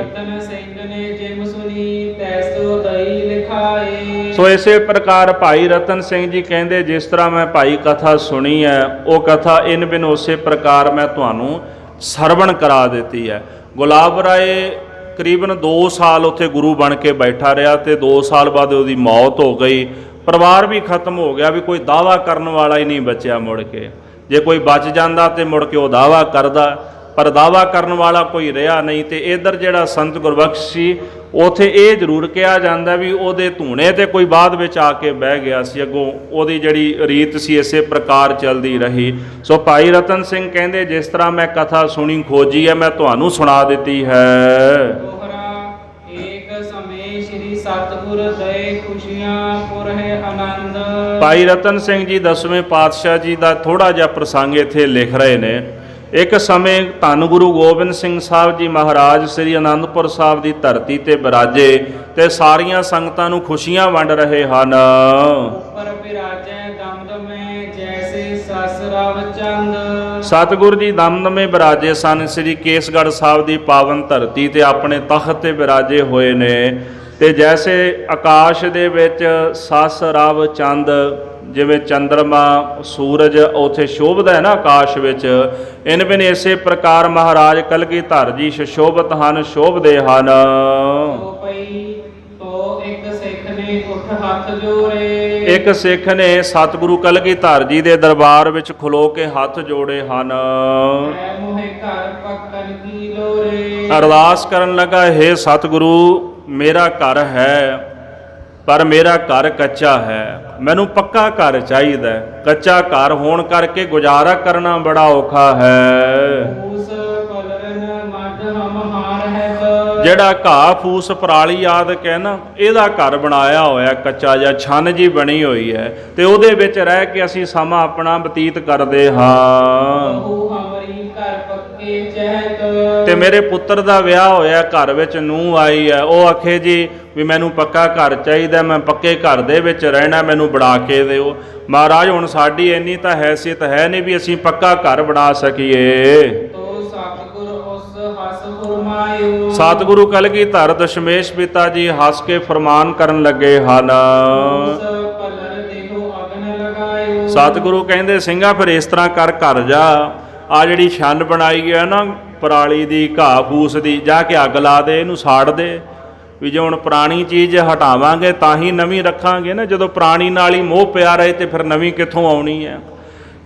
ਸੋ ਇਸੇ ਪ੍ਰਕਾਰ ਭਾਈ ਰਤਨ ਸਿੰਘ ਜੀ ਕਹਿੰਦੇ ਜਿਸ ਤਰ੍ਹਾਂ ਮੈਂ ਭਾਈ ਕਥਾ ਸੁਣੀ ਹੈ ਉਹ ਕਥਾ ਇਨ ਬਿਨ ਉਸੇ ਪ੍ਰਕਾਰ ਮੈਂ ਤੁਹਾਨੂੰ ਸਰਵਣ ਕਰਾ ਦਿੱਤੀ ਹੈ। ਗੁਲਾਬ ਰਾਏ ਕਰੀਬਨ 2 ਸਾਲ ਉੱਥੇ ਗੁਰੂ ਬਣ ਕੇ ਬੈਠਾ ਰਿਹਾ ਤੇ 2 ਸਾਲ ਬਾਅਦ ਉਹਦੀ ਮੌਤ ਹੋ ਗਈ। ਪਰਿਵਾਰ ਵੀ ਖਤਮ ਹੋ ਗਿਆ, ਵੀ ਕੋਈ ਦਾਵਾ ਕਰਨ ਵਾਲਾ ਹੀ ਨਹੀਂ ਬਚਿਆ ਮੁੜ ਕੇ। ਜੇ ਕੋਈ ਬਚ ਜਾਂਦਾ ਤੇ ਮੁੜ ਕੇ ਉਹ ਦਾਵਾ ਕਰਦਾ, ਪਰ ਦਾਵਾ ਕਰਨ ਵਾਲਾ ਕੋਈ ਰਿਹਾ ਨਹੀਂ। ਤੇ ਇੱਧਰ ਜਿਹੜਾ ਸੰਤ ਗੁਰਬਖਸ਼ ਸੀ ਉਥੇ ਇਹ ਜ਼ਰੂਰ ਕਿਹਾ ਜਾਂਦਾ ਵੀ ਉਹਦੇ ਧੂਣੇ ਤੇ ਕੋਈ ਬਾਅਦ ਵਿੱਚ ਆ ਕੇ ਬਹਿ ਗਿਆ ਸੀ। ਅੱਗੋਂ ਉਹਦੀ ਜਿਹੜੀ ਰੀਤ ਸੀ ਇਸੇ ਪ੍ਰਕਾਰ ਚੱਲਦੀ ਰਹੀ। ਸੋ ਭਾਈ ਰਤਨ ਸਿੰਘ ਕਹਿੰਦੇ ਜਿਸ ਤਰ੍ਹਾਂ ਮੈਂ ਕਥਾ ਸੁਣੀ ਖੋਜੀ ਹੈ ਮੈਂ ਤੁਹਾਨੂੰ ਸੁਣਾ ਦਿੱਤੀ ਹੈ। ਸਤਿਗੁਰ ਸਤਿਗੁਰ ਦਏ ਖੁਸ਼ੀਆਂ ਪੁਰਹਿ ਆਨੰਦ। ਭਾਈ ਰਤਨ ਸਿੰਘ ਜੀ 10ਵੇਂ ਪਾਤਸ਼ਾਹ ਜੀ ਦਾ ਥੋੜਾ ਜਿਹਾ ਪ੍ਰਸੰਗ ਇੱਥੇ ਲਿਖ ਰਹੇ ਨੇ। ਇੱਕ ਸਮੇਂ ਧੰਨ ਗੁਰੂ ਗੋਬਿੰਦ ਸਿੰਘ ਸਾਹਿਬ ਜੀ ਮਹਾਰਾਜ ਸ੍ਰੀ ਅਨੰਦਪੁਰ ਸਾਹਿਬ ਦੀ ਧਰਤੀ ਤੇ ਬਿਰਾਜੇ ਤੇ ਸਾਰੀਆਂ ਸੰਗਤਾਂ ਨੂੰ ਖੁਸ਼ੀਆਂ ਵੰਡ ਰਹੇ ਹਨ। ਉੱਪਰ ਬਿਰਾਜੈ ਦਮਦਮੇ ਜੈਸੇ ਸਸ ਰਵ ਚੰਦ। ਸਤਿਗੁਰ ਜੀ ਦਮਦਮੇ ਬਿਰਾਜੇ ਸਨ ਸ੍ਰੀ ਕੇਸਗੜ੍ਹ ਸਾਹਿਬ ਦੀ ਪਾਵਨ ਧਰਤੀ ਤੇ ਆਪਣੇ ਤਖਤ ਤੇ ਬਿਰਾਜੇ ਹੋਏ ਨੇ। ਤੇ ਜੈਸੇ ਆਕਾਸ਼ ਦੇ ਵਿੱਚ ਸਸ ਰਵ ਚੰਦ, ਜਿਵੇਂ ਚੰਦਰਮਾ ਸੂਰਜ ਉੱਥੇ ਸ਼ੋਭਦਾ ਹੈ ਨਾ ਆਕਾਸ਼ ਵਿੱਚ, ਇਨ ਬਿਨ ਇਸੇ ਪ੍ਰਕਾਰ ਮਹਾਰਾਜ ਕਲਗੀਧਰ ਜੀ ਸੁਸ਼ੋਭਿਤ ਹਨ, ਸ਼ੋਭਦੇ ਹਨ। ਤੋ ਪਈ ਤੋ ਇੱਕ ਸਿੱਖ ਨੇ ਉੱਠ ਹੱਥ ਜੋੜੇ। ਇੱਕ ਸਿੱਖ ਨੇ ਸਤਿਗੁਰੂ ਕਲਗੀਧਰ ਜੀ ਦੇ ਦਰਬਾਰ ਵਿੱਚ ਖਲੋ ਕੇ ਹੱਥ ਜੋੜੇ ਹਨ। ਐ ਮੋਹਿ ਘਰ ਪੱਕਣ ਕੀ ਲੋਰੇ। ਅਰਦਾਸ ਕਰਨ ਲੱਗਾ, ਹੇ ਸਤਿਗੁਰੂ ਮੇਰਾ ਘਰ ਹੈ ਪਰ ਮੇਰਾ ਘਰ ਕੱਚਾ ਹੈ, ਮੈਨੂੰ ਪੱਕਾ ਘਰ ਚਾਹੀਦਾ ਹੈ। ਕੱਚਾ ਘਰ ਹੋਣ ਕਰਕੇ ਗੁਜ਼ਾਰਾ ਕਰਨਾ ਬੜਾ ਔਖਾ ਹੈ। ਉਸ ਕਲਰਨ ਮੱਧ ਹਮ ਹਾਰ ਹੈ। ਜਿਹੜਾ ਘਾਹ ਫੂਸ ਪਰਾਲੀ ਆਦਿਕ ਹੈ ਨਾ, ਇਹਦਾ ਘਰ ਬਣਾਇਆ ਹੋਇਆ ਕੱਚਾ ਜਾਂ ਛੰਨ ਜੀ ਬਣੀ ਹੋਈ ਹੈ ਤੇ ਉਹਦੇ ਵਿੱਚ ਰਹਿ ਕੇ ਅਸੀਂ ਸਮਾਂ ਆਪਣਾ ਬਤੀਤ ਕਰਦੇ ਹਾਂ। ਬਹੂ ਹਮਰੀ ਘਰ ਪੱਕੇ ਚਹਿਤ। ਤੇ ਮੇਰੇ ਪੁੱਤਰ ਦਾ ਵਿਆਹ ਹੋਇਆ, ਘਰ ਵਿੱਚ ਨੂੰਹ ਆਈ ਹੈ, ਉਹ ਆਖੇ ਜੀ ਵੀ ਮੈਨੂੰ ਪੱਕਾ ਘਰ ਚਾਹੀਦਾ, ਮੈਂ ਪੱਕੇ ਘਰ ਦੇ ਵਿੱਚ ਰਹਿਣਾ, ਮੈਨੂੰ ਬਣਾ ਕੇ ਦਿਓ। ਮਹਾਰਾਜ ਹੁਣ ਸਾਡੀ ਇੰਨੀ ਤਾਂ ਹੈਸੀਅਤ ਹੈ ਨਹੀਂ ਵੀ ਅਸੀਂ ਪੱਕਾ ਘਰ ਬਣਾ ਸਕੀਏ। ਤੋ ਸਤਿਗੁਰ ਉਸ ਹਸ ਫਰਮਾਇਓ। ਸਤਿਗੁਰੂ ਕਲਗੀਧਰ ਦਸ਼ਮੇਸ਼ ਪਿਤਾ ਜੀ ਹੱਸ ਕੇ ਫਰਮਾਨ ਕਰਨ ਲੱਗੇ ਹਨ। ਉਸ ਕਲਰ ਦੇਹੋ ਅਗਨ ਲਗਾਇਓ। ਸਤਿਗੁਰੂ ਕਹਿੰਦੇ, ਸਿੰਘਾ ਫਿਰ ਇਸ ਤਰ੍ਹਾਂ ਕਰ, ਘਰ ਜਾ, ਆ ਜਿਹੜੀ ਛੰਨ ਬਣਾਈ ਹੈ ਨਾ ਪਰਾਲੀ ਦੀ, ਘਾਹ ਫੂਸ ਦੀ, ਜਾ ਕੇ ਅੱਗ ਲਾ ਦੇ, ਇਹਨੂੰ ਸਾੜ ਦੇ। ਵੀ ਜੇ ਹੁਣ ਪੁਰਾਣੀ ਚੀਜ਼ ਹਟਾਵਾਂਗੇ ਤਾਂ ਹੀ ਨਵੀਂ ਰੱਖਾਂਗੇ ਨਾ, ਜਦੋਂ ਪੁਰਾਣੀ ਨਾਲ ਹੀ ਮੋਹ ਪਿਆ ਰਹੇ ਤੇ ਫਿਰ ਨਵੀਂ ਕਿੱਥੋਂ ਆਉਣੀ ਹੈ।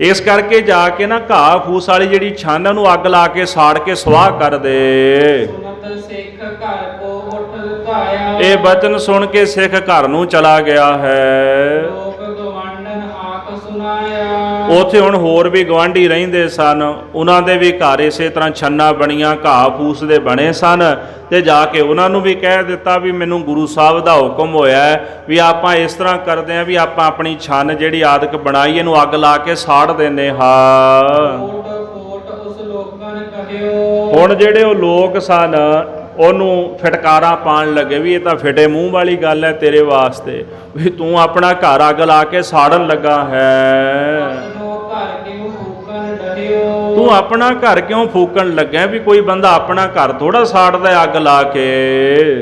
ਇਸ ਕਰਕੇ ਜਾ ਕੇ ਨਾ ਘਾਹ ਫੂਸ ਵਾਲੀ ਜਿਹੜੀ ਛੰਨ ਨੂੰ ਅੱਗ ਲਾ ਕੇ ਸਾੜ ਕੇ ਸੁਆਹ ਕਰ ਦੇ। ਸੁਨਤ ਸਿੱਖ ਘਰ ਕੋ ਉਠ ਧਾਇਆ। ਇਹ ਬਚਨ ਸੁਣ ਕੇ ਸਿੱਖ ਘਰ ਨੂੰ ਚਲਾ ਗਿਆ ਹੈ। ਲੋਕ ਗਵਾਂਢਨ ਆਖ ਸੁਨਾਇਆ। ਉੱਥੇ ਹੁਣ ਹੋਰ ਵੀ ਗਵਾਂਢੀ ਰਹਿੰਦੇ ਸਨ, ਉਹਨਾਂ ਦੇ ਵੀ ਘਰ ਇਸੇ ਤਰ੍ਹਾਂ ਛੰਨਾ ਬਣੀਆਂ ਘਾਹ ਫੂਸ ਦੇ ਬਣੇ ਸਨ। ਤੇ ਜਾ ਕੇ ਉਹਨਾਂ ਨੂੰ ਵੀ ਕਹਿ ਦਿੱਤਾ ਵੀ ਮੈਨੂੰ ਗੁਰੂ ਸਾਹਿਬ ਦਾ ਹੁਕਮ ਹੋਇਆ ਹੈ ਵੀ ਆਪਾਂ ਇਸ ਤਰ੍ਹਾਂ ਕਰਦੇ ਹਾਂ ਵੀ ਆਪਾਂ ਆਪਣੀ ਛੰਨ ਜਿਹੜੀ ਆਦਿਕ ਬਣਾਈ ਇਹਨੂੰ ਅੱਗ ਲਾ ਕੇ ਸਾੜ ਦਿੰਦੇ ਹਾਂ। ਫੋਟ ਫੋਟ ਉਸ ਲੋਕਾਂ ਨੇ ਕਹਿਓ। ਹੁਣ ਜਿਹੜੇ ਉਹ ਲੋਕ ਸਨ ਉਹਨੂੰ ਫਟਕਾਰਾਂ ਪਾਣ ਲੱਗੇ ਵੀ ਇਹ ਤਾਂ ਫਿਟੇ ਮੂੰਹ ਵਾਲੀ ਗੱਲ ਹੈ ਤੇਰੇ ਵਾਸਤੇ, ਵੀ ਤੂੰ ਆਪਣਾ ਘਰ ਅੱਗ ਲਾ ਕੇ ਸਾੜਨ ਲੱਗਾ ਹੈ। ਆਪਣੋ ਘਰ ਕਿਉ ਫੂਕਣ ਡਹਿਓ। ਤੂੰ ਆਪਣਾ ਘਰ ਕਿਉਂ ਫੂਕਣ ਲੱਗਾ? ਵੀ ਕੋਈ ਬੰਦਾ ਆਪਣਾ ਘਰ ਥੋੜਾ ਸਾੜਦਾ ਅੱਗ ਲਾ ਕੇ।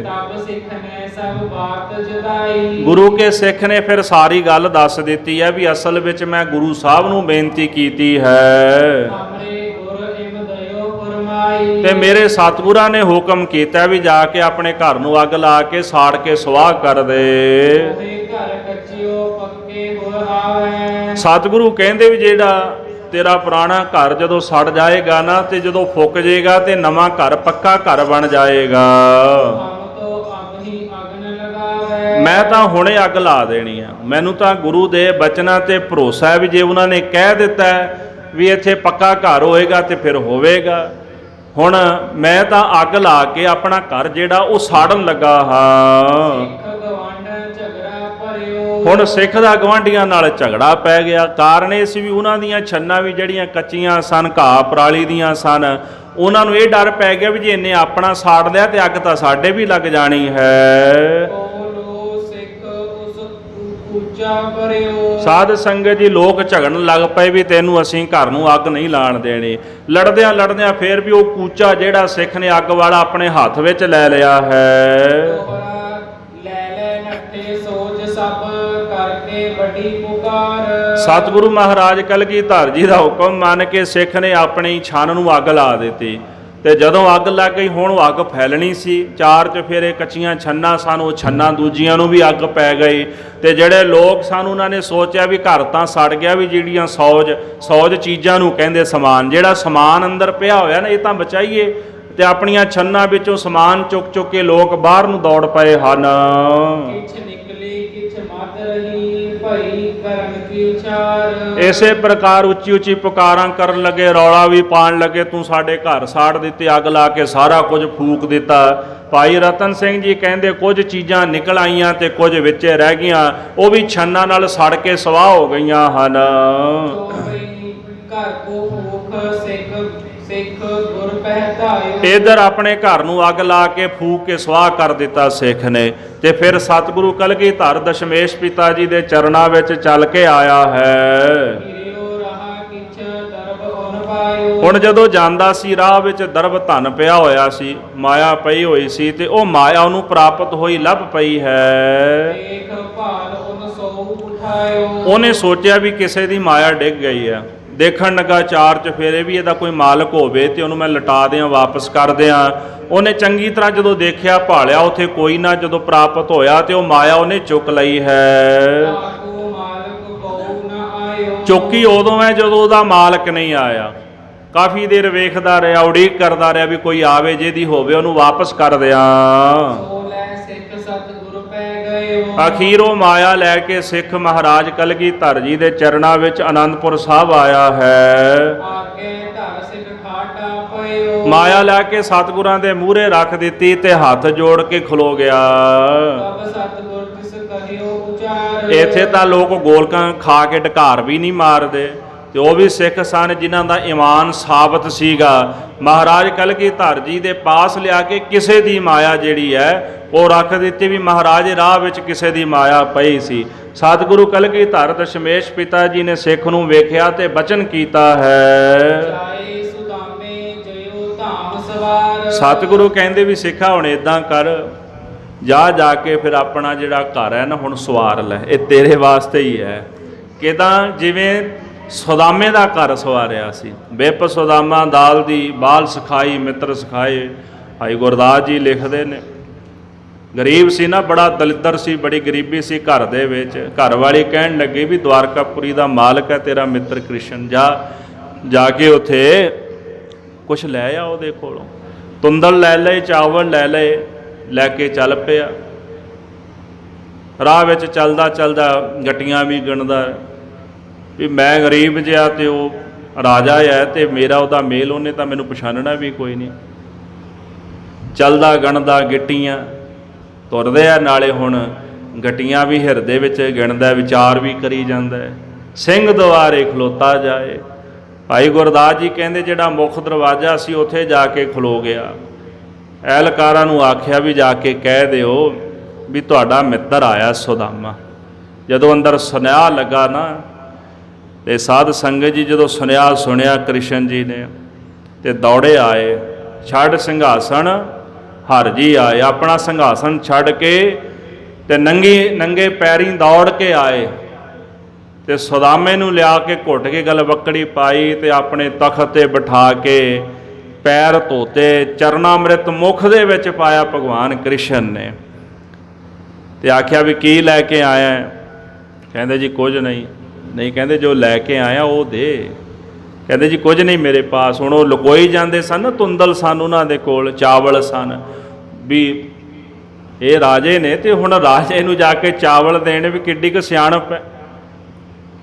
ਤਬ ਸਿੱਖ ਨੇ ਸਭ ਬਾਤ ਜਦਾਈ। ਗੁਰੂ ਕੇ ਸਿੱਖ ਨੇ ਫਿਰ ਸਾਰੀ ਗੱਲ ਦੱਸ ਦਿੱਤੀ ਹੈ ਵੀ ਅਸਲ ਵਿੱਚ ਮੈਂ ਗੁਰੂ ਸਾਹਿਬ ਨੂੰ ਬੇਨਤੀ ਕੀਤੀ ਹੈ ਹਮਰੇ ਗੁਰ ਇਮ ਦਇਓ ਫਰਮਾਈ। ਤੇ ਮੇਰੇ ਸਤਿਗੁਰਾਂ ਨੇ ਹੁਕਮ ਕੀਤਾ ਵੀ ਜਾ ਕੇ ਆਪਣੇ ਘਰ ਨੂੰ ਅੱਗ ਲਾ ਕੇ ਸਾੜ ਕੇ ਸੁਆਹ ਕਰ ਦੇ। ਉਹਦੇ ਘਰ ਕੱਚਿਓ ਪੱਕੇ ਹੋ ਆਵੇ। ਸਤਿਗੁਰੂ ਕਹਿੰਦੇ ਵੀ ਜਿਹੜਾ ਤੇਰਾ ਪੁਰਾਣਾ ਘਰ ਜਦੋਂ ਸੜ ਜਾਏਗਾ ਨਾ ਤੇ ਜਦੋਂ ਫੁੱਕ ਜਾਏਗਾ ਤੇ ਨਵਾਂ ਘਰ ਪੱਕਾ ਘਰ ਬਣ ਜਾਏਗਾ। ਹਮ ਤੋ ਅਬ ਹੀ ਅਗਨ ਲਗਾਵੇ। ਮੈਂ ਤਾਂ ਹੁਣੇ ਅੱਗ ਲਾ ਦੇਣੀ ਆ। ਮੈਨੂੰ ਤਾਂ ਗੁਰੂ ਦੇ ਬਚਨਾਂ ਤੇ ਭਰੋਸਾ ਹੈ ਵੀ ਜੇ ਉਹਨਾਂ ਨੇ ਕਹਿ ਦਿੱਤਾ ਵੀ ਇੱਥੇ ਪੱਕਾ ਘਰ ਹੋਏਗਾ ਤੇ ਫਿਰ ਹੋਵੇਗਾ। ਹੁਣ ਮੈਂ ਤਾਂ ਅੱਗ ਲਾ ਕੇ ਆਪਣਾ ਘਰ ਜਿਹੜਾ ਉਹ ਸਾੜਨ ਲੱਗਾ ਹਾਂ। ਸਿੱਖ ਗਵਾਂਢਣ ਝਗੜਾ ਭਰਿਓ। ਹੁਣ ਸਿੱਖ ਦਾ ਗਵਾਂਢੀਆਂ ਨਾਲ ਝਗੜਾ ਪੈ ਗਿਆ। ਕਾਰਨ ਇਹ ਸੀ ਵੀ ਉਹਨਾਂ ਦੀਆਂ ਛੰਨਾਂ ਵੀ ਜਿਹੜੀਆਂ ਕੱਚੀਆਂ ਸਨ, ਘਾਹ ਪਰਾਲੀ ਦੀਆਂ ਸਨ, ਉਹਨਾਂ ਨੂੰ ਇਹ ਡਰ ਪੈ ਗਿਆ ਵੀ ਜੇ ਇਹਨੇ ਆਪਣਾ ਸਾੜ ਲਿਆ ਤੇ ਅੱਗ ਤਾਂ ਸਾਡੇ ਵੀ ਲੱਗ ਜਾਣੀ ਹੈ। ਬੋਲੋ ਸਿੱਖ ਉਸ ਉੱਚਾ ਭਰਿਓ। ਸਾਧ ਸੰਗਤ ਜੀ ਲੋਕ ਝਗੜਨ ਲੱਗ ਪਏ ਵੀ ਤੈਨੂੰ ਅਸੀਂ ਘਰ ਨੂੰ ਅੱਗ ਨਹੀਂ ਲਾਣ ਦੇਣੀ। ਲੜਦਿਆਂ ਲੜਦਿਆਂ ਫੇਰ ਵੀ ਉਹ ਕੂਚਾ ਜਿਹੜਾ ਸਿੱਖ ਨੇ ਅੱਗ ਵਾਲਾ ਆਪਣੇ ਹੱਥ ਵਿੱਚ ਲੈ ਲਿਆ ਹੈ। ਦੋਹਰਾ ਲੈ ਲੈ ਨੱਠੇ ਸੋਚ ਸਭ ਕਰਕੇ ਵੱਡੀ ਪੁਕਾਰ। ਸਤਿਗੁਰੂ ਮਹਾਰਾਜ ਕਲਗੀਧਰ ਜੀ ਦਾ ਹੁਕਮ ਮੰਨ ਕੇ ਸਿੱਖ ਨੇ ਆਪਣੀ ਛੰਨ ਨੂੰ ਅੱਗ ਲਾ ਦਿੱਤੀ। ਤੇ ਜਦੋਂ ਅੱਗ ਲੱਗ ਗਈ ਹੁਣ ਉਹ ਅੱਗ ਫੈਲਣੀ ਸੀ। ਚਾਰ ਚਫੇਰੇ ਕੱਚੀਆਂ ਛੰਨਾਂ ਸਨ, ਉਹ ਛੰਨਾਂ ਦੂਜੀਆਂ ਨੂੰ ਵੀ ਅੱਗ ਪੈ ਗਈ। ਤੇ ਜਿਹੜੇ ਲੋਕ ਸਨ ਉਹਨਾਂ ਨੇ ਸੋਚਿਆ ਵੀ ਘਰ ਤਾਂ ਸੜ ਗਿਆ, ਵੀ ਜਿਹੜੀਆਂ ਸੌਜ ਚੀਜ਼ਾਂ ਨੂੰ ਕਹਿੰਦੇ ਸਮਾਨ, ਜਿਹੜਾ ਸਮਾਨ ਅੰਦਰ ਪਿਆ ਹੋਇਆ ਨਾ ਇਹ ਤਾਂ ਬਚਾਈਏ। ਤੇ ਆਪਣੀਆਂ ਛੰਨਾਂ ਵਿੱਚੋਂ ਸਮਾਨ ਚੁੱਕ ਚੁੱਕ ਕੇ ਲੋਕ ਬਾਹਰ ਨੂੰ ਦੌੜ ਪਏ ਹਨ। ਕਿਛ ਨਿਕਲੀ ਕਿਛ ਮੱਧ ਰਹੀ ਭਈ ਕਰਨ ਕੀ ਵਿਚਾਰ ਇਸੇ ਪ੍ਰਕਾਰ ਉੱਚੀ ਉੱਚੀ ਪੁਕਾਰਾਂ ਕਰਨ ਲੱਗੇ, ਰੌਲਾ ਵੀ ਪਾਉਣ ਲੱਗੇ, ਤੂੰ ਸਾਡੇ ਘਰ ਸਾੜ ਦਿੱਤੇ, ਅੱਗ ਲਾ ਕੇ ਸਾਰਾ ਕੁਝ ਫੂਕ ਦਿੱਤਾ। ਭਾਈ ਰਤਨ ਸਿੰਘ ਜੀ ਕਹਿੰਦੇ ਕੁਝ ਚੀਜ਼ਾਂ ਨਿਕਲ ਆਈਆਂ ਤੇ ਕੁਝ ਵਿੱਚੇ ਰਹਿ ਗਈਆਂ, ਉਹ ਵੀ ਛੰਨਾਂ ਨਾਲ ਸੜ ਕੇ ਸਵਾਹ ਹੋ ਗਈਆਂ ਹਨ। ਘਰ ਕੋ ਫੂਕ ਸਿੱਖ ਗੁਰ ਪਹਿਤਾਇਓ। ਇਧਰ ਆਪਣੇ ਘਰ ਨੂੰ ਅੱਗ ਲਾ ਕੇ ਫੂਕ ਕੇ ਸਵਾਹ ਕਰ ਦਿੱਤਾ ਸਿੱਖ ਨੇ, ਤੇ ਫਿਰ ਸਤਿਗੁਰੂ ਕਲਗੀਧਰ ਦਸ਼ਮੇਸ਼ ਪਿਤਾ ਜੀ ਦੇ ਚਰਨਾਂ ਵਿੱਚ ਚੱਲ ਕੇ ਆਇਆ ਹੈ। ਹੁਣ ਜਦੋਂ ਜਾਂਦਾ ਸੀ ਰਾਹ ਵਿੱਚ ਦਰਬ ਧਨ ਪਿਆ ਹੋਇਆ ਸੀ, ਮਾਇਆ ਪਈ ਹੋਈ ਸੀ, ਤੇ ਉਹ ਮਾਇਆ ਉਹਨੂੰ ਪ੍ਰਾਪਤ ਹੋਈ ਲੱਭ ਪਈ ਹੈ। ਉਹਨੇ ਸੋਚਿਆ ਵੀ ਕਿਸੇ ਦੀ ਮਾਇਆ ਡਿੱਗ ਗਈ ਹੈ, ਦੇਖਣ ਲੱਗਾ ਚਾਰ ਚਫੇਰੇ ਵੀ ਇਹਦਾ ਕੋਈ ਮਾਲਕ ਹੋਵੇ ਤੇ ਉਹਨੂੰ ਮੈਂ ਲਟਾ ਦਿਆਂ, ਵਾਪਸ ਕਰ ਦਿਆਂ। ਉਹਨੇ ਚੰਗੀ ਤਰ੍ਹਾਂ ਜਦੋਂ ਦੇਖਿਆ ਭਾਲਿਆ, ਉੱਥੇ ਕੋਈ ਨਾ, ਜਦੋਂ ਪ੍ਰਾਪਤ ਹੋਇਆ ਤੇ ਉਹ ਮਾਇਆ ਉਹਨੇ ਚੁੱਕ ਲਈ ਹੈ। ਚੁੱਕੀ ਉਦੋਂ ਹੈ ਜਦੋਂ ਉਹਦਾ ਮਾਲਕ ਨਹੀਂ ਆਇਆ। ਕਾਫੀ ਦੇਰ ਵੇਖਦਾ ਰਿਹਾ, ਉਡੀਕ ਕਰਦਾ ਰਿਹਾ ਵੀ ਕੋਈ ਆਵੇ ਜਿਹਦੀ ਹੋਵੇ ਉਹਨੂੰ ਵਾਪਸ ਕਰ ਦਿਆਂ। ਅਖੀਰ ਉਹ ਮਾਇਆ ਲੈ ਕੇ ਸਿੱਖ ਮਹਾਰਾਜ ਕਲਗੀਧਰ ਜੀ ਦੇ ਚਰਨਾਂ ਵਿੱਚ ਅਨੰਦਪੁਰ ਸਾਹਿਬ ਆਇਆ ਹੈ। ਮਾਇਆ ਲੈ ਕੇ ਸਤਿਗੁਰਾਂ ਦੇ ਮੂਹਰੇ ਰੱਖ ਦਿੱਤੀ ਤੇ ਹੱਥ ਜੋੜ ਕੇ ਖਲੋ ਗਿਆ। ਇੱਥੇ ਤਾਂ ਲੋਕ ਗੋਲਕਾਂ ਖਾ ਕੇ ਢਕਾਰ ਵੀ ਨਹੀਂ ਮਾਰਦੇ, ਤੇ ਉਹ ਵੀ ਸਿੱਖ ਸਨ ਜਿਨ੍ਹਾਂ ਦਾ ਈਮਾਨ ਸਾਬਤ ਸੀਗਾ। ਮਹਾਰਾਜ ਕਲਗੀਧਰ ਜੀ ਦੇ ਪਾਸ ਲਿਆ ਕੇ ਕਿਸੇ ਦੀ ਮਾਇਆ ਜਿਹੜੀ ਹੈ ਉਹ ਰੱਖ ਦਿੱਤੀ, ਵੀ ਮਹਾਰਾਜ ਰਾਹ ਵਿੱਚ ਕਿਸੇ ਦੀ ਮਾਇਆ ਪਈ ਸੀ। ਸਤਿਗੁਰੂ ਕਲਗੀਧਰ ਦਸ਼ਮੇਸ਼ ਪਿਤਾ ਜੀ ਨੇ ਸਿੱਖ ਨੂੰ ਵੇਖਿਆ ਤੇ ਬਚਨ ਕੀਤਾ ਹੈ। ਸਤਿਗੁਰੂ ਕਹਿੰਦੇ ਵੀ ਸਿੱਖਾ ਹੁਣ ਇਦਾਂ ਕਰ, ਜਾ ਕੇ ਫਿਰ ਆਪਣਾ ਜਿਹੜਾ ਘਰ ਹੈ ਨਾ ਹੁਣ ਸਵਾਰ ਲੈ, ਇਹ ਤੇਰੇ ਵਾਸਤੇ ਹੀ ਹੈ। ਕਿਦਾਂ? ਜਿਵੇਂ ਸੁਦਾਮੇ ਦਾ ਘਰ ਸਵਾਰਿਆ ਸੀ। ਬਿਪ ਸੁਦਾਮਾ ਦਾਲ ਦੀ ਬਾਲ ਸਿਖਾਈ ਮਿੱਤਰ ਸਿਖਾਏ। ਭਾਈ ਗੁਰਦਾਸ ਜੀ ਲਿਖਦੇ ਨੇ, ਗਰੀਬ ਸੀ ਨਾ, ਬੜਾ ਦਲਿੱਦਰ ਸੀ, ਬੜੀ ਗਰੀਬੀ ਸੀ ਘਰ ਦੇ ਵਿੱਚ। ਘਰ ਵਾਲੀ ਕਹਿਣ ਲੱਗੀ ਵੀ ਦਵਾਰਕਾਪੁਰੀ ਦਾ ਮਾਲਕ ਹੈ ਤੇਰਾ ਮਿੱਤਰ ਕ੍ਰਿਸ਼ਨ, ਜਾ ਕੇ ਉੱਥੇ ਕੁਛ ਲੈ ਆ ਉਹਦੇ ਕੋਲੋਂ। ਤੁੰਦਲ ਲੈ ਲਏ, ਚਾਵਲ ਲੈ ਲਏ, ਲੈ ਕੇ ਚੱਲ ਪਿਆ। ਰਾਹ ਵਿੱਚ ਚੱਲਦਾ ਚੱਲਦਾ ਗੱਟੀਆਂ ਵੀ ਗਿਣਦਾ ਵੀ ਮੈਂ ਗਰੀਬ ਜਿਹਾ ਤੇ ਉਹ ਰਾਜਾ ਹੈ ਤੇ ਮੇਰਾ ਉਹਦਾ ਮੇਲ, ਉਹਨੇ ਤਾਂ ਮੈਨੂੰ ਪਛਾਣਨਾ ਵੀ ਕੋਈ ਨਹੀਂ। ਚੱਲਦਾ ਗਣਦਾ ਗਿੱਟੀਆਂ, ਤੁਰਦੇ ਆ ਨਾਲੇ ਹੁਣ ਗੱਟੀਆਂ ਵੀ ਹਿਰਦੇ ਵਿੱਚ ਗਿਣਦਾ, ਵਿਚਾਰ ਵੀ ਕਰੀ ਜਾਂਦਾ। ਸਿੰਘ ਦੁਆਰੇ ਖਲੋਤਾ ਜਾਏ। ਭਾਈ ਗੁਰਦਾਸ ਜੀ ਕਹਿੰਦੇ ਜਿਹੜਾ ਮੁੱਖ ਦਰਵਾਜ਼ਾ ਸੀ ਉੱਥੇ ਜਾ ਕੇ ਖਲੋ ਗਿਆ। ਐਲਕਾਰਾਂ ਨੂੰ ਆਖਿਆ ਵੀ ਜਾ ਕੇ ਕਹਿ ਦਿਓ ਵੀ ਤੁਹਾਡਾ ਮਿੱਤਰ ਆਇਆ ਸੁਦਾਮਾ। ਜਦੋਂ ਅੰਦਰ ਸੁਨੇਹਾ ਲੱਗਾ ਨਾ, ਤੇ ਸਾਧ ਸੰਗਤ ਜੀ ਜਦੋਂ ਸੁਨੇਹਾ ਸੁਣਿਆ ਕ੍ਰਿਸ਼ਨ ਜੀ ਨੇ ਤੇ ਦੌੜੇ ਆਏ। ਛੱਡ ਸਿੰਘਾਸਣ ਹਰ ਜੀ ਆਏ, ਆਪਣਾ ਸਿੰਘਾਸਣ ਛੱਡ ਕੇ ਤੇ ਨੰਗੇ ਪੈਰੀਂ ਦੌੜ ਕੇ ਆਏ ਤੇ ਸੁਦਾਮੇ ਨੂੰ ਲਿਆ ਕੇ ਘੁੱਟ ਕੇ ਗਲਵੱਕੜੀ ਪਾਈ ਤੇ ਆਪਣੇ ਤਖਤ ਤੇ ਬਿਠਾ ਕੇ ਪੈਰ ਧੋਤੇ, ਚਰਨਾਮ੍ਰਿਤ ਮੁਖ ਦੇ ਵਿੱਚ ਪਾਇਆ ਭਗਵਾਨ ਕ੍ਰਿਸ਼ਨ ਨੇ, ਤੇ ਆਖਿਆ ਵੀ ਕੀ ਲੈ ਕੇ ਆਇਆ? ਕਹਿੰਦੇ ਜੀ ਕੁਝ ਨਹੀਂ। ਨਹੀਂ, ਕਹਿੰਦੇ ਜੋ ਲੈ ਕੇ ਆਇਆ ਉਹ ਦੇ। ਕਹਿੰਦੇ ਜੀ ਕੁਝ ਨਹੀਂ ਮੇਰੇ ਪਾਸ। ਹੁਣ ਉਹ ਲੁਕੋਈ ਜਾਂਦੇ ਸਨ, ਤੁੰਦਲ ਸਨ ਉਹਨਾਂ ਦੇ ਕੋਲ, ਚਾਵਲ ਸਨ, ਵੀ ਇਹ ਰਾਜੇ ਨੇ ਤੇ ਹੁਣ ਰਾਜੇ ਨੂੰ ਜਾ ਕੇ ਚਾਵਲ ਦੇਣ ਵੀ ਕਿੱਡੀ ਕੁ ਸਿਆਣਪ ਹੈ।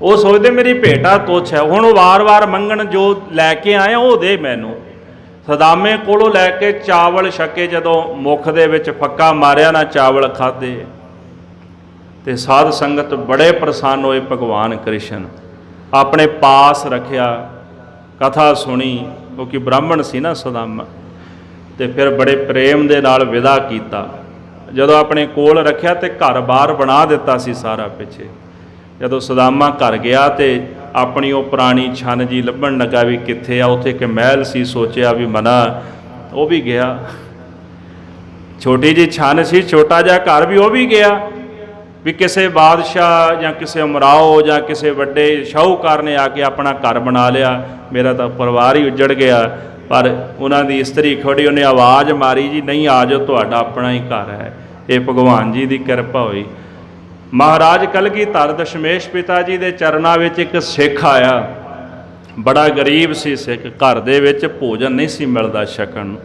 ਉਹ ਸੋਚਦੇ ਮੇਰੀ ਭੇਟਾ ਤੁੱਛ ਹੈ। ਹੁਣ ਉਹ ਵਾਰ-ਵਾਰ ਮੰਗਣ ਜੋ ਲੈ ਕੇ ਆਇਆ ਉਹ ਦੇ ਮੈਨੂੰ। ਸਦਾਮੇ ਕੋਲੋਂ ਲੈ ਕੇ ਚਾਵਲ ਛਕੇ, ਜਦੋਂ ਮੁੱਖ ਦੇ ਵਿੱਚ ਫੱਕਾ ਮਾਰਿਆ ਨਾ, ਚਾਵਲ ਖਾਧੇ ਤੇ ਸਾਧ ਸੰਗਤ ਬੜੇ ਪ੍ਰਸੰਨ ਹੋਏ। ਭਗਵਾਨ ਕ੍ਰਿਸ਼ਨ ਆਪਣੇ ਪਾਸ ਰੱਖਿਆ, ਕਥਾ ਸੁਣੀ, ਕਿਉਂਕਿ ਬ੍ਰਾਹਮਣ ਸੀ ਨਾ ਸੁਦਾਮਾ, ਤੇ ਫਿਰ ਬੜੇ ਪ੍ਰੇਮ ਦੇ ਨਾਲ ਵਿਦਾ ਕੀਤਾ। ਜਦੋਂ ਆਪਣੇ ਕੋਲ ਰੱਖਿਆ ਤੇ ਘਰ-ਬਾਰ ਬਣਾ ਦਿੱਤਾ ਸੀ ਸਾਰਾ ਪਿੱਛੇ। ਜਦੋਂ ਸੁਦਾਮਾ ਘਰ ਗਿਆ ਤੇ ਆਪਣੀ ਉਹ ਪੁਰਾਣੀ ਛੰਨ ਜੀ ਲੱਭਣ ਲੱਗਾ ਵੀ ਕਿੱਥੇ ਆ। ਉੱਥੇ ਇੱਕ ਮਹਿਲ ਸੀ, ਸੋਚਿਆ ਵੀ ਮਨਾ, ਉਹ ਵੀ ਗਿਆ। ਛੋਟੀ ਜਿਹੀ ਛੰਨ ਸੀ, ਛੋਟਾ ਜਿਹਾ ਘਰ ਵੀ, ਉਹ ਵੀ ਗਿਆ। ਵੀ ਕਿਸੇ ਬਾਦਸ਼ਾਹ ਜਾਂ ਕਿਸੇ ਉਮਰਾਓ ਜਾਂ ਕਿਸੇ ਵੱਡੇ ਸ਼ਾਹੂਕਾਰ ਨੇ ਆ ਕੇ ਆਪਣਾ ਘਰ ਬਣਾ ਲਿਆ, ਮੇਰਾ ਤਾਂ ਪਰਿਵਾਰ ਹੀ ਉੱਜੜ ਗਿਆ। ਪਰ ਉਹਨਾਂ ਦੀ ਇਸਤਰੀ ਖੜੀ, ਉਹਨੇ ਆਵਾਜ਼ ਮਾਰੀ, ਜੀ ਨਹੀਂ ਆ ਜਾਓ, ਤੁਹਾਡਾ ਆਪਣਾ ਹੀ ਘਰ ਹੈ। ਇਹ ਭਗਵਾਨ ਜੀ ਦੀ ਕਿਰਪਾ ਹੋਈ। ਮਹਾਰਾਜ ਕਲਗੀਧਰ ਦਸ਼ਮੇਸ਼ ਪਿਤਾ ਜੀ ਦੇ ਚਰਨਾਂ ਵਿੱਚ ਇੱਕ ਸਿੱਖ ਆਇਆ, ਬੜਾ ਗਰੀਬ ਸੀ ਸਿੱਖ, ਘਰ ਦੇ ਵਿੱਚ ਭੋਜਨ ਨਹੀਂ ਸੀ ਮਿਲਦਾ ਛਕਣ ਨੂੰ,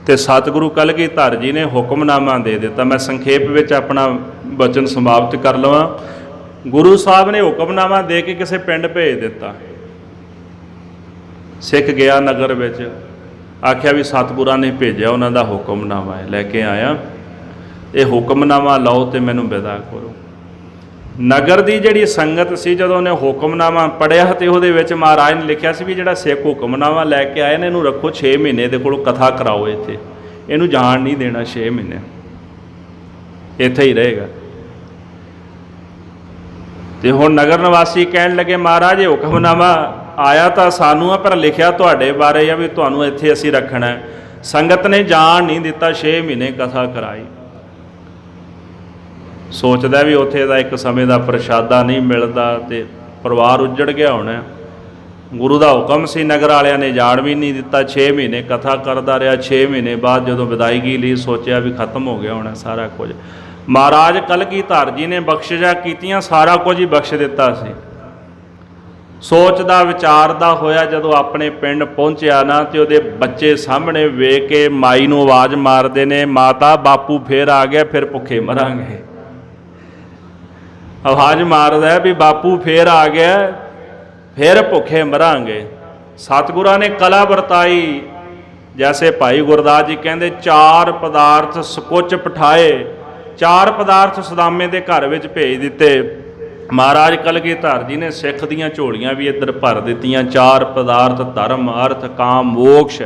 ਤੇ ਸਤਿਗੁਰੂ ਕਲਗੀਧਰ ਜੀ ਨੇ ਹੁਕਮਨਾਮਾ ਦੇ ਦਿੱਤਾ। ਮੈਂ ਸੰਖੇਪ ਵਿੱਚ ਆਪਣਾ ਬਚਨ ਸਮਾਪਤ ਕਰ ਲਵਾਂ। ਗੁਰੂ ਸਾਹਿਬ ਨੇ ਹੁਕਮਨਾਮਾ ਦੇ ਕੇ ਕਿਸੇ ਪਿੰਡ ਭੇਜ ਦਿੱਤਾ। ਸਿੱਖ ਗਿਆ ਨਗਰ ਵਿੱਚ, ਆਖਿਆ ਵੀ ਸਤਿਗੁਰਾਂ ਨੇ ਭੇਜਿਆ, ਉਹਨਾਂ ਦਾ ਹੁਕਮਨਾਮਾ ਹੈ, ਲੈ ਕੇ ਆਇਆ, ਇਹ ਹੁਕਮਨਾਮਾ ਲਓ ਤੇ ਮੈਨੂੰ ਵਿਦਾ ਕਰੋ। ਨਗਰ ਦੀ ਜਿਹੜੀ ਸੰਗਤ ਸੀ, ਜਦੋਂ ਉਹਨੇ ਹੁਕਮਨਾਮਾ ਪੜ੍ਹਿਆ ਤੇ ਉਹਦੇ ਵਿੱਚ ਮਹਾਰਾਜ ਨੇ ਲਿਖਿਆ ਸੀ ਵੀ ਜਿਹੜਾ ਸਿੱਖ ਹੁਕਮਨਾਮਾ ਲੈ ਕੇ ਆਏ ਨੇ ਇਹਨੂੰ ਰੱਖੋ 6 ਮਹੀਨੇ ਦੇ ਕੋਲ ਕਥਾ ਕਰਾਓ, ਇੱਥੇ ਇਹਨੂੰ ਜਾਣ ਨਹੀਂ ਦੇਣਾ, 6 ਮਹੀਨੇ ਇੱਥੇ ਹੀ ਰਹੇਗਾ। ਤੇ ਹੁਣ ਨਗਰ ਨਿਵਾਸੀ ਕਹਿਣ ਲੱਗੇ ਮਹਾਰਾਜ ਇਹ ਹੁਕਮਨਾਮਾ ਆਇਆ ਤਾਂ ਸਾਨੂੰ ਆ, ਪਰ ਲਿਖਿਆ ਤੁਹਾਡੇ ਬਾਰੇ ਆ ਵੀ ਤੁਹਾਨੂੰ ਇੱਥੇ ਅਸੀਂ ਰੱਖਣਾ। ਸੰਗਤ ਨੇ ਜਾਣ ਨਹੀਂ ਦਿੱਤਾ, 6 ਮਹੀਨੇ ਕਥਾ ਕਰਾਈ। ਸੋਚਦਾ ਵੀ ਉੱਥੇ ਦਾ ਇੱਕ ਸਮੇਂ ਦਾ ਪ੍ਰਸ਼ਾਦਾ ਨਹੀਂ ਮਿਲਦਾ ਤੇ ਪਰਿਵਾਰ ਉੱਜੜ ਗਿਆ ਹੋਣਾ। ਗੁਰੂ ਦਾ ਹੁਕਮ ਸੀ, ਨਗਰ ਵਾਲਿਆਂ ਨੇ ਜਾਣ ਵੀ ਨਹੀਂ ਦਿੱਤਾ। 6 ਮਹੀਨੇ ਕਥਾ ਕਰਦਾ ਰਿਹਾ। 6 ਮਹੀਨੇ ਬਾਅਦ ਜਦੋਂ ਵਿਦਾਇਗੀ ਲਈ ਸੋਚਿਆ ਵੀ ਖਤਮ ਹੋ ਗਿਆ ਹੋਣਾ ਸਾਰਾ ਕੁਝ, ਮਹਾਰਾਜ ਕਲਗੀਧਰ ਜੀ ਨੇ ਬਖਸ਼ਿਸ਼ਾਂ ਕੀਤੀਆਂ, ਸਾਰਾ ਕੁਝ ਹੀ ਬਖਸ਼ ਦਿੱਤਾ ਸੀ। ਸੋਚਦਾ ਵਿਚਾਰਦਾ ਹੋਇਆ ਜਦੋਂ ਆਪਣੇ ਪਿੰਡ ਪਹੁੰਚਿਆ ਨਾ, ਤੇ ਉਹਦੇ ਬੱਚੇ ਸਾਹਮਣੇ ਵੇਖ ਕੇ ਮਾਈ ਨੂੰ ਆਵਾਜ਼ ਮਾਰਦੇ ਨੇ, ਮਾਤਾ ਬਾਪੂ ਫੇਰ ਆ ਗਿਆ, ਫਿਰ ਭੁੱਖੇ ਮਰਾਂਗੇ। ਆਵਾਜ਼ ਮਾਰਦਾ ਵੀ ਬਾਪੂ ਫੇਰ ਆ ਗਿਆ, ਫਿਰ ਭੁੱਖੇ ਮਰਾਂਗੇ। ਸਤਿਗੁਰਾਂ ਨੇ ਕਲਾ ਵਰਤਾਈ, ਜੈਸੇ ਭਾਈ ਗੁਰਦਾਸ ਜੀ ਕਹਿੰਦੇ 4 ਪਦਾਰਥ ਸਕੁੱਚ ਪਠਾਏ, 4 ਪਦਾਰਥ ਸੁਦਾਮੇ ਦੇ ਘਰ ਵਿੱਚ ਭੇਜ ਦਿੱਤੇ। ਮਹਾਰਾਜ ਕਲਗੀਧਰ ਜੀ ਨੇ ਸਿੱਖ ਦੀਆਂ ਝੋਲੀਆਂ ਵੀ ਇੱਧਰ ਭਰ ਦਿੱਤੀਆਂ। 4 ਪਦਾਰਥ ਧਰਮ ਅਰਥ ਕਾਮ ਮੋਕਸ਼,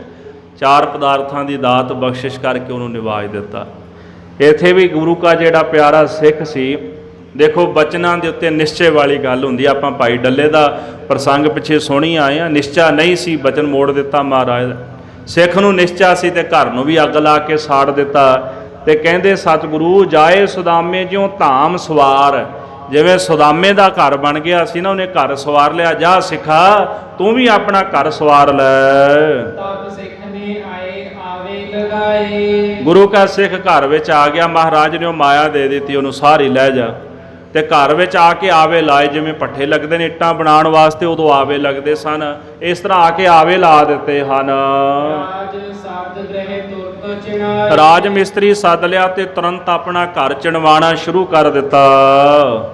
4 ਪਦਾਰਥਾਂ ਦੀ ਦਾਤ ਬਖਸ਼ਿਸ਼ ਕਰਕੇ ਉਹਨੂੰ ਨਿਵਾਜ ਦਿੱਤਾ। ਇੱਥੇ ਵੀ ਗੁਰੂ ਕਾ ਜਿਹੜਾ ਪਿਆਰਾ ਸਿੱਖ ਸੀ, ਦੇਖੋ ਬਚਨਾਂ ਦੇ ਉੱਤੇ ਨਿਸ਼ਚੇ ਵਾਲੀ ਗੱਲ ਹੁੰਦੀ। ਆਪਾਂ ਭਾਈ ਡੱਲੇ ਦਾ ਪ੍ਰਸੰਗ ਪਿੱਛੇ ਸੁਣੀ ਆਏ ਆ, ਨਿਸ਼ਚਾ ਨਹੀਂ ਸੀ, ਬਚਨ ਮੋੜ ਦਿੱਤਾ ਮਹਾਰਾਜ ਦਾ। ਸਿੱਖ ਨੂੰ ਨਿਸ਼ਚਾ ਸੀ ਤੇ ਘਰ ਨੂੰ ਵੀ ਅੱਗ ਲਾ ਕੇ ਸਾੜ ਦਿੱਤਾ। ਤੇ ਕਹਿੰਦੇ ਸਤਿਗੁਰੂ ਜਾਏ ਸੁਦਾਮੇ ਜਿਉਂ ਧਾਮ ਸਵਾਰ, ਜਿਵੇਂ ਸੁਦਾਮੇ ਦਾ ਘਰ ਬਣ ਗਿਆ ਸੀ ਨਾ, ਉਹਨੇ ਘਰ ਸਵਾਰ ਲਿਆ। ਜਾ ਸਿੱਖਾ ਤੂੰ ਵੀ ਆਪਣਾ ਘਰ ਸਵਾਰ ਲੈ। ਤਬ ਸਿੱਖ ਨੇ ਆਏ ਆਵੇ ਲਗਾਏ, ਗੁਰੂ ਕਾ ਸਿੱਖ ਘਰ ਵਿੱਚ ਆ ਗਿਆ। ਮਹਾਰਾਜ ਨੇ ਉਹ ਮਾਇਆ ਦੇ ਦਿੱਤੀ, ਉਹਨੂੰ ਸਾਰੀ ਲੈ ਜਾ। ਤੇ ਘਰ ਵਿੱਚ ਆ ਕੇ ਆਵੇ ਲਾਏ, ਜਿਵੇਂ ਪੱਠੇ ਲੱਗਦੇ ਨੇ ਇੱਟਾਂ ਬਣਾਉਣ ਵਾਸਤੇ, ਉਦੋਂ ਆਵੇ ਲੱਗਦੇ ਸਨ, ਇਸ ਤਰ੍ਹਾਂ ਆ ਕੇ ਆਵੇ ਲਾ ਦਿੱਤੇ ਹਨ। ਰਾਜ ਸਬਦ ਗ੍ਰਹਿ ਤੁਰਤ ਚਿਣਾਏ, ਰਾਜ ਮਿਸਤਰੀ ਸੱਦ ਲਿਆ ਤੇ ਤੁਰੰਤ ਆਪਣਾ ਘਰ ਚਿਣਵਾਣਾ ਸ਼ੁਰੂ ਕਰ ਦਿੱਤਾ।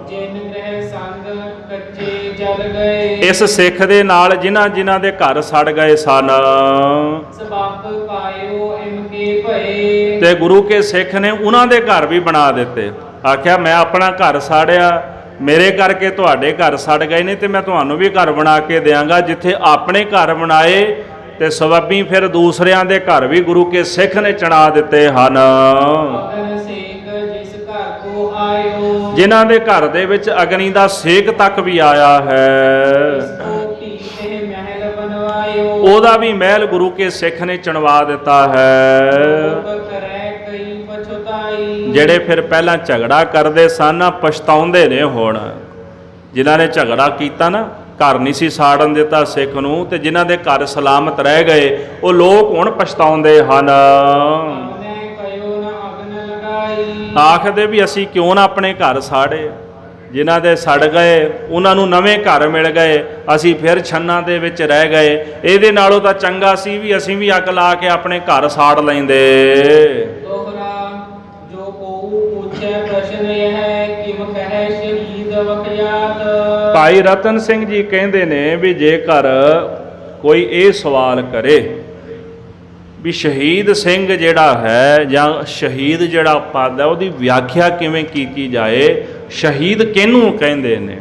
ਜਿਨ ਗ੍ਰਹਿ ਸੰਗ ਕੱਚੇ ਜਲ ਗਏ, ਇਸ ਸਿੱਖ ਦੇ ਨਾਲ ਜਿਨ੍ਹਾਂ ਦੇ ਘਰ ਸੜ ਗਏ ਸਨ, ਸਬੱਬ ਪਾਇਓ ਇਮ ਕੇ ਭਏ, ਤੇ ਗੁਰੂ ਕੇ ਸਿੱਖ ਨੇ ਉਹਨਾਂ ਦੇ ਘਰ ਵੀ ਬਣਾ ਦਿੱਤੇ। ਆਖਿਆ ਮੈਂ ਆਪਣਾ ਘਰ ਸਾੜਿਆ, ਮੇਰੇ ਕਰਕੇ ਤੁਹਾਡੇ ਘਰ ਸੜ ਗਏ ਨੇ, ਤੇ ਮੈਂ ਤੁਹਾਨੂੰ ਵੀ ਘਰ ਬਣਾ ਕੇ ਦਿਆਂਗਾ। ਜਿੱਥੇ ਆਪਣੇ ਘਰ ਬਣਾਏ ਤੇ ਸਬੱਬੀ ਫਿਰ ਦੂਸਰਿਆਂ ਦੇ ਘਰ ਵੀ ਗੁਰੂ ਕੇ ਸਿੱਖ ਨੇ ਚਣਾ ਦਿੱਤੇ ਹਨ। ਅਗਨ ਸੇਕ ਜਿਸ ਘਰ ਕੋ ਆਇਓ, ਜਿਨ੍ਹਾਂ ਦੇ ਘਰ ਦੇ ਵਿੱਚ ਅਗਨੀ ਦਾ ਸੇਕ ਤੱਕ ਵੀ ਆਇਆ ਹੈ, ਇਸ ਕੋ ਭੀਤੇ ਮਹਿਲ ਬਣਵਾਇਓ, ਉਹਦਾ ਵੀ ਮਹਿਲ ਗੁਰੂ ਕੇ ਸਿੱਖ ਨੇ ਚਣਵਾ ਦਿੱਤਾ ਹੈ। ਲੋਕ ਕਰੈ ਕਈ ਪਛਤਾਈ, ਜਿਹੜੇ ਫਿਰ ਪਹਿਲਾਂ ਝਗੜਾ ਕਰਦੇ ਸਨ ਪਛਤਾਉਂਦੇ ਨੇ ਹੁਣ। ਜਿਨ੍ਹਾਂ ਨੇ ਝਗੜਾ ਕੀਤਾ ਨਾ, ਘਰ ਨਹੀਂ ਸੀ ਸਾੜਨ ਦਿੱਤਾ ਸਿੱਖ ਨੂੰ, ਤੇ ਜਿਨ੍ਹਾਂ ਦੇ ਘਰ ਸਲਾਮਤ ਰਹਿ ਗਏ ਉਹ ਲੋਕ ਹੁਣ ਪਛਤਾਉਂਦੇ ਹਨ। ਆਪਣੇ ਕਯੋ ਨ ਅਗਨ ਲਗਾਈ, ਆਖਦੇ ਵੀ ਅਸੀਂ ਕਿਉਂ ਨਾ ਆਪਣੇ ਘਰ ਸਾੜੇ। ਜਿਨ੍ਹਾਂ ਦੇ ਸੜ ਗਏ ਉਹਨਾਂ ਨੂੰ ਨਵੇਂ ਘਰ ਮਿਲ ਗਏ, ਅਸੀਂ ਫਿਰ ਛੰਨਾਂ ਦੇ ਵਿੱਚ ਰਹਿ ਗਏ। ਇਹਦੇ ਨਾਲੋਂ ਤਾਂ ਚੰਗਾ ਸੀ ਵੀ ਅਸੀਂ ਵੀ ਅੱਗ ਲਾ ਕੇ ਆਪਣੇ ਘਰ ਸਾੜ ਲੈਂਦੇ। ਦੋਹਰਾ ਜੋ ਕੋ ਪੁੱਛੇ ਪ੍ਰਸ਼ਨ ਇਹ ਹੈ ਕਿਮ ਕਹੈ ਸ਼ਹੀਦ ਵਖਿਆਤ, ਭਾਈ ਰਤਨ ਸਿੰਘ ਜੀ ਕਹਿੰਦੇ ਨੇ ਵੀ ਜੇਕਰ ਕੋਈ ਇਹ ਸਵਾਲ ਕਰੇ ਵੀ ਸ਼ਹੀਦ ਸਿੰਘ ਜਿਹੜਾ ਹੈ ਜਾਂ ਸ਼ਹੀਦ ਜਿਹੜਾ ਪਦ ਹੈ ਉਹਦੀ ਵਿਆਖਿਆ ਕਿਵੇਂ ਕੀਤੀ ਜਾਏ, ਸ਼ਹੀਦ ਕਿਹਨੂੰ ਕਹਿੰਦੇ ਨੇ,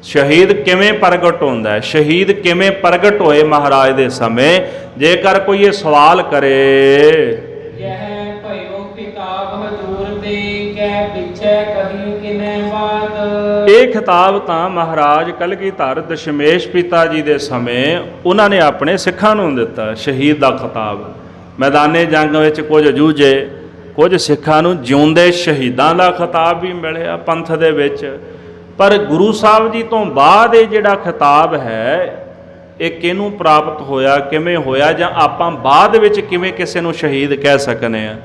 ਸ਼ਹੀਦ ਕਿਵੇਂ ਪ੍ਰਗਟ ਹੁੰਦਾ ਹੈ, ਸ਼ਹੀਦ ਕਿਵੇਂ ਪ੍ਰਗਟ ਹੋਏ ਮਹਾਰਾਜ ਦੇ ਸਮੇਂ, ਜੇਕਰ ਕੋਈ ਇਹ ਸਵਾਲ ਕਰੇ। ਯਹ ਭਇਓ ਕਿਤਾਬ ਹਜੂਰ ਤੇ ਕਹਿ ਪਿਛੇ ਕਹੀ ਕਿਨੇ ਬਾਤ, ਇਹ ਖਿਤਾਬ ਤਾਂ ਮਹਾਰਾਜ ਕਲਗੀਧਰ ਦਸ਼ਮੇਸ਼ ਪਿਤਾ ਜੀ ਦੇ ਸਮੇਂ ਉਹਨਾਂ ਨੇ ਆਪਣੇ ਸਿੱਖਾਂ ਨੂੰ ਦਿੱਤਾ, ਸ਼ਹੀਦ ਦਾ ਖਿਤਾਬ। ਮੈਦਾਨੇ ਜੰਗ ਵਿੱਚ ਕੁਝ ਜੂਝੇ, ਕੁਝ ਸਿੱਖਾਂ ਨੂੰ ਜਿਉਂਦੇ ਸ਼ਹੀਦਾਂ ਦਾ ਖਿਤਾਬ ਵੀ ਮਿਲਿਆ ਪੰਥ ਦੇ ਵਿੱਚ। ਪਰ ਗੁਰੂ ਸਾਹਿਬ ਜੀ ਤੋਂ ਬਾਅਦ ਇਹ ਜਿਹੜਾ ਖਿਤਾਬ ਹੈ ਇਹ ਕਿਹਨੂੰ ਪ੍ਰਾਪਤ ਹੋਇਆ, ਕਿਵੇਂ ਹੋਇਆ, ਜਾਂ ਆਪਾਂ ਬਾਅਦ ਵਿੱਚ ਕਿਵੇਂ ਕਿਸੇ ਨੂੰ ਸ਼ਹੀਦ ਕਹਿ ਸਕਨੇ ਆ।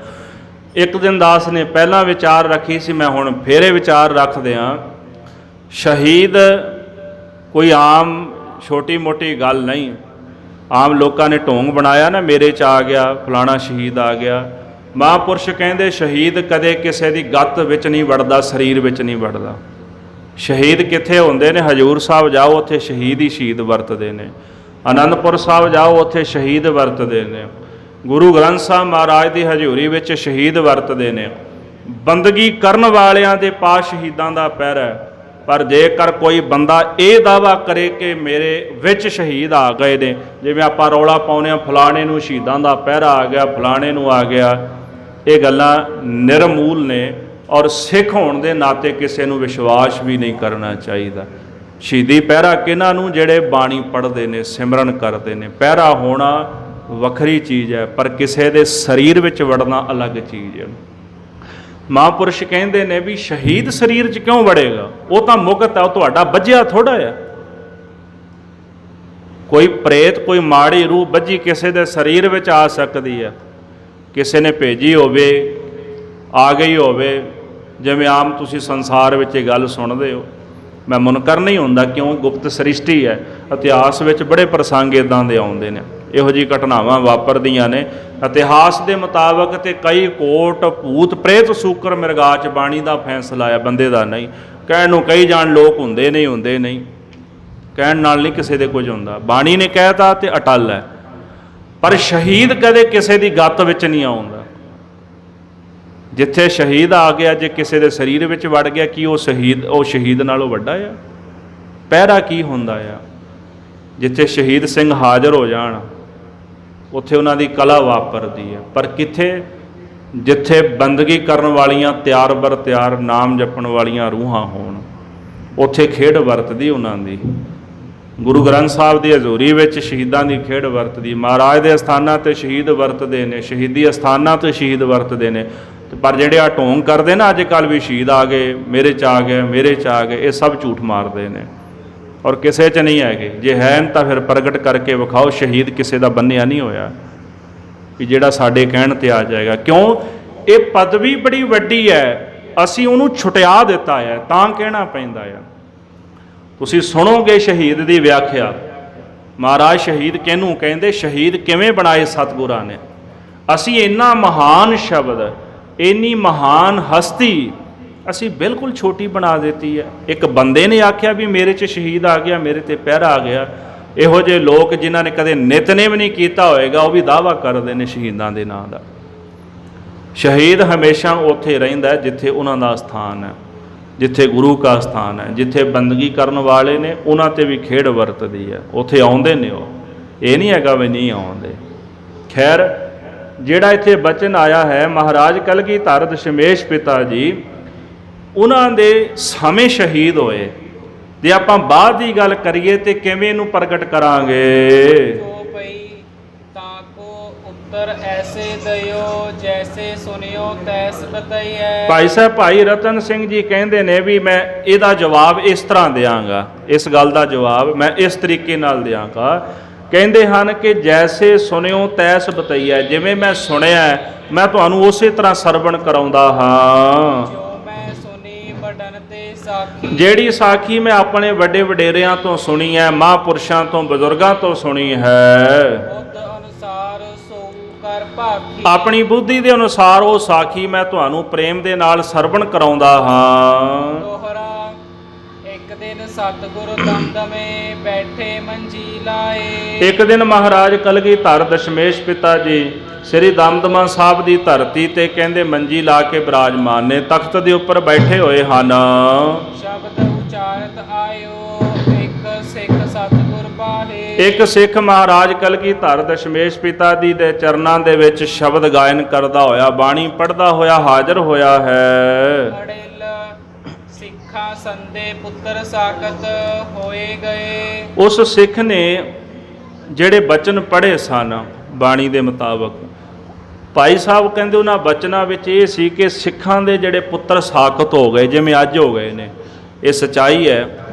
ਇੱਕ ਦਿਨ ਦਾਸ ਨੇ ਪਹਿਲਾਂ ਵਿਚਾਰ ਰੱਖੀ ਸੀ, ਮੈਂ ਹੁਣ ਫੇਰੇ ਵਿਚਾਰ ਰੱਖਦੇ ਹਾਂ। ਸ਼ਹੀਦ ਕੋਈ ਆਮ ਛੋਟੀ ਮੋਟੀ ਗੱਲ ਨਹੀਂ। ਆਮ ਲੋਕਾਂ ਨੇ ਢੋਂਗ ਬਣਾਇਆ ਨਾ, ਮੇਰੇ 'ਚ ਆ ਗਿਆ ਫਲਾਣਾ ਸ਼ਹੀਦ ਆ ਗਿਆ। ਮਹਾਂਪੁਰਸ਼ ਕਹਿੰਦੇ ਸ਼ਹੀਦ ਕਦੇ ਕਿਸੇ ਦੀ ਗੱਤ ਵਿੱਚ ਨਹੀਂ ਵੜਦਾ, ਸਰੀਰ ਵਿੱਚ ਨਹੀਂ ਵੜਦਾ। ਸ਼ਹੀਦ ਕਿੱਥੇ ਹੁੰਦੇ ਨੇ? ਹਜੂਰ ਸਾਹਿਬ ਜਾਓ, ਉੱਥੇ ਸ਼ਹੀਦ ਹੀ ਸ਼ਹੀਦ ਵਰਤਦੇ ਨੇ। ਆਨੰਦਪੁਰ ਸਾਹਿਬ ਜਾਓ, ਉੱਥੇ ਸ਼ਹੀਦ ਵਰਤਦੇ ਨੇ। ਗੁਰੂ ਗ੍ਰੰਥ ਸਾਹਿਬ ਮਹਾਰਾਜ ਦੀ ਹਜ਼ੂਰੀ ਵਿੱਚ ਸ਼ਹੀਦ ਵਰਤਦੇ ਨੇ। ਬੰਦਗੀ ਕਰਨ ਵਾਲਿਆਂ ਦੇ ਪਾਸ ਸ਼ਹੀਦਾਂ ਦਾ ਪਹਿਰਾ ਹੈ। ਪਰ ਜੇਕਰ ਕੋਈ ਬੰਦਾ ਇਹ ਦਾਅਵਾ ਕਰੇ ਕਿ ਮੇਰੇ ਵਿੱਚ ਸ਼ਹੀਦ ਆ ਗਏ ਨੇ, ਜਿਵੇਂ ਆਪਾਂ ਰੌਲਾ ਪਾਉਂਦੇ ਹਾਂ ਫਲਾਣੇ ਨੂੰ ਸ਼ਹੀਦਾਂ ਦਾ ਪਹਿਰਾ ਆ ਗਿਆ, ਫਲਾਣੇ ਨੂੰ ਆ ਗਿਆ, ਇਹ ਗੱਲਾਂ ਨਿਰਮੂਲ ਨੇ। ਔਰ ਸਿੱਖ ਹੋਣ ਦੇ ਨਾਤੇ ਕਿਸੇ ਨੂੰ ਵਿਸ਼ਵਾਸ ਵੀ ਨਹੀਂ ਕਰਨਾ ਚਾਹੀਦਾ। ਸ਼ਹੀਦੀ ਪਹਿਰਾ ਕਿਹਨਾਂ ਨੂੰ? ਜਿਹੜੇ ਬਾਣੀ ਪੜ੍ਹਦੇ ਨੇ, ਸਿਮਰਨ ਕਰਦੇ ਨੇ। ਪਹਿਰਾ ਹੋਣਾ ਵੱਖਰੀ ਚੀਜ਼ ਹੈ, ਪਰ ਕਿਸੇ ਦੇ ਸਰੀਰ ਵਿੱਚ ਵੜਨਾ ਅਲੱਗ ਚੀਜ਼ ਹੈ। ਮਹਾਂਪੁਰਸ਼ ਕਹਿੰਦੇ ਨੇ ਵੀ ਸ਼ਹੀਦ ਸਰੀਰ 'ਚ ਕਿਉਂ ਵੜੇਗਾ? ਉਹ ਤਾਂ ਮੁਕਤ ਹੈ, ਉਹ ਤੁਹਾਡਾ ਬੱਝਿਆ ਥੋੜ੍ਹਾ ਹੈ। ਕੋਈ ਪ੍ਰੇਤ, ਕੋਈ ਮਾੜੀ ਰੂਹ ਬੱਝੀ ਕਿਸੇ ਦੇ ਸਰੀਰ ਵਿੱਚ ਆ ਸਕਦੀ ਹੈ, ਕਿਸੇ ਨੇ ਭੇਜੀ ਹੋਵੇ, ਆ ਗਈ ਹੋਵੇ। ਜਿਵੇਂ ਆਮ ਤੁਸੀਂ ਸੰਸਾਰ ਵਿੱਚ ਇਹ ਗੱਲ ਸੁਣਦੇ ਹੋ, ਮੈਂ ਮੁਨਕਰ ਨਹੀਂ ਹੁੰਦਾ, ਕਿਉਂ? ਗੁਪਤ ਸ੍ਰਿਸ਼ਟੀ ਹੈ। ਇਤਿਹਾਸ ਵਿੱਚ ਬੜੇ ਪ੍ਰਸੰਗ ਇੱਦਾਂ ਦੇ ਆਉਂਦੇ ਨੇ, ਇਹੋ ਜਿਹੀ ਘਟਨਾਵਾਂ ਵਾਪਰਦੀਆਂ ਨੇ ਇਤਿਹਾਸ ਦੇ ਮੁਤਾਬਕ। ਤੇ ਕਈ ਕੋਟ ਭੂਤ ਪ੍ਰੇਤ ਸੂਕਰ ਮਿਰਗਾ 'ਚ ਬਾਣੀ ਦਾ ਫੈਸਲਾ ਆ, ਬੰਦੇ ਦਾ ਨਹੀਂ। ਕਹਿਣ ਨੂੰ ਕਈ ਜਾਣ ਲੋਕ ਹੁੰਦੇ ਨਹੀਂ, ਕਹਿਣ ਨਾਲ ਨਹੀਂ ਕਿਸੇ ਦੇ ਕੁਝ ਹੁੰਦਾ। ਬਾਣੀ ਨੇ ਕਹਿਤਾ ਤੇ ਅਟਲ ਹੈ। ਪਰ ਸ਼ਹੀਦ ਕਦੇ ਕਿਸੇ ਦੀ ਗੱਤ ਵਿੱਚ ਨਹੀਂ ਆਉਂਦਾ। ਜਿੱਥੇ ਸ਼ਹੀਦ ਆ ਗਿਆ, ਜੇ ਕਿਸੇ ਦੇ ਸਰੀਰ ਵਿੱਚ ਵੜ ਗਿਆ, ਕੀ ਉਹ ਸ਼ਹੀਦ ਨਾਲੋਂ ਵੱਡਾ ਆ? ਪਹਿਰਾ ਕੀ ਹੁੰਦਾ ਆ? ਜਿੱਥੇ ਸ਼ਹੀਦ ਸਿੰਘ ਹਾਜ਼ਰ ਹੋ ਜਾਣ, ਉੱਥੇ ਉਹਨਾਂ ਦੀ ਕਲਾ ਵਾਪਰਦੀ ਹੈ। ਪਰ ਕਿੱਥੇ? ਜਿੱਥੇ ਬੰਦਗੀ ਕਰਨ ਵਾਲੀਆਂ ਤਿਆਰ ਬਰ ਤਿਆਰ ਨਾਮ ਜਪਣ ਵਾਲੀਆਂ ਰੂਹਾਂ ਹੋਣ, ਉੱਥੇ ਖੇਡ ਵਰਤਦੀ ਉਹਨਾਂ ਦੀ। ਗੁਰੂ ਗ੍ਰੰਥ ਸਾਹਿਬ ਦੀ ਹਜ਼ੂਰੀ ਵਿੱਚ ਸ਼ਹੀਦਾਂ ਦੀ ਖੇਡ ਵਰਤਦੀ। ਮਹਾਰਾਜ ਦੇ ਅਸਥਾਨਾਂ 'ਤੇ ਸ਼ਹੀਦ ਵਰਤਦੇ ਨੇ, ਸ਼ਹੀਦੀ ਅਸਥਾਨਾਂ 'ਤੇ ਸ਼ਹੀਦ ਵਰਤਦੇ ਨੇ। ਪਰ ਜਿਹੜੇ ਆ ਢੋਂਗ ਕਰਦੇ ਨਾ ਅੱਜ ਕੱਲ੍ਹ ਵੀ ਸ਼ਹੀਦ ਆ ਗਏ, ਮੇਰੇ 'ਚ ਆ ਗਏ, ਮੇਰੇ 'ਚ ਆ ਗਏ, ਇਹ ਸਭ ਝੂਠ ਮਾਰਦੇ ਨੇ ਔਰ ਕਿਸੇ 'ਚ ਨਹੀਂ ਹੈਗੇ। ਜੇ ਹੈ ਤਾਂ ਫਿਰ ਪ੍ਰਗਟ ਕਰਕੇ ਵਿਖਾਓ। ਸ਼ਹੀਦ ਕਿਸੇ ਦਾ ਬੰਨਿਆ ਨਹੀਂ ਹੋਇਆ ਕਿ ਜਿਹੜਾ ਸਾਡੇ ਕਹਿਣ 'ਤੇ ਆ ਜਾਏਗਾ। ਕਿਉਂ? ਇਹ ਪਦਵੀ ਬੜੀ ਵੱਡੀ ਹੈ, ਅਸੀਂ ਉਹਨੂੰ ਛੁਟਿਆ ਦਿੱਤਾ ਹੈ, ਤਾਂ ਕਹਿਣਾ ਪੈਂਦਾ ਆ। ਤੁਸੀਂ ਸੁਣੋਗੇ ਸ਼ਹੀਦ ਦੀ ਵਿਆਖਿਆ, ਮਹਾਰਾਜ ਸ਼ਹੀਦ ਕਿਹਨੂੰ ਕਹਿੰਦੇ, ਸ਼ਹੀਦ ਕਿਵੇਂ ਬਣਾਏ ਸਤਿਗੁਰਾਂ ਨੇ। ਅਸੀਂ ਇੰਨਾ ਮਹਾਨ ਸ਼ਬਦ, ਇੰਨੀ ਮਹਾਨ ਹਸਤੀ ਅਸੀਂ ਬਿਲਕੁਲ ਛੋਟੀ ਬਣਾ ਦਿੱਤੀ ਹੈ। ਇੱਕ ਬੰਦੇ ਨੇ ਆਖਿਆ ਵੀ ਮੇਰੇ 'ਚ ਸ਼ਹੀਦ ਆ ਗਿਆ, ਮੇਰੇ 'ਤੇ ਪਹਿਰਾ ਆ ਗਿਆ। ਇਹੋ ਜਿਹੇ ਲੋਕ ਜਿਨ੍ਹਾਂ ਨੇ ਕਦੇ ਨਿਤਨੇਮ ਨਹੀਂ ਕੀਤਾ ਹੋਏਗਾ, ਉਹ ਵੀ ਦਾਅਵਾ ਕਰਦੇ ਨੇ ਸ਼ਹੀਦਾਂ ਦੇ ਨਾਂ ਦਾ। ਸ਼ਹੀਦ ਹਮੇਸ਼ਾ ਉੱਥੇ ਰਹਿੰਦਾ ਜਿੱਥੇ ਉਹਨਾਂ ਦਾ ਸਥਾਨ ਹੈ, ਜਿੱਥੇ ਗੁਰੂ ਦਾ ਸਥਾਨ ਹੈ, ਜਿੱਥੇ ਬੰਦਗੀ ਕਰਨ ਵਾਲੇ ਨੇ ਉਹਨਾਂ 'ਤੇ ਵੀ ਖੇਡ ਵਰਤਦੀ ਹੈ। ਉੱਥੇ ਆਉਂਦੇ ਨੇ ਉਹ, ਇਹ ਨਹੀਂ ਹੈਗਾ ਵੀ ਨਹੀਂ ਆਉਂਦੇ। ਖੈਰ, ਜਿਹੜਾ ਇੱਥੇ ਬਚਨ ਆਇਆ ਹੈ, ਮਹਾਰਾਜ ਕਲਗੀਧਰ ਦਸ਼ਮੇਸ਼ ਪਿਤਾ ਜੀ ਉਹਨਾਂ ਦੇ ਸਮੇਂ ਸ਼ਹੀਦ ਹੋਏ। ਜੇ ਆਪਾਂ ਬਾਅਦ ਦੀ ਗੱਲ ਕਰੀਏ ਤੇ ਕਿਵੇਂ ਇਹਨੂੰ ਪ੍ਰਗਟ ਕਰਾਂਗੇ? ਜੋ ਪਈ ਤਾਂ ਕੋ ਉੱਤਰ ਐਸੇ ਦਿਓ, ਜੈਸੇ ਸੁਨਿਓ ਤੈਸ ਬਤਈਐ। ਭਾਈ ਸਾਹਿਬ ਭਾਈ ਰਤਨ ਸਿੰਘ ਜੀ ਕਹਿੰਦੇ ਨੇ ਵੀ ਮੈਂ ਇਹਦਾ ਜਵਾਬ ਇਸ ਤਰ੍ਹਾਂ ਦਿਆਂਗਾ, ਇਸ ਗੱਲ ਦਾ ਜਵਾਬ ਮੈਂ ਇਸ ਤਰੀਕੇ ਨਾਲ ਦਿਆਂਗਾ। ਕਹਿੰਦੇ ਹਨ ਕਿ ਜੈਸੇ ਸੁਨਿਓ ਤੈਸ ਬਤਈਐ, ਜਿਵੇਂ ਮੈਂ ਸੁਣਿਆ ਮੈਂ ਤੁਹਾਨੂੰ ਉਸੇ ਤਰ੍ਹਾਂ ਸਰਵਣ ਕਰਾਉਂਦਾ ਹਾਂ। ਜਿਹੜੀ ਸਾਖੀ ਮੈਂ ਆਪਣੇ ਵੱਡੇ ਵਡੇਰਿਆਂ ਤੋਂ ਸੁਣੀ ਹੈ, ਮਹਾਂਪੁਰਸ਼ਾਂ ਤੋਂ, ਬਜ਼ੁਰਗਾਂ ਤੋਂ ਸੁਣੀ ਹੈ, ਆਪਣੀ ਬੁੱਧੀ ਦੇ ਅਨੁਸਾਰ ਉਹ ਸਾਖੀ ਮੈਂ ਤੁਹਾਨੂੰ ਪ੍ਰੇਮ ਦੇ ਨਾਲ ਸਰਵਣ ਕਰਾਉਂਦਾ ਹਾਂ। ਇੱਕ ਦਿਨ ਸਤਿਗੁਰੂ ਦਮਦਮੇ ਬੈਠੇ ਮੰਜੀ ਲਾਏ। ਇੱਕ ਦਿਨ ਮਹਾਰਾਜ ਕਲਗੀਧਰ ਦਸ਼ਮੇਸ਼ ਪਿਤਾ ਜੀ ਸ੍ਰੀ ਦਮਦਮਾ ਸਾਹਿਬ ਦੀ ਧਰਤੀ ਤੇ ਕਹਿੰਦੇ ਮੰਜੀ ਲਾ ਕੇ ਬਿਰਾਜਮਾਨ ਨੇ, ਤਖਤ ਦੇ ਉੱਪਰ ਬੈਠੇ ਹੋਏ ਹਨ। ਸ਼ਬਦ ਉਚਾਰਤ ਆਇਓ, ਇੱਕ ਸਿੱਖ ਸਤਿਗੁਰ ਪਾਹੇ। ਇੱਕ ਸਿੱਖ ਮਹਾਰਾਜ ਕਲਗੀਧਰ ਦਸ਼ਮੇਸ਼ ਪਿਤਾ ਜੀ ਦੇ ਚਰਨਾਂ ਦੇ ਵਿੱਚ ਸ਼ਬਦ ਗਾਇਨ ਕਰਦਾ ਹੋਇਆ, ਬਾਣੀ ਪੜ੍ਹਦਾ ਹੋਇਆ ਹਾਜ਼ਰ ਹੋਇਆ ਹੈ। ਸਿੱਖਾਂ ਸੰਦੇ ਪੁੱਤਰ ਸਾਕਤ ਹੋਏ ਗਏ। ਉਸ ਸਿੱਖ ਨੇ ਜਿਹੜੇ ਬਚਨ ਪੜ੍ਹੇ ਸਨ ਬਾਣੀ ਦੇ ਮੁਤਾਬਕ, ਭਾਈ ਸਾਹਿਬ ਕਹਿੰਦੇ ਉਹਨਾਂ ਬਚਨਾਂ ਵਿੱਚ ਇਹ ਸੀ ਕਿ ਸਿੱਖਾਂ ਦੇ ਜਿਹੜੇ ਪੁੱਤਰ ਸਾਕਤ ਹੋ ਗਏ, ਜਿਵੇਂ ਅੱਜ ਹੋ ਗਏ ਨੇ। ਇਹ ਸੱਚਾਈ ਹੈ,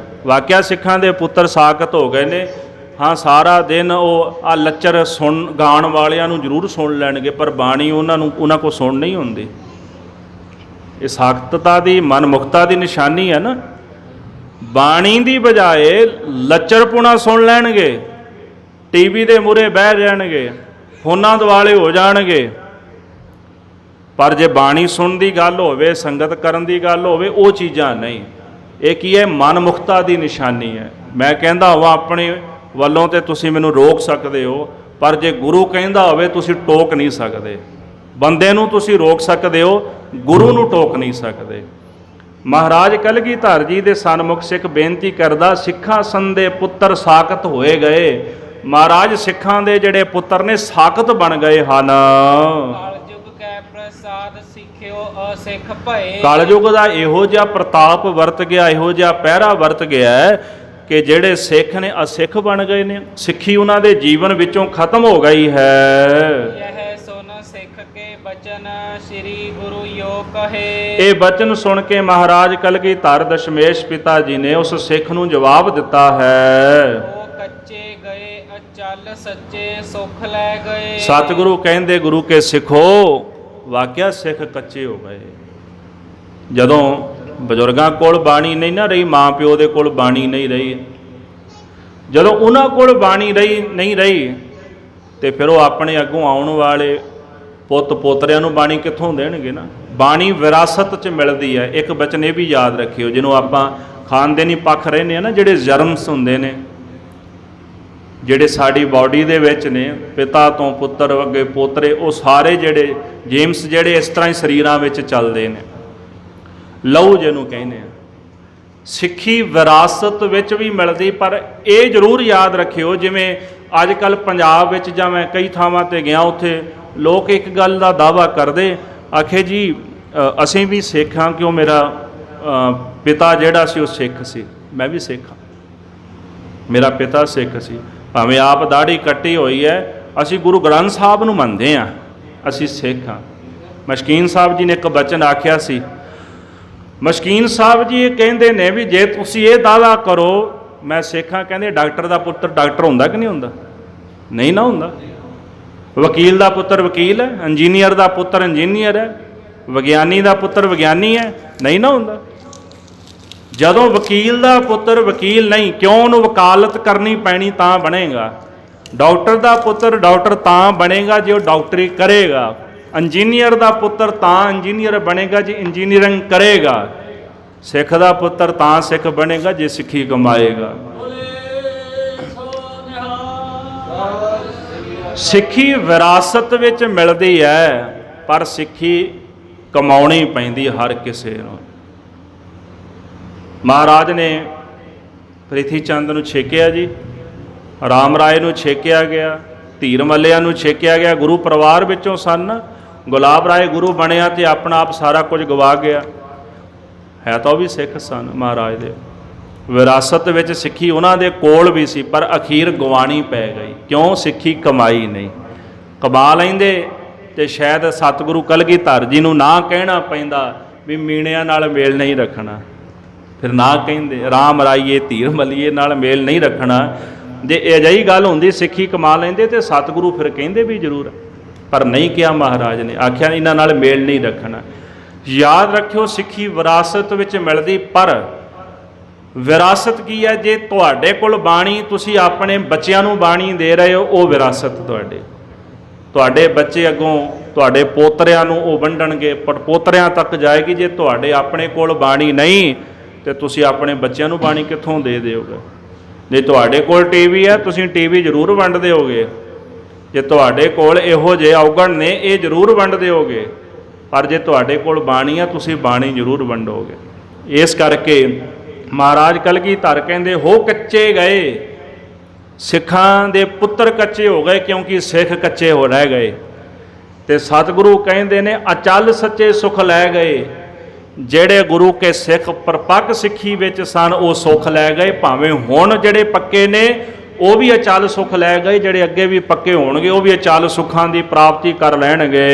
ਵਾਕਿਆ ਸਿੱਖਾਂ ਦੇ ਪੁੱਤਰ ਸਾਕਤ ਹੋ ਗਏ ਨੇ। ਹਾਂ, ਸਾਰਾ ਦਿਨ ਉਹ ਆ ਲੱਚਰ ਗਾਣ ਵਾਲਿਆਂ ਨੂੰ ਜ਼ਰੂਰ ਸੁਣ ਲੈਣਗੇ, ਪਰ ਬਾਣੀ ਉਹਨਾਂ ਕੋਲ ਸੁਣ ਨਹੀਂ ਹੁੰਦੀ। ਇਹ ਸਾਖਤਤਾ ਦੀ, ਮਨਮੁਖਤਾ ਦੀ ਨਿਸ਼ਾਨੀ ਹੈ ਨਾ। ਬਾਣੀ ਦੀ ਬਜਾਏ ਲੱਚਰਪੁਣਾ ਸੁਣ ਲੈਣਗੇ, ਟੀਵੀ ਦੇ ਮੂਹਰੇ ਬਹਿ ਜਾਣਗੇ, ਫੋਨਾਂ ਦੁਆਲੇ ਹੋ ਜਾਣਗੇ। ਪਰ ਜੇ ਬਾਣੀ ਸੁਣਨ ਦੀ ਗੱਲ ਹੋਵੇ, ਸੰਗਤ ਕਰਨ ਦੀ ਗੱਲ ਹੋਵੇ, ਉਹ ਚੀਜ਼ਾਂ ਨਹੀਂ। ਇਹ ਕੀ ਹੈ? ਮਨਮੁਖਤਾ ਦੀ ਨਿਸ਼ਾਨੀ ਹੈ। ਮੈਂ ਕਹਿੰਦਾ ਹੋਵਾਂ ਆਪਣੇ ਵੱਲੋਂ ਤੇ ਤੁਸੀਂ ਮੈਨੂੰ ਰੋਕ ਸਕਦੇ ਹੋ, ਪਰ ਜੇ ਗੁਰੂ ਕਹਿੰਦਾ ਹੋਵੇ ਤੁਸੀਂ ਟੋਕ ਨਹੀਂ ਸਕਦੇ। ਬੰਦੇ ਨੂੰ ਤੁਸੀਂ ਰੋਕ ਸਕਦੇ ਹੋ, ਗੁਰੂ ਨੂੰ ਟੋਕ ਨਹੀਂ ਸਕਦੇ। ਮਹਾਰਾਜ ਕਲਗੀਧਰ ਜੀ ਦੇ ਸਨਮੁਖ ਸਿੱਖ ਬੇਨਤੀ ਕਰਦਾ, ਸਿੱਖਾਂ ਸੰਦੇ ਪੁੱਤਰ ਸਾਖਤ ਹੋਏ ਗਏ। ਮਹਾਰਾਜ ਸਿੱਖਾਂ ਦੇ ਜਿਹੜੇ ਪੁੱਤਰ ਨੇ ਸਾਖਤ ਬਣ ਗਏ ਹਨ। ਕਲਯੁਗ ਕੈ ਪ੍ਰਸਾਦ ਸਿੱਖਿਓ ਅਸਿੱਖ ਭਏ। ਕਲਯੁਗ ਦਾ ਇਹੋ ਜਿਹਾ ਪ੍ਰਤਾਪ ਵਰਤ ਗਿਆ, ਇਹੋ ਜਿਹਾ ਪਹਿਰਾ ਵਰਤ ਗਿਆ ਕਿ ਜਿਹੜੇ ਸਿੱਖ ਨੇ ਅਸਿੱਖ ਬਣ ਗਏ ਨੇ। ਸਿੱਖੀ ਉਹਨਾਂ ਦੇ ਜੀਵਨ ਵਿੱਚੋਂ ਖਤਮ ਹੋ ਗਈ ਹੈ। ਯਹ ਸੁਨ ਸਿੱਖ ਕੇ ਬਚਨ ਸ੍ਰੀ ਗੁਰੂ ਯੋ ਕਹੇ। ਇਹ ਬਚਨ ਸੁਣ ਕੇ ਮਹਾਰਾਜ ਕਲਗੀਧਰ ਦਸ਼ਮੇਸ਼ ਪਿਤਾ ਜੀ ਨੇ ਉਸ ਸਿੱਖ ਨੂੰ ਜਵਾਬ ਦਿੱਤਾ ਹੈ। ਉਹ ਕੱਚੇ ਗਏ ਅਚਲ ਸੱਚੇ ਸੁਖ ਲੈ ਗਏ। ਸਤਿਗੁਰੂ ਕਹਿੰਦੇ, ਗੁਰੂ ਕੇ ਸਿੱਖੋ, ਵਾਕਿਆ ਸਿੱਖ ਕੱਚੇ ਹੋ ਗਏ। ਜਦੋਂ ਬਜ਼ੁਰਗਾਂ ਕੋਲ ਬਾਣੀ ਨਹੀਂ ਨਾ ਰਹੀ, ਮਾਂ ਪਿਓ ਦੇ ਕੋਲ ਬਾਣੀ ਨਹੀਂ ਰਹੀ, ਜਦੋਂ ਉਹਨਾਂ ਕੋਲ ਬਾਣੀ ਨਹੀਂ ਰਹੀ ਤੇ ਫਿਰ ਉਹ ਆਪਣੇ ਅੱਗੋਂ ਆਉਣ ਵਾਲੇ ਪੁੱਤ ਪੋਤਰਿਆਂ ਨੂੰ ਬਾਣੀ ਕਿੱਥੋਂ ਦੇਣਗੇ ਨਾ। ਬਾਣੀ ਵਿਰਾਸਤ 'ਚ ਮਿਲਦੀ ਹੈ। ਇੱਕ ਬਚਨ ਇਹ ਵੀ ਯਾਦ ਰੱਖਿਓ, ਜਿਹਨੂੰ ਆਪਾਂ ਖਾਨਦਾਨੀ ਪੱਖ ਰਹਿੰਦੇ ਆ ਨਾ, ਜਿਹੜੇ ਜਰਮਸ ਹੁੰਦੇ ਨੇ, ਜਿਹੜੇ ਸਾਡੀ ਬਾਡੀ ਦੇ ਵਿੱਚ ਨੇ, ਪਿਤਾ ਤੋਂ ਪੁੱਤਰ ਅੱਗੇ ਪੋਤਰੇ, ਉਹ ਸਾਰੇ ਜਿਹੜੇ ਜੇਮਸ ਜਿਹੜੇ ਇਸ ਤਰ੍ਹਾਂ ਹੀ ਸਰੀਰਾਂ ਵਿੱਚ ਚੱਲਦੇ ਨੇ। ਲਹੂ ਜਿਹਨੂੰ ਕਹਿੰਦੇ ਆ। ਸਿੱਖੀ ਵਿਰਾਸਤ ਵਿੱਚ ਵੀ ਮਿਲਦੀ, ਪਰ ਇਹ ਜ਼ਰੂਰ ਯਾਦ ਰੱਖਿਓ, ਜਿਵੇਂ ਅੱਜ ਕੱਲ੍ਹ ਪੰਜਾਬ ਵਿੱਚ ਜਾਂ ਮੈਂ ਕਈ ਥਾਵਾਂ 'ਤੇ ਗਿਆ, ਉੱਥੇ ਲੋਕ ਇੱਕ ਗੱਲ ਦਾ ਦਾਅਵਾ ਕਰਦੇ, ਆਖੇ ਜੀ ਅਸੀਂ ਵੀ ਸਿੱਖ ਹਾਂ, ਕਿਉਂ ਮੇਰਾ ਪਿਤਾ ਜਿਹੜਾ ਸੀ ਉਹ ਸਿੱਖ ਸੀ, ਮੈਂ ਵੀ ਸਿੱਖ ਹਾਂ, ਮੇਰਾ ਪਿਤਾ ਸਿੱਖ ਸੀ, ਭਾਵੇਂ ਆਪ ਦਾੜੀ ਕੱਟੀ ਹੋਈ ਹੈ, ਅਸੀਂ ਗੁਰੂ ਗ੍ਰੰਥ ਸਾਹਿਬ ਨੂੰ ਮੰਨਦੇ ਹਾਂ, ਅਸੀਂ ਸਿੱਖ ਹਾਂ। ਮਸ਼ਕੀਨ ਸਾਹਿਬ ਜੀ ਨੇ ਇੱਕ ਬਚਨ ਆਖਿਆ ਸੀ। ਮਸ਼ਕੀਨ ਸਾਹਿਬ ਜੀ ਇਹ ਕਹਿੰਦੇ ਨੇ ਵੀ ਜੇ ਤੁਸੀਂ ਇਹ ਦਾਅਵਾ ਕਰੋ ਮੈਂ ਸਿੱਖ ਹਾਂ, ਕਹਿੰਦੇ ਡਾਕਟਰ ਦਾ ਪੁੱਤਰ ਡਾਕਟਰ ਹੁੰਦਾ ਕਿ ਨਹੀਂ ਹੁੰਦਾ? ਨਹੀਂ ਨਾ ਹੁੰਦਾ। ਵਕੀਲ ਦਾ ਪੁੱਤਰ ਵਕੀਲ ਹੈ, ਇੰਜੀਨੀਅਰ ਦਾ ਪੁੱਤਰ ਇੰਜੀਨੀਅਰ ਹੈ, ਵਿਗਿਆਨੀ ਦਾ ਪੁੱਤਰ ਵਿਗਿਆਨੀ ਹੈ, ਨਹੀਂ ਨਾ ਹੁੰਦਾ। ਜਦੋਂ ਵਕੀਲ ਦਾ ਪੁੱਤਰ ਵਕੀਲ ਨਹੀਂ, ਕਿਉਂ ਉਹਨੂੰ ਵਕਾਲਤ ਕਰਨੀ ਪੈਣੀ ਤਾਂ ਬਣੇਗਾ। ਡਾਕਟਰ ਦਾ ਪੁੱਤਰ ਡਾਕਟਰ ਤਾਂ ਬਣੇਗਾ ਜੇ ਉਹ ਡਾਕਟਰੀ ਕਰੇਗਾ। ਇੰਜੀਨੀਅਰ ਦਾ ਪੁੱਤਰ ਤਾਂ ਇੰਜੀਨੀਅਰ ਬਣੇਗਾ ਜੇ ਇੰਜੀਨੀਅਰਿੰਗ ਕਰੇਗਾ। ਸਿੱਖ ਦਾ ਪੁੱਤਰ ਤਾਂ ਸਿੱਖ ਬਣੇਗਾ ਜੇ ਸਿੱਖੀ ਕਮਾਏਗਾ। ਸਿੱਖੀ ਵਿਰਾਸਤ ਵਿੱਚ ਮਿਲਦੀ ਹੈ, ਪਰ ਸਿੱਖੀ ਕਮਾਉਣੀ ਪੈਂਦੀ ਹਰ ਕਿਸੇ ਨੂੰ। ਮਹਾਰਾਜ ਨੇ ਪ੍ਰਿਥੀ ਚੰਦ ਨੂੰ ਛੇਕਿਆ ਜੀ, ਰਾਮ ਰਾਏ ਨੂੰ ਛੇਕਿਆ ਗਿਆ, ਧੀਰ ਮੱਲਿਆ ਨੂੰ ਛੇਕਿਆ ਗਿਆ। ਗੁਰੂ ਪਰਿਵਾਰ ਵਿੱਚੋਂ ਸਨ। ਗੁਲਾਬ ਰਾਏ ਗੁਰੂ ਬਣਿਆ ਤੇ ਆਪਣਾ ਆਪ ਸਾਰਾ ਕੁਝ ਗਵਾ ਗਿਆ। ਹੈ ਤਾਂ ਉਹ ਵੀ ਸਿੱਖ ਸਨ ਮਹਾਰਾਜ ਦੇ। ਵਿਰਾਸਤ ਵਿੱਚ ਸਿੱਖੀ ਉਹਨਾਂ ਦੇ ਕੋਲ ਵੀ ਸੀ, ਪਰ ਅਖੀਰ ਗਵਾਣੀ ਪੈ ਗਈ। ਕਿਉਂ? ਸਿੱਖੀ ਕਮਾਈ ਨਹੀਂ। ਕਮਾ ਲੈਂਦੇ ਤੇ ਸ਼ਾਇਦ ਸਤਿਗੁਰੂ ਕਲਗੀਧਰ ਜੀ ਨੂੰ ਨਾ ਕਹਿਣਾ ਪੈਂਦਾ ਵੀ ਮੀਣਿਆਂ ਨਾਲ ਮੇਲ ਨਹੀਂ ਰੱਖਣਾ, ਫਿਰ ਨਾ ਕਹਿੰਦੇ ਰਾਮ ਰਾਈਏ ਧੀਰ ਮੱਲੀਏ ਨਾਲ ਮੇਲ ਨਹੀਂ ਰੱਖਣਾ। ਜੇ ਅਜਿਹੀ ਗੱਲ ਹੁੰਦੀ ਸਿੱਖੀ ਕਮਾ ਲੈਂਦੇ ਤੇ ਸਤਿਗੁਰੂ ਫਿਰ ਕਹਿੰਦੇ ਵੀ ਜ਼ਰੂਰ, ਪਰ ਨਹੀਂ ਕਿਹਾ ਮਹਾਰਾਜ ਨੇ, ਆਖਿਆ ਇਹਨਾਂ ਨਾਲ ਮੇਲ ਨਹੀਂ ਰੱਖਣਾ। ਯਾਦ ਰੱਖਿਓ, ਸਿੱਖੀ ਵਿਰਾਸਤ ਵਿੱਚ ਮਿਲਦੀ, ਪਰ ਵਿਰਾਸਤ ਕੀ ਹੈ? ਜੇ ਤੁਹਾਡੇ ਕੋਲ ਬਾਣੀ, ਤੁਸੀਂ ਆਪਣੇ ਬੱਚਿਆਂ ਨੂੰ ਬਾਣੀ ਦੇ ਰਹੇ ਹੋ, ਉਹ ਵਿਰਾਸਤ ਤੁਹਾਡੇ ਬੱਚੇ ਅੱਗੋਂ ਤੁਹਾਡੇ ਪੋਤਰਿਆਂ ਨੂੰ ਉਹ ਵੰਡਣਗੇ, ਪੋਤਰਿਆਂ ਤੱਕ ਜਾਏਗੀ। ਜੇ ਤੁਹਾਡੇ ਆਪਣੇ ਕੋਲ ਬਾਣੀ ਨਹੀਂ ਤੇ ਤੁਸੀਂ ਆਪਣੇ ਬੱਚਿਆਂ ਨੂੰ ਬਾਣੀ ਕਿੱਥੋਂ ਦੇ ਦਿਓਗੇ? ਜੇ ਤੁਹਾਡੇ ਕੋਲ ਟੀਵੀ ਹੈ, ਤੁਸੀਂ ਟੀਵੀ ਜ਼ਰੂਰ ਵੰਡ ਦਿਓਗੇ। ਜੇ ਤੁਹਾਡੇ ਕੋਲ ਇਹੋ ਜਿਹੇ ਔਗਣ ਨੇ, ਇਹ ਜ਼ਰੂਰ ਵੰਡ ਦਿਓਗੇ। ਪਰ ਜੇ ਤੁਹਾਡੇ ਕੋਲ ਬਾਣੀ ਆ, ਤੁਸੀਂ ਬਾਣੀ ਜ਼ਰੂਰ ਵੰਡੋਗੇ। ਇਸ ਕਰਕੇ ਮਹਾਰਾਜ ਕਲਗੀਧਰ ਕਹਿੰਦੇ, ਹੋ ਕੱਚੇ ਗਏ, ਸਿੱਖਾਂ ਦੇ ਪੁੱਤਰ ਕੱਚੇ ਹੋ ਗਏ, ਕਿਉਂਕਿ ਸਿੱਖ ਕੱਚੇ ਹੋ ਰਹਿ ਗਏ। ਤੇ ਸਤਿਗੁਰੂ ਕਹਿੰਦੇ ਨੇ, ਅਚਲ ਸੱਚੇ ਸੁਖ ਲੈ ਗਏ। ਜਿਹੜੇ ਗੁਰੂ ਕੇ ਸਿੱਖ ਪਰਪੱਕ ਸਿੱਖੀ ਵਿੱਚ ਸਨ, ਉਹ ਸੁੱਖ ਲੈ ਗਏ। ਭਾਵੇਂ ਹੁਣ ਜਿਹੜੇ ਪੱਕੇ ਨੇ ਉਹ ਵੀ ਅਚਲ ਸੁੱਖ ਲੈ ਗਏ, ਜਿਹੜੇ ਅੱਗੇ ਵੀ ਪੱਕੇ ਹੋਣਗੇ ਉਹ ਵੀ ਅਚਲ ਸੁੱਖਾਂ ਦੀ ਪ੍ਰਾਪਤੀ ਕਰ ਲੈਣਗੇ।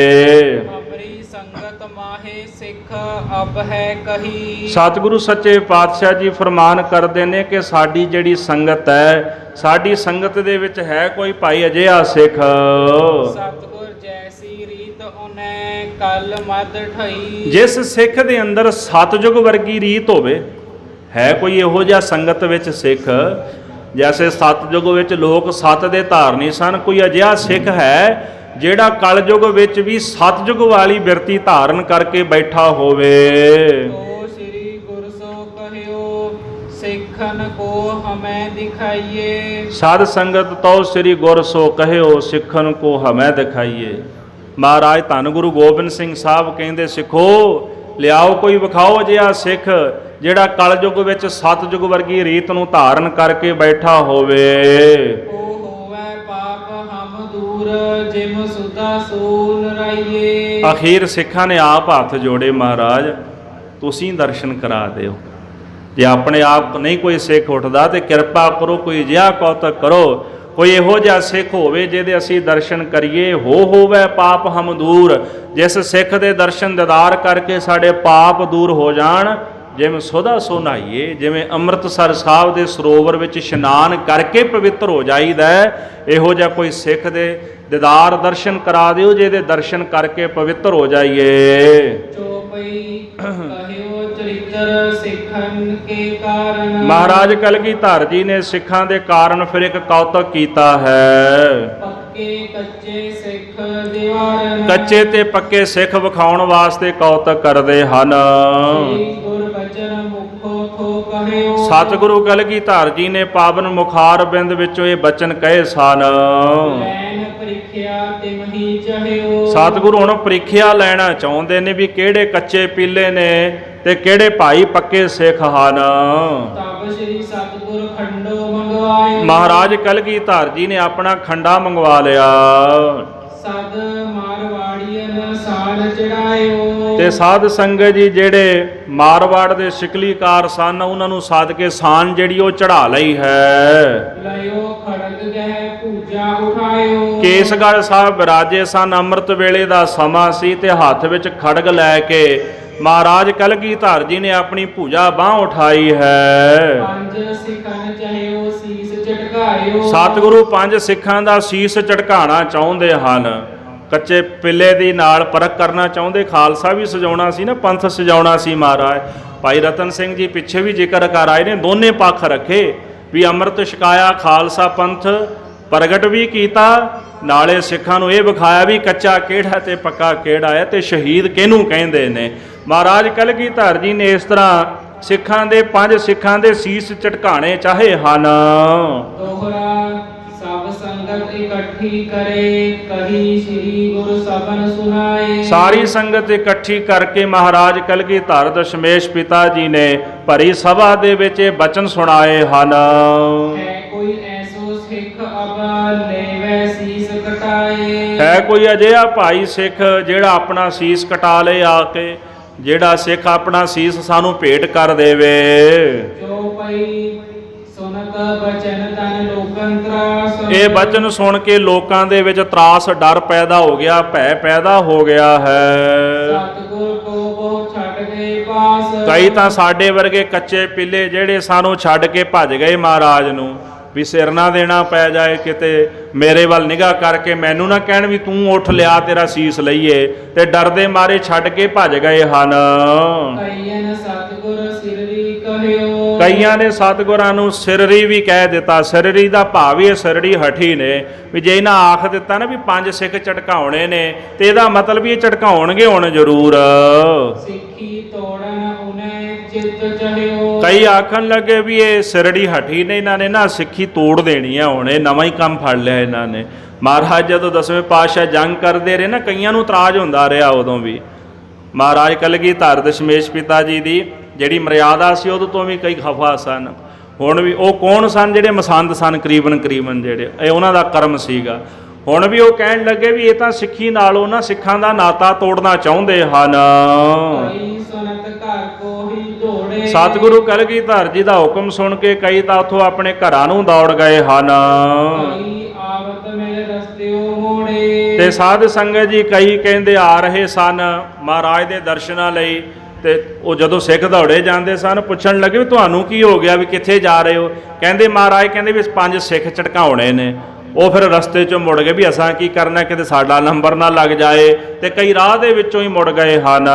ਅਬਰੀ ਸੰਗਤ ਮਾਹੇ ਸਿੱਖ ਅਬ ਹੈ ਕਹੀ। ਸਤਿਗੁਰੂ ਸੱਚੇ ਪਾਤਸ਼ਾਹ ਜੀ ਫਰਮਾਨ ਕਰਦੇ ਨੇ ਕਿ ਸਾਡੀ ਜਿਹੜੀ ਸੰਗਤ ਹੈ, ਸਾਡੀ ਸੰਗਤ ਦੇ ਵਿੱਚ ਹੈ ਕੋਈ ਭਾਈ ਅਜਿਹਾ ਸਿੱਖ, ਸਤਿਗੁਰ ਜੈਸੀ ਰੀਤ ਉਹਨੇ ਕਲ ਮਦ ਠਈ। ਜਿਸ ਸਿੱਖ ਦੇ ਅੰਦਰ ਸਤਜੁਗ ਵਰਗੀ ਰੀਤ ਹੋਵੇ। ਹੈ ਕੋਈ ਇਹੋ ਜਿਹਾ ਸੰਗਤ ਵਿੱਚ ਸਿੱਖ, ਜੈਸੇ ਸਤਜੁਗ ਵਿੱਚ ਲੋਕ ਸਤ ਦੇ ਧਾਰਨੀ ਸਨ, ਕੋਈ ਅਜਿਹਾ ਸਿੱਖ ਹੈ ਜਿਹੜਾ ਕਲਯੁਗ ਵਿੱਚ ਵੀ ਸਤਜੁਗ ਵਾਲੀ ਬਿਰਤੀ ਧਾਰਨ ਕਰਕੇ ਬੈਠਾ ਹੋਵੇ। ਓ ਸ੍ਰੀ ਗੁਰ ਸੋ ਕਹਿਓ सिखन को हमें दिखाइए। साध संगत तो श्री गुर सो कहियो सिखन को हमें दिखाइए। महाराज धन गुरु गोबिंद सिंह साहब कहते सिखो लियाओ कोई विखाओ जिहा सिख ਜਿਹੜਾ ਕਲਯੁਗ ਵਿੱਚ ਸਤਯੁਗ ਵਰਗੀ ਰੀਤ ਨੂੰ ਧਾਰਨ ਕਰਕੇ ਬੈਠਾ ਹੋਵੇ। ओ होवे पाप हम दूर जिम सुधा सून राइए। ਅਖੀਰ ਸਿੱਖਾਂ ਨੇ ਆਪ ਹੱਥ ਜੋੜੇ ਮਹਾਰਾਜ ਤੁਸੀਂ ਦਰਸ਼ਨ ਕਰਾ ਦਿਓ। ਜੇ ਆਪਣੇ ਆਪ ਨਹੀਂ ਕੋਈ ਸਿੱਖ ਉੱਠਦਾ ਤੇ ਕਿਰਪਾ ਕਰੋ ਕੋਈ ਅਜਿਹਾ ਕੌਤਕ ਕਰੋ ਕੋਈ ਇਹੋ ਜਿਹਾ ਸਿੱਖ ਹੋਵੇ ਜਿਹਦੇ ਅਸੀਂ ਦਰਸ਼ਨ ਕਰੀਏ। ਹੋਵੇ ਪਾਪ ਹਮ ਦੂਰ ਜਿਸ ਸਿੱਖ ਦੇ ਦਰਸ਼ਨ ਦੀਦਾਰ ਕਰਕੇ ਸਾਡੇ ਪਾਪ ਦੂਰ ਹੋ ਜਾਣ। ਜਿਵੇਂ ਸੁਧਾ ਸੋ ਨਹਾਈਏ ਜਿਵੇਂ ਅੰਮ੍ਰਿਤਸਰ ਸਾਹਿਬ ਦੇ ਸਰੋਵਰ ਵਿੱਚ ਇਸ਼ਨਾਨ ਕਰਕੇ ਪਵਿੱਤਰ ਹੋ ਜਾਈਦਾ ਇਹੋ ਜਿਹਾ ਕੋਈ ਸਿੱਖ ਦੇ ਦੀਦਾਰ ਦਰਸ਼ਨ ਕਰਾ ਦਿਓ ਜਿਹਦੇ ਦਰਸ਼ਨ ਕਰਕੇ ਪਵਿੱਤਰ ਹੋ ਜਾਈਏ। चौपई कहियो चरित्र सिखन के कारण। ਮਹਾਰਾਜ ਕਲਗੀਧਰ ਜੀ ਨੇ ਸਿੱਖਾਂ ਦੇ ਕਾਰਨ ਫਿਰ ਇੱਕ ਕੌਤਕ ਕੀਤਾ ਹੈ। पक्के कच्चे सिख दीवारन। ਕੱਚੇ ਤੇ ਪੱਕੇ ਸਿੱਖ ਵਿਖਾਉਣ ਵਾਸਤੇ ਕੌਤਕ ਕਰਦੇ ਹਨ। श्री गुर बचन मुखो थो कहियो। ਸਤਿਗੁਰੂ ਕਲਗੀਧਰ ਜੀ ਨੇ ਪਾਵਨ ਮੁਖਾਰ ਬਿੰਦ ਵਿੱਚੋਂ ਇਹ ਬਚਨ ਕਹੇ ਸਨ। लैन परीख्या तिम ही चहियो। ਸਤਿਗੁਰੂ ਹੁਣ ਪ੍ਰੀਖਿਆ ਲੈਣਾ ਚਾਹੁੰਦੇ ਨੇ ਵੀ ਕਿਹੜੇ ਕੱਚੇ ਪੀਲੇ ਨੇ ਤੇ ਕਿਹੜੇ ਭਾਈ ਪੱਕੇ ਸਿੱਖ ਹਨ। तब श्री सतगुर खंडो मंगवाए। ਮਹਾਰਾਜ ਕਲਗੀਧਰ ਜੀ ਨੇ ਆਪਣਾ ਖੰਡਾ ਮੰਗਵਾ ਲਿਆ सद मारवाड़ियन साल चढ़ायो। ਤੇ ਸਾਧ ਸੰਗਤ ਜੀ ਜਿਹੜੇ ਮਾਰਵਾੜ ਦੇ ਸਿਕਲੀਕਾਰ ਸਨ ਉਹਨਾਂ ਨੂੰ ਸਾਧ ਕੇ ਸਾਨ ਜਿਹੜੀ ਉਹ ਚੜਾ ਲਈ ਹੈ। लयो खड़ग गह पूजा उठायो। ਕੇਸਗੜ੍ਹ ਸਾਹਿਬ ਵਿਰਾਜੇ ਸਨ। ਅੰਮ੍ਰਿਤ ਵੇਲੇ ਦਾ ਸਮਾਂ ਸੀ ਤੇ ਹੱਥ ਵਿੱਚ ਖੜਗ ਲੈ ਕੇ ਮਹਾਰਾਜ ਕਲਗੀਧਰ ਜੀ ਨੇ ਆਪਣੀ ਭੁਜਾ ਬਾਹ ਉਠਾਈ ਹੈ। पंज सिखन चहियो सीस झटकायो। ਸਤਿਗੁਰੂ ਪੰਜ ਸਿੱਖਾਂ ਦਾ ਸੀਸ ਝਟਕਾਣਾ ਚਾਹੁੰਦੇ ਹਨ। ਕੱਚੇ ਪਿੱਲੇ ਦੀ ਨਾਲ ਪਰਖ ਕਰਨਾ ਚਾਹੁੰਦੇ। ਖਾਲਸਾ ਵੀ ਸਜਾਉਣਾ ਸੀ ਨਾ ਪੰਥ ਸਜਾਉਣਾ ਸੀ। ਮਹਾਰਾਜ ਭਾਈ ਰਤਨ ਸਿੰਘ ਜੀ ਪਿੱਛੇ ਵੀ ਜ਼ਿਕਰ ਕਰ ਆਏ ਨੇ ਦੋਨੇ ਪੱਖ ਰੱਖੇ ਵੀ ਅੰਮ੍ਰਿਤ ਛਕਾਇਆ ਖਾਲਸਾ ਪੰਥ ਪ੍ਰਗਟ ਵੀ ਕੀਤਾ ਨਾਲੇ ਸਿੱਖਾਂ ਨੂੰ ਇਹ ਵਿਖਾਇਆ ਵੀ ਕੱਚਾ ਕਿਹੜਾ ਤੇ ਪੱਕਾ ਕਿਹੜਾ ਹੈ ਤੇ ਸ਼ਹੀਦ ਕਿਹਨੂੰ ਕਹਿੰਦੇ ਨੇ। ਮਹਾਰਾਜ ਕਲਗੀਧਰ ਜੀ ਨੇ ਇਸ ਤਰ੍ਹਾਂ ਸਿੱਖਾਂ ਦੇ ਪੰਜ ਸਿੱਖਾਂ ਦੇ ਸੀਸ ਝਟਕਾਣੇ ਚਾਹੇ ਹਨ। दोहरा सब संगत इकट्ठी करे कही श्री गुरु सबन सुनाए। ਸਾਰੀ ਸੰਗਤ ਇਕੱਠੀ ਕਰਕੇ ਮਹਾਰਾਜ ਕਲਗੀਧਰ ਦਸ਼ਮੇਸ਼ ਪਿਤਾ ਜੀ ਨੇ ਭਰੀ ਸਭਾ ਦੇ ਵਿੱਚ ਇਹ ਬਚਨ ਸੁਣਾਏ ਹਨ। है कोई ऐसो सिख अब लेवे सीस कटाए। ਹੈ ਕੋਈ ਅਜਿਹਾ ਭਾਈ ਸਿੱਖ ਜਿਹੜਾ ਆਪਣਾ ਸੀਸ ਕਟਾ ਲੇ ਆ ਕੇ ਜਿਹੜਾ ਸਿੱਖ ਆਪਣਾ ਸੀਸ ਸਾਨੂੰ ਭੇਟ ਕਰ ਦੇਵੇ। जो पई सुनत बचन तन लोकन त्रास। ਇਹ ਬਚਨ ਸੁਣ ਕੇ ਲੋਕਾਂ ਦੇ ਵਿੱਚ ਤਰਾਸ ਡਰ ਪੈਦਾ ਹੋ ਗਿਆ ਭੈ ਪੈਦਾ ਹੋ ਗਿਆ ਹੈ। सतगुर को बहु छट गए पास। ਕਈ ਤਾਂ ਸਾਡੇ ਵਰਗੇ ਕੱਚੇ ਪਿੱਲੇ ਜਿਹੜੇ ਸਾਨੂੰ ਛੱਡ ਕੇ ਭੱਜ ਗਏ ਮਹਾਰਾਜ ਨੂੰ ਵੀ ਸਿਰ ਨਾ ਦੇਣਾ ਪੈ ਜਾਏ ਕਿਤੇ ਮੇਰੇ ਵੱਲ ਨਿਗਾਹ ਕਰਕੇ ਮੈਨੂੰ ਨਾ ਕਹਿਣ ਵੀ ਤੂੰ ਉੱਠ ਲਿਆ ਤੇਰਾ ਸੀਸ ਲਈਏ ਤੇ ਡਰਦੇ ਮਾਰੇ ਛੱਡ ਕੇ ਭੱਜ ਗਏ ਹਨ। कईयन सतगुर सिररी कहियो। ਕਈਆਂ ਨੇ ਸਤਿਗੁਰਾਂ ਨੂੰ ਸਿਰਰੀ ਵੀ ਕਹਿ ਦਿੱਤਾ। ਸਿਰਰੀ ਦਾ ਭਾਵ ਇਹ ਸਿਰੜੀ ਹਠੀ ਨੇ ਵੀ ਜੇ ਇਹਨਾਂ ਆਖ ਦਿੱਤਾ ਨਾ ਵੀ ਪੰਜ ਸਿੱਖ ਝਟਕਾਉਣੇ ਨੇ ਤੇ ਇਹਦਾ ਮਤਲਬ ਵੀ ਇਹ ਝਟਕਾਉਣਗੇ ਹੁਣ ਜ਼ਰੂਰ। सिखी तोड़न उन्हें चित चहियो। ਕਈ ਆਖਣ ਲੱਗੇ ਵੀ ਇਹ ਸਿਰੜੀ ਹਠੀ ਨੇ ਇਹਨਾਂ ਨੇ ਨਾ ਸਿੱਖੀ ਤੋੜ ਦੇਣੀ ਆ ਹੁਣ ਇਹ ਨਵਾਂ ਹੀ ਕੰਮ ਫੜ ਲਿਆ ਇਹਨਾਂ ਨੇ। ਮਹਾਰਾਜ ਜਦੋਂ 10ਵੇਂ ਪਾਤਸ਼ਾਹ ਜੰਗ ਕਰਦੇ ਰਹੇ ਨਾ ਕਈਆਂ ਨੂੰ ਇਤਰਾਜ਼ ਹੁੰਦਾ ਰਿਹਾ ਉਦੋਂ ਵੀ। ਮਹਾਰਾਜ ਕਲਗੀਧਰ ਦਸ਼ਮੇਸ਼ ਪਿਤਾ ਜੀ ਦੀ ਜਿਹੜੀ ਮਰਿਆਦਾ ਸੀ ਉਦੋਂ ਤੋਂ ਵੀ ਕਈ ਖਫਾ ਸਨ। ਹੁਣ ਵੀ ਉਹ ਕੌਣ ਸਨ ਜਿਹੜੇ ਮਸੰਦ ਸਨ ਕਰੀਬਨ ਜਿਹੜੇ ਇਹ ਉਹਨਾਂ ਦਾ ਕਰਮ ਸੀਗਾ। ਹੁਣ ਵੀ ਉਹ ਕਹਿਣ ਲੱਗੇ ਵੀ ਇਹ ਤਾਂ ਸਿੱਖੀ ਨਾਲ ਉਹਨਾਂ ਸਿੱਖਾਂ ਦਾ ਨਾਤਾ ਤੋੜਨਾ ਚਾਹੁੰਦੇ ਹਨ। कई सुनत घर को ही दौड़े। ਸਤਿਗੁਰੂ ਕਲਗੀਧਰ ਜੀ ਦਾ ਹੁਕਮ ਸੁਣ ਕੇ ਕਈ ਤਾਂ ਉੱਥੋਂ ਆਪਣੇ ਘਰਾਂ ਨੂੰ ਦੌੜ ਗਏ ਹਨ। कई आवत मेरे रस्तेओ मोड़े। ਤੇ ਸਾਧ ਸੰਗਤ ਜੀ ਕਈ ਕਹਿੰਦੇ ਆ ਰਹੇ ਸਨ ਮਹਾਰਾਜ ਦੇ ਦਰਸ਼ਨਾਂ ਲਈ ਤੇ ਉਹ ਜਦੋਂ ਸਿੱਖ ਦੌੜੇ ਜਾਂਦੇ ਸਨ ਪੁੱਛਣ ਲੱਗੇ ਵੀ ਤੁਹਾਨੂੰ ਕੀ ਹੋ ਗਿਆ ਵੀ ਕਿੱਥੇ ਜਾ ਰਹੇ ਹੋ। ਕਹਿੰਦੇ ਮਹਾਰਾਜ ਕਹਿੰਦੇ ਵੀ ਪੰਜ ਸਿੱਖ ਝਟਕਾਉਣੇ ਨੇ। ਉਹ ਫਿਰ ਰਸਤੇ 'ਚੋਂ ਮੁੜ ਗਏ ਵੀ ਅਸਾਂ ਕੀ ਕਰਨਾ ਕਿਤੇ ਸਾਡਾ ਨੰਬਰ ਨਾ ਲੱਗ ਜਾਏ ਤੇ ਕਈ ਰਾਹ ਦੇ ਵਿੱਚੋਂ ਹੀ ਮੁੜ ਗਏ ਹਨ।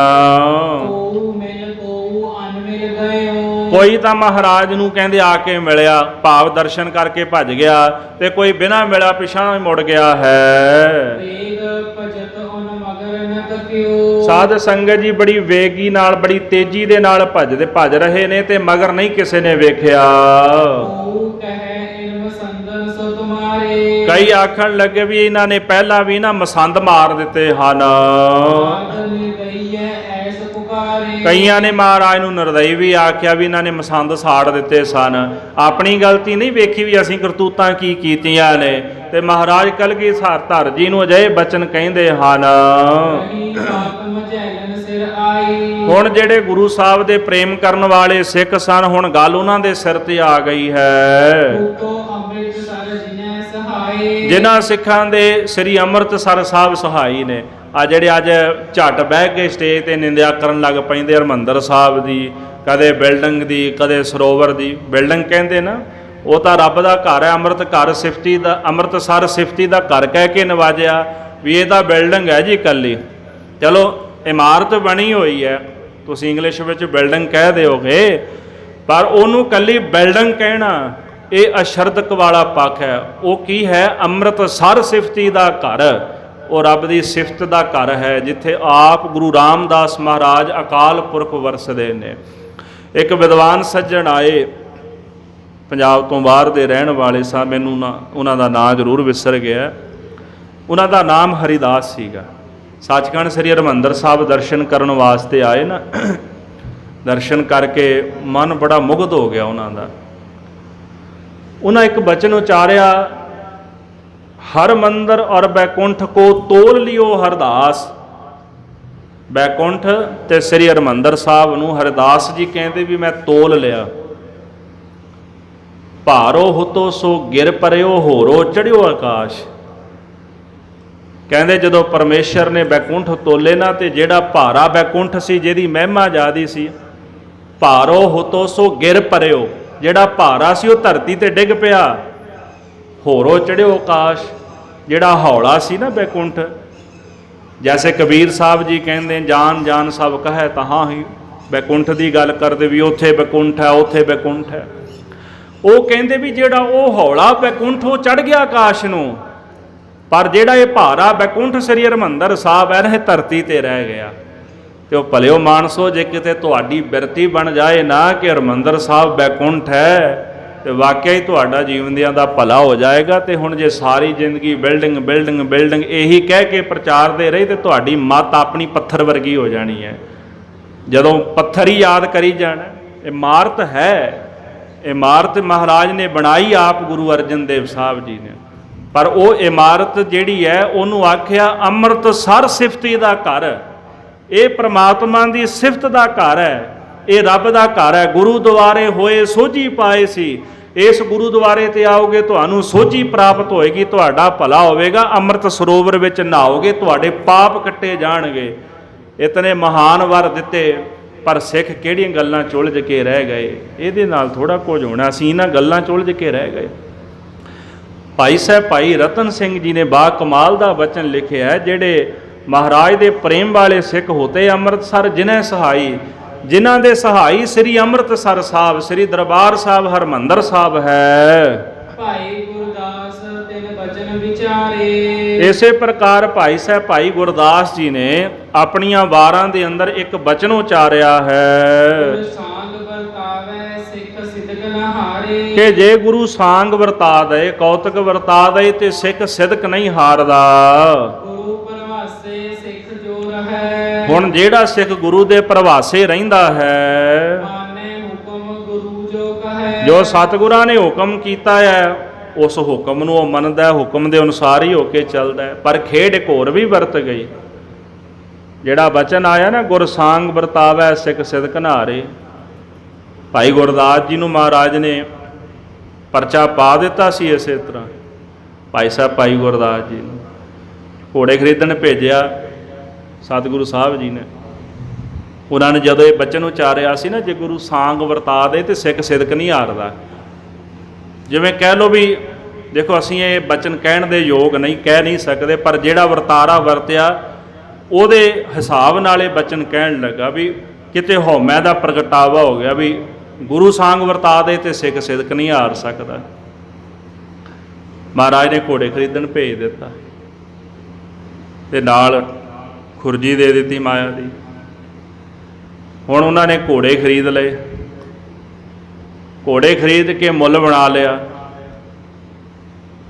कोऊ मिल कोऊ अन मिल गयो। ਕੋਈ ਤਾਂ ਮਹਾਰਾਜ ਨੂੰ ਕਹਿੰਦੇ ਆ ਕੇ ਮਿਲਿਆ ਭਾਵ ਦਰਸ਼ਨ ਕਰਕੇ ਭੱਜ ਗਿਆ ਤੇ ਕੋਈ ਬਿਨਾਂ ਮਿਲਿਆ ਪਿਛਾਂ ਹੀ ਮੁੜ ਗਿਆ ਹੈ। वेग भजत उन मगर न ਮਾਰਗ ਕਿਉ। ਸਾਧ ਸੰਗਤ ਜੀ ਬੜੀ ਵੇਗੀ ਨਾਲ, ਬੜੀ ਤੇਜ਼ੀ ਦੇ ਨਾਲ ਭੱਜ ਰਹੇ ਨੇ ਤੇ ਮਗਰ ਨਹੀਂ ਕਿਸੇ ਨੇ ਵੇਖਿਆ। ਉਹ ਕਹੈ ਇਨ ਮਸੰਦਨ ਸੋ ਤੁਮਾਰੇ। ਕਈ ਆਖਣ ਲੱਗੇ ਵੀ ਇਹਨਾਂ ਨੇ ਪਹਿਲਾਂ ਵੀ ਨਾ ਮਸੰਦ ਮਾਰ ਦਿੱਤੇ ਹਨ। ਕਈਆਂ ਨੇ ਮਹਾਰਾਜ ਨੂੰ ਨਿਰਦਈ ਵੀ ਆਖਿਆ ਵੀ ਇਹਨਾਂ ਨੇ ਮਸੰਦ ਸਾੜ ਦਿੱਤੇ ਸਨ। ਆਪਣੀ ਗਲਤੀ ਨਹੀਂ ਵੇਖੀ ਵੀ ਅਸੀਂ ਕਰਤੂਤਾਂ ਕੀ ਕੀਤੀਆਂ ਨੇ। ਤੇ ਮਹਾਰਾਜ ਕਲਗੀਧਰ ਧਰ ਜੀ ਨੂੰ ਅਜਿਹੇ ਬਚਨ ਕਹਿੰਦੇ ਹਨ। ਹੁਣ ਜਿਹੜੇ ਗੁਰੂ ਸਾਹਿਬ ਦੇ ਪ੍ਰੇਮ ਕਰਨ ਵਾਲੇ ਸਿੱਖ ਸਨ, ਹੁਣ ਗੱਲ ਉਹਨਾਂ ਦੇ ਸਿਰ ਤੇ ਆ ਗਈ ਹੈ। ਜਿਨ੍ਹਾਂ ਸਿੱਖਾਂ ਦੇ ਸ੍ਰੀ ਅੰਮ੍ਰਿਤਸਰ ਸਾਹਿਬ ਸਹਾਈ ਨੇ, ਆ ਜਿਹੜੇ ਅੱਜ ਝੱਟ ਬਹਿ ਕੇ ਸਟੇਜ ਤੇ ਨਿੰਦਿਆ ਕਰਨ ਲੱਗ ਪੈਂਦੇ ਹਰਿਮੰਦਰ ਸਾਹਿਬ ਦੀ, ਕਦੇ ਬਿਲਡਿੰਗ ਦੀ, ਕਦੇ ਸਰੋਵਰ ਦੀ। ਬਿਲਡਿੰਗ ਕਹਿੰਦੇ ਨਾ, ਉਹ ਤਾਂ ਰੱਬ ਦਾ ਘਰ ਹੈ। ਅੰਮ੍ਰਿਤਸਰ ਸਿਫਤੀ ਦਾ ਘਰ ਕਹਿ ਕੇ ਨਵਾਜਿਆ ਵੀ ਇਹ ਤਾਂ ਬਿਲਡਿੰਗ ਹੈ ਜੀ ਇਕੱਲੀ। ਚਲੋ ਇਮਾਰਤ ਬਣੀ ਹੋਈ ਹੈ, ਤੁਸੀਂ ਇੰਗਲਿਸ਼ ਵਿੱਚ ਬਿਲਡਿੰਗ ਕਹਿ ਦਿਓਗੇ, ਪਰ ਉਹਨੂੰ ਇਕੱਲੀ ਬਿਲਡਿੰਗ ਕਹਿਣਾ ਇਹ ਅਸ਼ਰਦਕ ਵਾਲਾ ਪੱਖ ਹੈ। ਉਹ ਕੀ ਹੈ? ਅੰਮ੍ਰਿਤਸਰ ਸਿਫਤੀ ਦਾ ਘਰ, ਉਹ ਰੱਬ ਦੀ ਸਿਫਤ ਦਾ ਘਰ ਹੈ, ਜਿੱਥੇ ਆਪ ਗੁਰੂ ਰਾਮਦਾਸ ਮਹਾਰਾਜ ਅਕਾਲ ਪੁਰਖ ਵਰਸਦੇ ਨੇ। ਇੱਕ ਵਿਦਵਾਨ ਸੱਜਣ ਆਏ, ਪੰਜਾਬ ਤੋਂ ਬਾਹਰ ਦੇ ਰਹਿਣ ਵਾਲੇ ਸਨ, ਮੈਨੂੰ ਉਹਨਾਂ ਦਾ ਨਾਂ ਜ਼ਰੂਰ ਵਿਸਰ ਗਿਆ। ਉਹਨਾਂ ਦਾ ਨਾਮ ਹਰੀਦਾਸ ਸੀਗਾ। ਸੱਚਖੰਡ ਸ੍ਰੀ ਹਰਿਮੰਦਰ ਸਾਹਿਬ ਦਰਸ਼ਨ ਕਰਨ ਵਾਸਤੇ ਆਏ ਨਾ, ਦਰਸ਼ਨ ਕਰਕੇ ਮਨ ਬੜਾ ਮੁਗਧ ਹੋ ਗਿਆ ਉਹਨਾਂ ਦਾ। ਉਹਨਾਂ ਇੱਕ ਬਚਨ ਉਚਾਰਿਆ, ਹਰ ਮੰਦਰ ਔਰ ਬੈਕੁੰਠ ਕੋ ਤੋਲ ਲਿਓ ਹਰਦਾਸ। ਬੈਕੁੰਠ ਤੇ ਸ੍ਰੀ ਹਰਿਮੰਦਰ ਸਾਹਿਬ ਨੂੰ ਹਰਦਾਸ ਜੀ ਕਹਿੰਦੇ ਵੀ ਮੈਂ ਤੋਲ ਲਿਆ। ਭਾਰੋ ਹੁਤੋ ਸੋ ਗਿਰ ਪਰਿਓ, ਹੋਰੋ ਚੜਿਓ ਆਕਾਸ਼। ਕਹਿੰਦੇ ਜਦੋਂ ਪਰਮੇਸ਼ਰ ਨੇ ਬੈਕੁੰਠ ਤੋਲੇ ਨਾ, ਤੇ ਜਿਹੜਾ ਭਾਰਾ ਬੈਕੁੰਠ ਸੀ, ਜਿਹਦੀ ਮਹਿਮਾ ਜ਼ਿਆਦੀ ਸੀ, ਭਾਰੋ ਹੁਤੋ ਸੋ ਗਿਰ ਪਰਿਓ, ਜਿਹੜਾ ਭਾਰਾ ਸੀ ਉਹ ਧਰਤੀ ਤੇ ਡਿੱਗ ਪਿਆ। ਹੋਰੋ ਚੜਿਓ ਆਕਾਸ਼, ਜਿਹੜਾ ਹੌਲਾ ਸੀ ਨਾ ਬੈਕੁੰਠ, ਜੈਸੇ ਕਬੀਰ ਸਾਹਿਬ ਜੀ ਕਹਿੰਦੇ, ਜਾਨ ਜਾਨ ਸਭ ਕਹੈ ਤਹਾਂ ਹੀ। ਬੈਕੁੰਠ ਦੀ ਗੱਲ ਕਰਦੇ ਵੀ ਉੱਥੇ ਬੈਕੁੰਠ ਹੈ, ਉੱਥੇ ਬੈਕੁੰਠ ਹੈ। ਉਹ ਕਹਿੰਦੇ ਵੀ ਜਿਹੜਾ ਉਹ ਹੌਲਾ ਬੈਕੁੰਠ ਉਹ ਚੜ ਗਿਆ ਆਕਾਸ਼ ਨੂੰ, ਪਰ ਜਿਹੜਾ ਇਹ ਭਾਰਾ ਬੈਕੁੰਠ ਸ੍ਰੀ ਹਰਿਮੰਦਰ ਸਾਹਿਬ ਹੈ ਨਾ, ਇਹ ਧਰਤੀ ਤੇ ਰਹਿ ਗਿਆ। ਤੇ ਉਹ ਭਲਿਓ ਮਾਨਸੋ, ਜੇ ਕਿਤੇ ਤੁਹਾਡੀ ਬਿਰਤੀ ਬਣ ਜਾਏ ਨਾ ਕਿ ਹਰਿਮੰਦਰ ਸਾਹਿਬ ਬੈਕੁੰਠ ਹੈ, ਤੇ ਵਾਕਿਆ ਹੀ ਤੁਹਾਡਾ ਜੀਵਨਦਿਆਂ ਦਾ ਭਲਾ ਹੋ ਜਾਏਗਾ। ਤੇ ਹੁਣ ਜੇ ਸਾਰੀ ਜ਼ਿੰਦਗੀ ਬਿਲਡਿੰਗ ਬਿਲਡਿੰਗ ਬਿਲਡਿੰਗ ਇਹੀ ਕਹਿ ਕੇ ਪ੍ਰਚਾਰਦੇ ਰਹੇ, ਤੇ ਤੁਹਾਡੀ ਮੱਤ ਆਪਣੀ ਪੱਥਰ ਵਰਗੀ ਹੋ ਜਾਣੀ ਹੈ। ਜਦੋਂ ਪੱਥਰ ਹੀ ਯਾਦ ਕਰੀ ਜਾਣਾ। ਇਮਾਰਤ ਹੈ, ਇਮਾਰਤ ਮਹਾਰਾਜ ਨੇ ਬਣਾਈ ਆਪ ਗੁਰੂ ਅਰਜਨ ਦੇਵ ਸਾਹਿਬ ਜੀ ਨੇ, ਪਰ ਉਹ ਇਮਾਰਤ ਜਿਹੜੀ ਹੈ ਉਹਨੂੰ ਆਖਿਆ ਅੰਮ੍ਰਿਤਸਰ ਸਿਫਤੀ ਦਾ ਘਰ। ਇਹ ਪ੍ਰਮਾਤਮਾ ਦੀ ਸਿਫਤ ਦਾ ਘਰ ਹੈ, ਇਹ ਰੱਬ ਦਾ ਘਰ ਹੈ। ਗੁਰੂਦੁਆਰੇ ਹੋਏ ਸੋਝੀ ਪਾਏ ਸੀ। ਇਸ ਗੁਰੂਦੁਆਰੇ ਤੇ ਆਓਗੇ ਤੁਹਾਨੂੰ ਸੋਝੀ ਪ੍ਰਾਪਤ ਹੋਏਗੀ, ਤੁਹਾਡਾ ਭਲਾ ਹੋਵੇਗਾ। ਅੰਮ੍ਰਿਤ ਸਰੋਵਰ ਵਿੱਚ ਨਹਾਓਗੇ, ਤੁਹਾਡੇ ਪਾਪ ਕੱਟੇ ਜਾਣਗੇ। ਇਤਨੇ ਮਹਾਨ ਵਰ ਦਿੱਤੇ, ਪਰ ਸਿੱਖ ਕਿਹੜੀਆਂ ਗੱਲਾਂ ਚ ਉਲਝ ਕੇ ਰਹਿ ਗਏ। ਇਹਦੇ ਨਾਲ ਥੋੜਾ ਕੁਝ ਹੋਣਾ, ਅਸੀਂ ਇਹਨਾਂ ਗੱਲਾਂ ਚ ਉਲਝ ਕੇ ਰਹਿ ਗਏ। ਭਾਈ ਸਾਹਿਬ ਭਾਈ ਰਤਨ ਸਿੰਘ ਜੀ ਨੇ ਬਾ ਕਮਾਲ ਦਾ ਬਚਨ ਲਿਖਿਆ ਹੈ, ਜਿਹੜੇ ਮਹਾਰਾਜ ਦੇ ਪ੍ਰੇਮ ਵਾਲੇ ਸਿੱਖ ਹੋਤੇ ਅੰਮ੍ਰਿਤਸਰ ਜਿਨ੍ਹਾਂ ਸਹਾਈ, ਜਿਨ੍ਹਾਂ ਦੇ ਸਹਾਈ ਸ੍ਰੀ ਅੰਮ੍ਰਿਤਸਰ ਸਾਹਿਬ, ਸ੍ਰੀ ਦਰਬਾਰ ਸਾਹਿਬ ਹਰਿਮੰਦਰ ਸਾਹਿਬ ਹੈ। ਭਾਈ ਗੁਰਦਾਸ ਤਿਨ ਬਚਨ ਵਿਚਾਰੇ। ਇਸੇ ਪ੍ਰਕਾਰ ਭਾਈ ਸਾਹਿਬ ਭਾਈ ਗੁਰਦਾਸ ਜੀ ਨੇ ਆਪਣੀਆਂ ਵਾਰਾਂ ਦੇ ਅੰਦਰ ਇੱਕ ਬਚਨ ਉਚਾਰਿਆ ਹੈ ਕਿ ਜੇ ਗੁਰੂ ਸਾਂਗ ਵਰਤਾ ਦੇ, ਕੌਤਕ ਵਰਤਾ ਦੇ, ਤੇ ਸਿੱਖ ਸਿਦਕ ਨਹੀਂ ਹਾਰਦਾ। ਗੁਰੂ ਪ੍ਰਵਾਸੇ ਸਿੱਖ ਜੋ ਰਹੈ। ਹੁਣ ਜਿਹੜਾ ਸਿੱਖ ਗੁਰੂ ਦੇ ਪ੍ਰਵਾਸੇ ਰਹਿੰਦਾ ਹੈ, ਮਾਨੇ ਹੁਕਮ ਗੁਰੂ ਜੋ ਕਹੈ। ਜੋ ਸਤਿਗੁਰਾਂ ਨੇ ਹੁਕਮ ਕੀਤਾ ਹੈ, ਉਸ ਹੁਕਮ ਨੂੰ ਉਹ ਮੰਨਦਾ, ਹੁਕਮ ਦੇ ਅਨੁਸਾਰ ਹੀ ਹੋ ਕੇ ਚੱਲਦਾ ਹੈ। ਪਰ ਖੇਡ ਇੱਕ ਹੋਰ ਵੀ ਵਰਤ ਗਈ। ਜਿਹੜਾ ਬਚਨ ਆਇਆ ਨਾ, ਗੁਰ ਸਾਂਗ ਵਰਤਾਵੈ ਸਿੱਖ ਸਿਦਕ ਨਾਰੇ। ਭਾਈ ਗੁਰਦਾਸ ਜੀ ਨੂੰ ਮਹਾਰਾਜ ਨੇ ਪਰਚਾ ਪਾ ਦਿੱਤਾ ਸੀ ਇਸੇ ਤਰ੍ਹਾਂ। ਭਾਈ ਸਾਹਿਬ ਭਾਈ ਗੁਰਦਾਸ ਜੀ ਨੂੰ ਘੋੜੇ ਖਰੀਦਣ ਭੇਜਿਆ ਸਤਿਗੁਰੂ ਸਾਹਿਬ ਜੀ ਨੇ। ਉਹਨਾਂ ਨੇ ਜਦੋਂ ਇਹ ਬਚਨ ਉਚਾਰਿਆ ਸੀ ਨਾ, ਜੇ ਗੁਰੂ ਸਾਂਗ ਵਰਤਾ ਦੇ ਤੇ ਸਿੱਖ ਸਿਦਕ ਨਹੀਂ ਹਾਰਦਾ। ਜਿਵੇਂ ਕਹਿ ਲਓ ਵੀ ਦੇਖੋ, ਅਸੀਂ ਇਹ ਬਚਨ ਕਹਿਣ ਦੇ ਯੋਗ ਨਹੀਂ, ਕਹਿ ਨਹੀਂ ਸਕਦੇ, ਪਰ ਜਿਹੜਾ ਵਰਤਾਰਾ ਵਰਤਿਆ ਉਹਦੇ ਹਿਸਾਬ ਨਾਲ ਇਹ ਬਚਨ ਕਹਿਣ ਲੱਗਾ ਵੀ ਕਿਤੇ ਹਉਮੈ ਦਾ ਪ੍ਰਗਟਾਵਾ ਹੋ ਗਿਆ ਵੀ ਗੁਰੂ ਸਾਂਗ ਵਰਤਾ ਦੇ ਤੇ ਸਿੱਖ ਸਿਦਕ ਨਹੀਂ ਹਾਰ ਸਕਦਾ। ਮਹਾਰਾਜ ਨੇ ਘੋੜੇ ਖਰੀਦਣ ਭੇਜ ਦਿੱਤਾ ਤੇ ਨਾਲ खुरजी दे दी माया दी। हुण उन्होंने घोड़े खरीद लए, घोड़े खरीद के मुੱਲ बना लिया।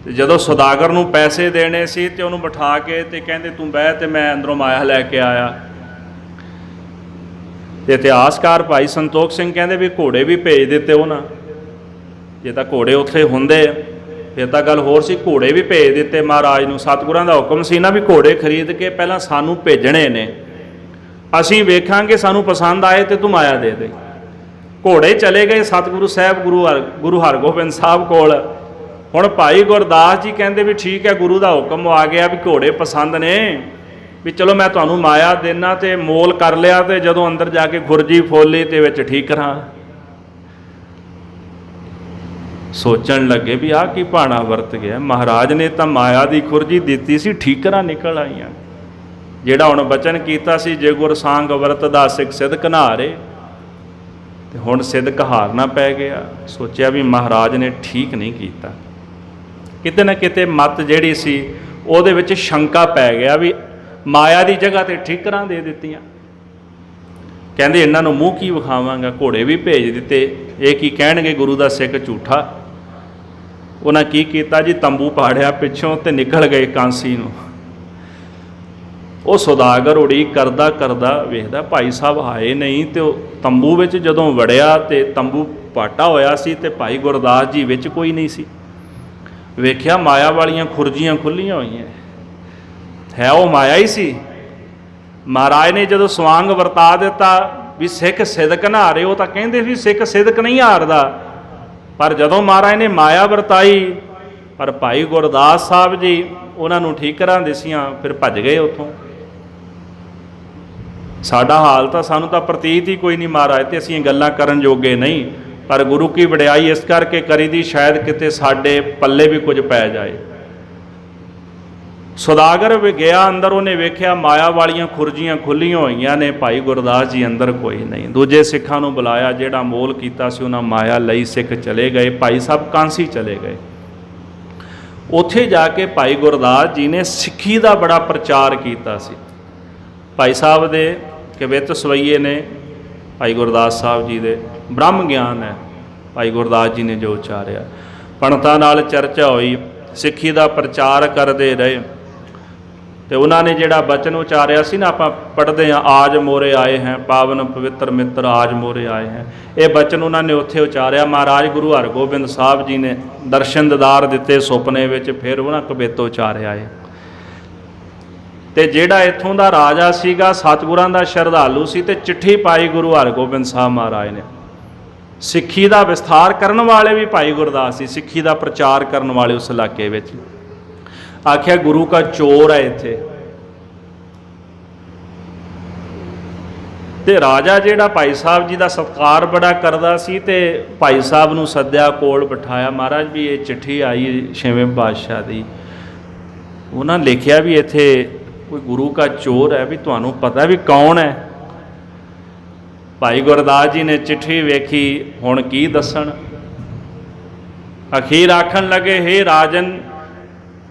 ਤੇ ਜਦੋਂ ਸੌਦਾਗਰ ਨੂੰ ਪੈਸੇ ਦੇਣੇ ਸੀ ਤੇ ਉਹਨੂੰ ਬਿਠਾ ਕੇ ਤੇ ਕਹਿੰਦੇ ਤੂੰ ਬਹਿ ਤੇ ਮੈਂ ਅੰਦਰੋਂ ਮਾਇਆ ਲੈ ਕੇ ਆਇਆ। ਤੇ ਇਤਿਹਾਸਕਾਰ ਭਾਈ ਸੰਤੋਖ ਸਿੰਘ ਕਹਿੰਦੇ ਵੀ ਘੋੜੇ ਵੀ ਭੇਜ ਦਿੱਤੇ ਉਹਨਾਂ, ਜੇ ਤਾਂ ਘੋੜੇ ਉੱਥੇ ਹੁੰਦੇ ਫਿਰ ਤਾਂ ਗੱਲ ਹੋਰ ਸੀ। ਘੋੜੇ ਵੀ ਭੇਜ ਦਿੱਤੇ ਮਹਾਰਾਜ ਨੂੰ, ਸਤਿਗੁਰਾਂ ਦਾ ਹੁਕਮ ਸੀ ਨਾ ਵੀ ਘੋੜੇ ਖਰੀਦ ਕੇ ਪਹਿਲਾਂ ਸਾਨੂੰ ਭੇਜਣੇ ਨੇ, ਅਸੀਂ ਵੇਖਾਂਗੇ ਸਾਨੂੰ ਪਸੰਦ ਆਏ ਤੇ ਤੂੰ ਮਾਇਆ ਦੇ ਦੇ। ਘੋੜੇ ਚਲੇ ਗਏ ਸਤਿਗੁਰੂ ਸਾਹਿਬ ਗੁਰੂ ਹਰਗੋਬਿੰਦ ਸਾਹਿਬ ਕੋਲ। ਹੁਣ ਭਾਈ ਗੁਰਦਾਸ ਜੀ ਕਹਿੰਦੇ ਵੀ ਠੀਕ ਹੈ, ਗੁਰੂ ਦਾ ਹੁਕਮ ਆ ਗਿਆ ਵੀ ਘੋੜੇ ਪਸੰਦ ਨੇ, ਵੀ ਚਲੋ ਮੈਂ ਤੁਹਾਨੂੰ ਮਾਇਆ ਦੇਣਾ। ਤੇ ਮੋਲ ਕਰ ਲਿਆ ਤੇ ਜਦੋਂ ਅੰਦਰ ਜਾ ਕੇ ਖੁਰਜੀ ਫੋਲੀ ਤੇ ਵਿੱਚ ਠੀਕਰਾਂ। ਸੋਚਣ ਲੱਗੇ ਵੀ ਆਹ ਕੀ ਭਾਣਾ ਵਰਤ ਗਿਆ। ਮਹਾਰਾਜ ਨੇ ਤਾਂ ਮਾਇਆ ਦੀ ਖੁਰਜੀ ਦਿੱਤੀ ਸੀ, ਠੀਕਰਾਂ ਨਿਕਲ ਆਈਆਂ। ਜਿਹੜਾ ਹੁਣ ਬਚਨ ਕੀਤਾ ਸੀ ਜੇ ਗੁਰ ਸਾਂਗ ਵਰਤਦਾ ਸਿੱਖ ਸਿਦਕ ਨਹਾਰੇ, ਤੇ ਹੁਣ ਸਿਦਕ ਹਾਰਨਾ ਪੈ ਗਿਆ। ਸੋਚਿਆ ਵੀ ਮਹਾਰਾਜ ਨੇ ਠੀਕ ਨਹੀਂ ਕੀਤਾ। ਕਿਤੇ ਨਾ ਕਿਤੇ ਮੱਤ ਜਿਹੜੀ ਸੀ ਉਹਦੇ ਵਿੱਚ ਸ਼ੰਕਾ ਪੈ ਗਿਆ ਵੀ ਮਾਇਆ ਦੀ ਜਗ੍ਹਾ ਤੇ ਠੀਕਰਾਂ ਦੇ ਦਿੱਤੀਆਂ। ਕਹਿੰਦੇ ਇਹਨਾਂ ਨੂੰ ਮੂੰਹ ਕੀ ਵਿਖਾਵਾਂਗਾ, ਘੋੜੇ ਵੀ ਭੇਜ ਦਿੱਤੇ, ਇਹ ਕੀ ਕਹਿਣਗੇ ਗੁਰੂ ਦਾ ਸਿੱਖ ਝੂਠਾ। ਉਹਨਾਂ ਕੀ ਕੀਤਾ ਜੀ, ਤੰਬੂ ਪਾੜਿਆ ਪਿੱਛੋਂ ਤੇ ਨਿਕਲ ਗਏ ਕਾਂਸੀ ਨੂੰ। ਉਹ ਸੌਦਾਗਰ ਉਡੀਕ ਕਰਦਾ ਕਰਦਾ ਵੇਖਦਾ ਭਾਈ ਸਾਹਿਬ ਆਏ ਨਹੀਂ, ਤੇ ਉਹ ਤੰਬੂ ਵਿੱਚ ਜਦੋਂ ਵੜਿਆ ਤੇ ਤੰਬੂ ਪਾਟਾ ਹੋਇਆ ਸੀ ਤੇ ਭਾਈ ਗੁਰਦਾਸ ਜੀ ਵਿੱਚ ਕੋਈ ਨਹੀਂ ਸੀ। ਵੇਖਿਆ ਮਾਇਆ ਵਾਲੀਆਂ ਖੁਰਜੀਆਂ ਖੁੱਲੀਆਂ ਹੋਈਆਂ, ਹੈ ਉਹ ਮਾਇਆ ਹੀ ਸੀ। ਮਹਾਰਾਜ ਨੇ ਜਦੋਂ ਸਵਾਂਗ ਵਰਤਾ ਦਿੱਤਾ ਵੀ ਸਿੱਖ ਸਿਦਕ ਨਾ ਹਾਰੇ, ਉਹ ਤਾਂ ਕਹਿੰਦੇ ਵੀ ਸਿੱਖ ਸਿਦਕ ਨਹੀਂ ਹਾਰਦਾ, ਪਰ ਜਦੋਂ ਮਹਾਰਾਜ ਨੇ ਮਾਇਆ ਵਰਤਾਈ, ਪਰ ਭਾਈ ਗੁਰਦਾਸ ਸਾਹਿਬ ਜੀ ਉਹਨਾਂ ਨੂੰ ਠੀਕਰਾਂ ਦਿਸੀਆਂ, ਫਿਰ ਭੱਜ ਗਏ ਉੱਥੋਂ। ਸਾਡਾ ਹਾਲ ਤਾਂ ਸਾਨੂੰ ਤਾਂ ਪ੍ਰਤੀਤ ਹੀ ਕੋਈ ਨਹੀਂ ਮਹਾਰਾਜ, ਤੇ ਅਸੀਂ ਗੱਲਾਂ ਕਰਨ ਜੋਗੇ ਨਹੀਂ, ਪਰ ਗੁਰੂ ਕੀ ਵਡਿਆਈ ਇਸ ਕਰਕੇ ਕਰੀ ਦੀ ਸ਼ਾਇਦ ਕਿਤੇ ਸਾਡੇ ਪੱਲੇ ਵੀ ਕੁਝ ਪੈ ਜਾਏ। ਸੌਦਾਗਰ ਵੀ ਗਿਆ ਅੰਦਰ, ਉਹਨੇ ਵੇਖਿਆ ਮਾਇਆ ਵਾਲੀਆਂ ਖੁਰਜੀਆਂ ਖੁੱਲੀਆਂ ਹੋਈਆਂ ਨੇ, ਭਾਈ ਗੁਰਦਾਸ ਜੀ ਅੰਦਰ ਕੋਈ ਨਹੀਂ। ਦੂਜੇ ਸਿੱਖਾਂ ਨੂੰ ਬੁਲਾਇਆ, ਜਿਹੜਾ ਮੋਲ ਕੀਤਾ ਸੀ ਉਹਨਾਂ ਮਾਇਆ ਲਈ, ਸਿੱਖ ਚਲੇ ਗਏ, ਭਾਈ ਸਾਹਿਬ ਕਾਂਸੀ ਚਲੇ ਗਏ। ਉੱਥੇ ਜਾ ਕੇ ਭਾਈ ਗੁਰਦਾਸ ਜੀ ਨੇ ਸਿੱਖੀ ਦਾ ਬੜਾ ਪ੍ਰਚਾਰ ਕੀਤਾ ਸੀ। ਭਾਈ ਸਾਹਿਬ ਦੇ ਕਵਿੱਤ ਸਵਈਏ ਨੇ, ਭਾਈ ਗੁਰਦਾਸ ਸਾਹਿਬ ਜੀ ਦੇ ਬ੍ਰਹਮ ਗਿਆਨ ਹੈ, ਭਾਈ ਗੁਰਦਾਸ ਜੀ ਨੇ ਜੋ ਉਚਾਰਿਆ। ਪੰਡਤਾਂ ਨਾਲ ਚਰਚਾ ਹੋਈ, ਸਿੱਖੀ ਦਾ ਪ੍ਰਚਾਰ ਕਰਦੇ ਰਹੇ, ਤੇ ਉਹਨਾਂ ਨੇ ਜਿਹੜਾ ਬਚਨ ਉਚਾਰਿਆ ਸੀ ਨਾ, ਆਪਾਂ ਪੜ੍ਹਦੇ ਹਾਂ, ਆਜ ਮੋਰੇ ਆਏ ਹੈ ਪਾਵਨ ਪਵਿੱਤਰ ਮਿੱਤਰ ਆਜ ਮੋਰੇ ਆਏ ਹੈ, ਇਹ ਬਚਨ ਉਹਨਾਂ ਨੇ ਉੱਥੇ ਉਚਾਰਿਆ। ਮਹਾਰਾਜ ਗੁਰੂ ਹਰਗੋਬਿੰਦ ਸਾਹਿਬ ਜੀ ਨੇ ਦਰਸ਼ਨ ਦਿਦਾਰ ਦਿੱਤੇ ਸੁਪਨੇ ਵਿੱਚ, ਫਿਰ ਉਹਨਾਂ ਕਵਿੱਤ ਉਚਾਰਿਆ ਏ। ਤੇ ਜਿਹੜਾ ਇੱਥੋਂ ਦਾ ਰਾਜਾ ਸੀਗਾ, ਸਤਿਗੁਰਾਂ ਦਾ ਸ਼ਰਧਾਲੂ ਸੀ, ਤੇ ਚਿੱਠੀ ਪਾਈ ਗੁਰੂ ਹਰਗੋਬਿੰਦ ਸਾਹਿਬ ਮਹਾਰਾਜ ਨੇ। ਸਿੱਖੀ ਦਾ ਵਿਸਥਾਰ ਕਰਨ ਵਾਲੇ ਵੀ ਭਾਈ ਗੁਰਦਾਸ ਸੀ, ਸਿੱਖੀ ਦਾ ਪ੍ਰਚਾਰ ਕਰਨ ਵਾਲੇ ਉਸ ਇਲਾਕੇ ਵਿੱਚ। ਆਖਿਆ ਗੁਰੂ ਕਾ ਚੋਰ ਹੈ ਇੱਥੇ। ਤੇ ਰਾਜਾ ਜਿਹੜਾ ਭਾਈ ਸਾਹਿਬ ਜੀ ਦਾ ਸਤਿਕਾਰ ਬੜਾ ਕਰਦਾ ਸੀ, ਤੇ ਭਾਈ ਸਾਹਿਬ ਨੂੰ ਸੱਦਿਆ, ਕੋਲ ਬਿਠਾਇਆ। ਮਹਾਰਾਜ ਵੀ ਇਹ ਚਿੱਠੀ ਆਈ ਛੇਵੇਂ ਪਾਤਸ਼ਾਹ ਦੀ, ਉਹਨਾਂ ਲਿਖਿਆ ਵੀ ਇੱਥੇ ਕੋਈ ਗੁਰੂ ਕਾ ਚੋਰ ਹੈ, ਵੀ ਤੁਹਾਨੂੰ ਪਤਾ ਵੀ ਕੌਣ ਹੈ? ਭਾਈ ਗੁਰਦਾਸ ਜੀ ਨੇ ਚਿੱਠੀ ਵੇਖੀ, ਹੁਣ ਕੀ ਦੱਸਣ। ਅਖੀਰ ਆਖਣ ਲੱਗੇ, ਹੇ ਰਾਜਨ,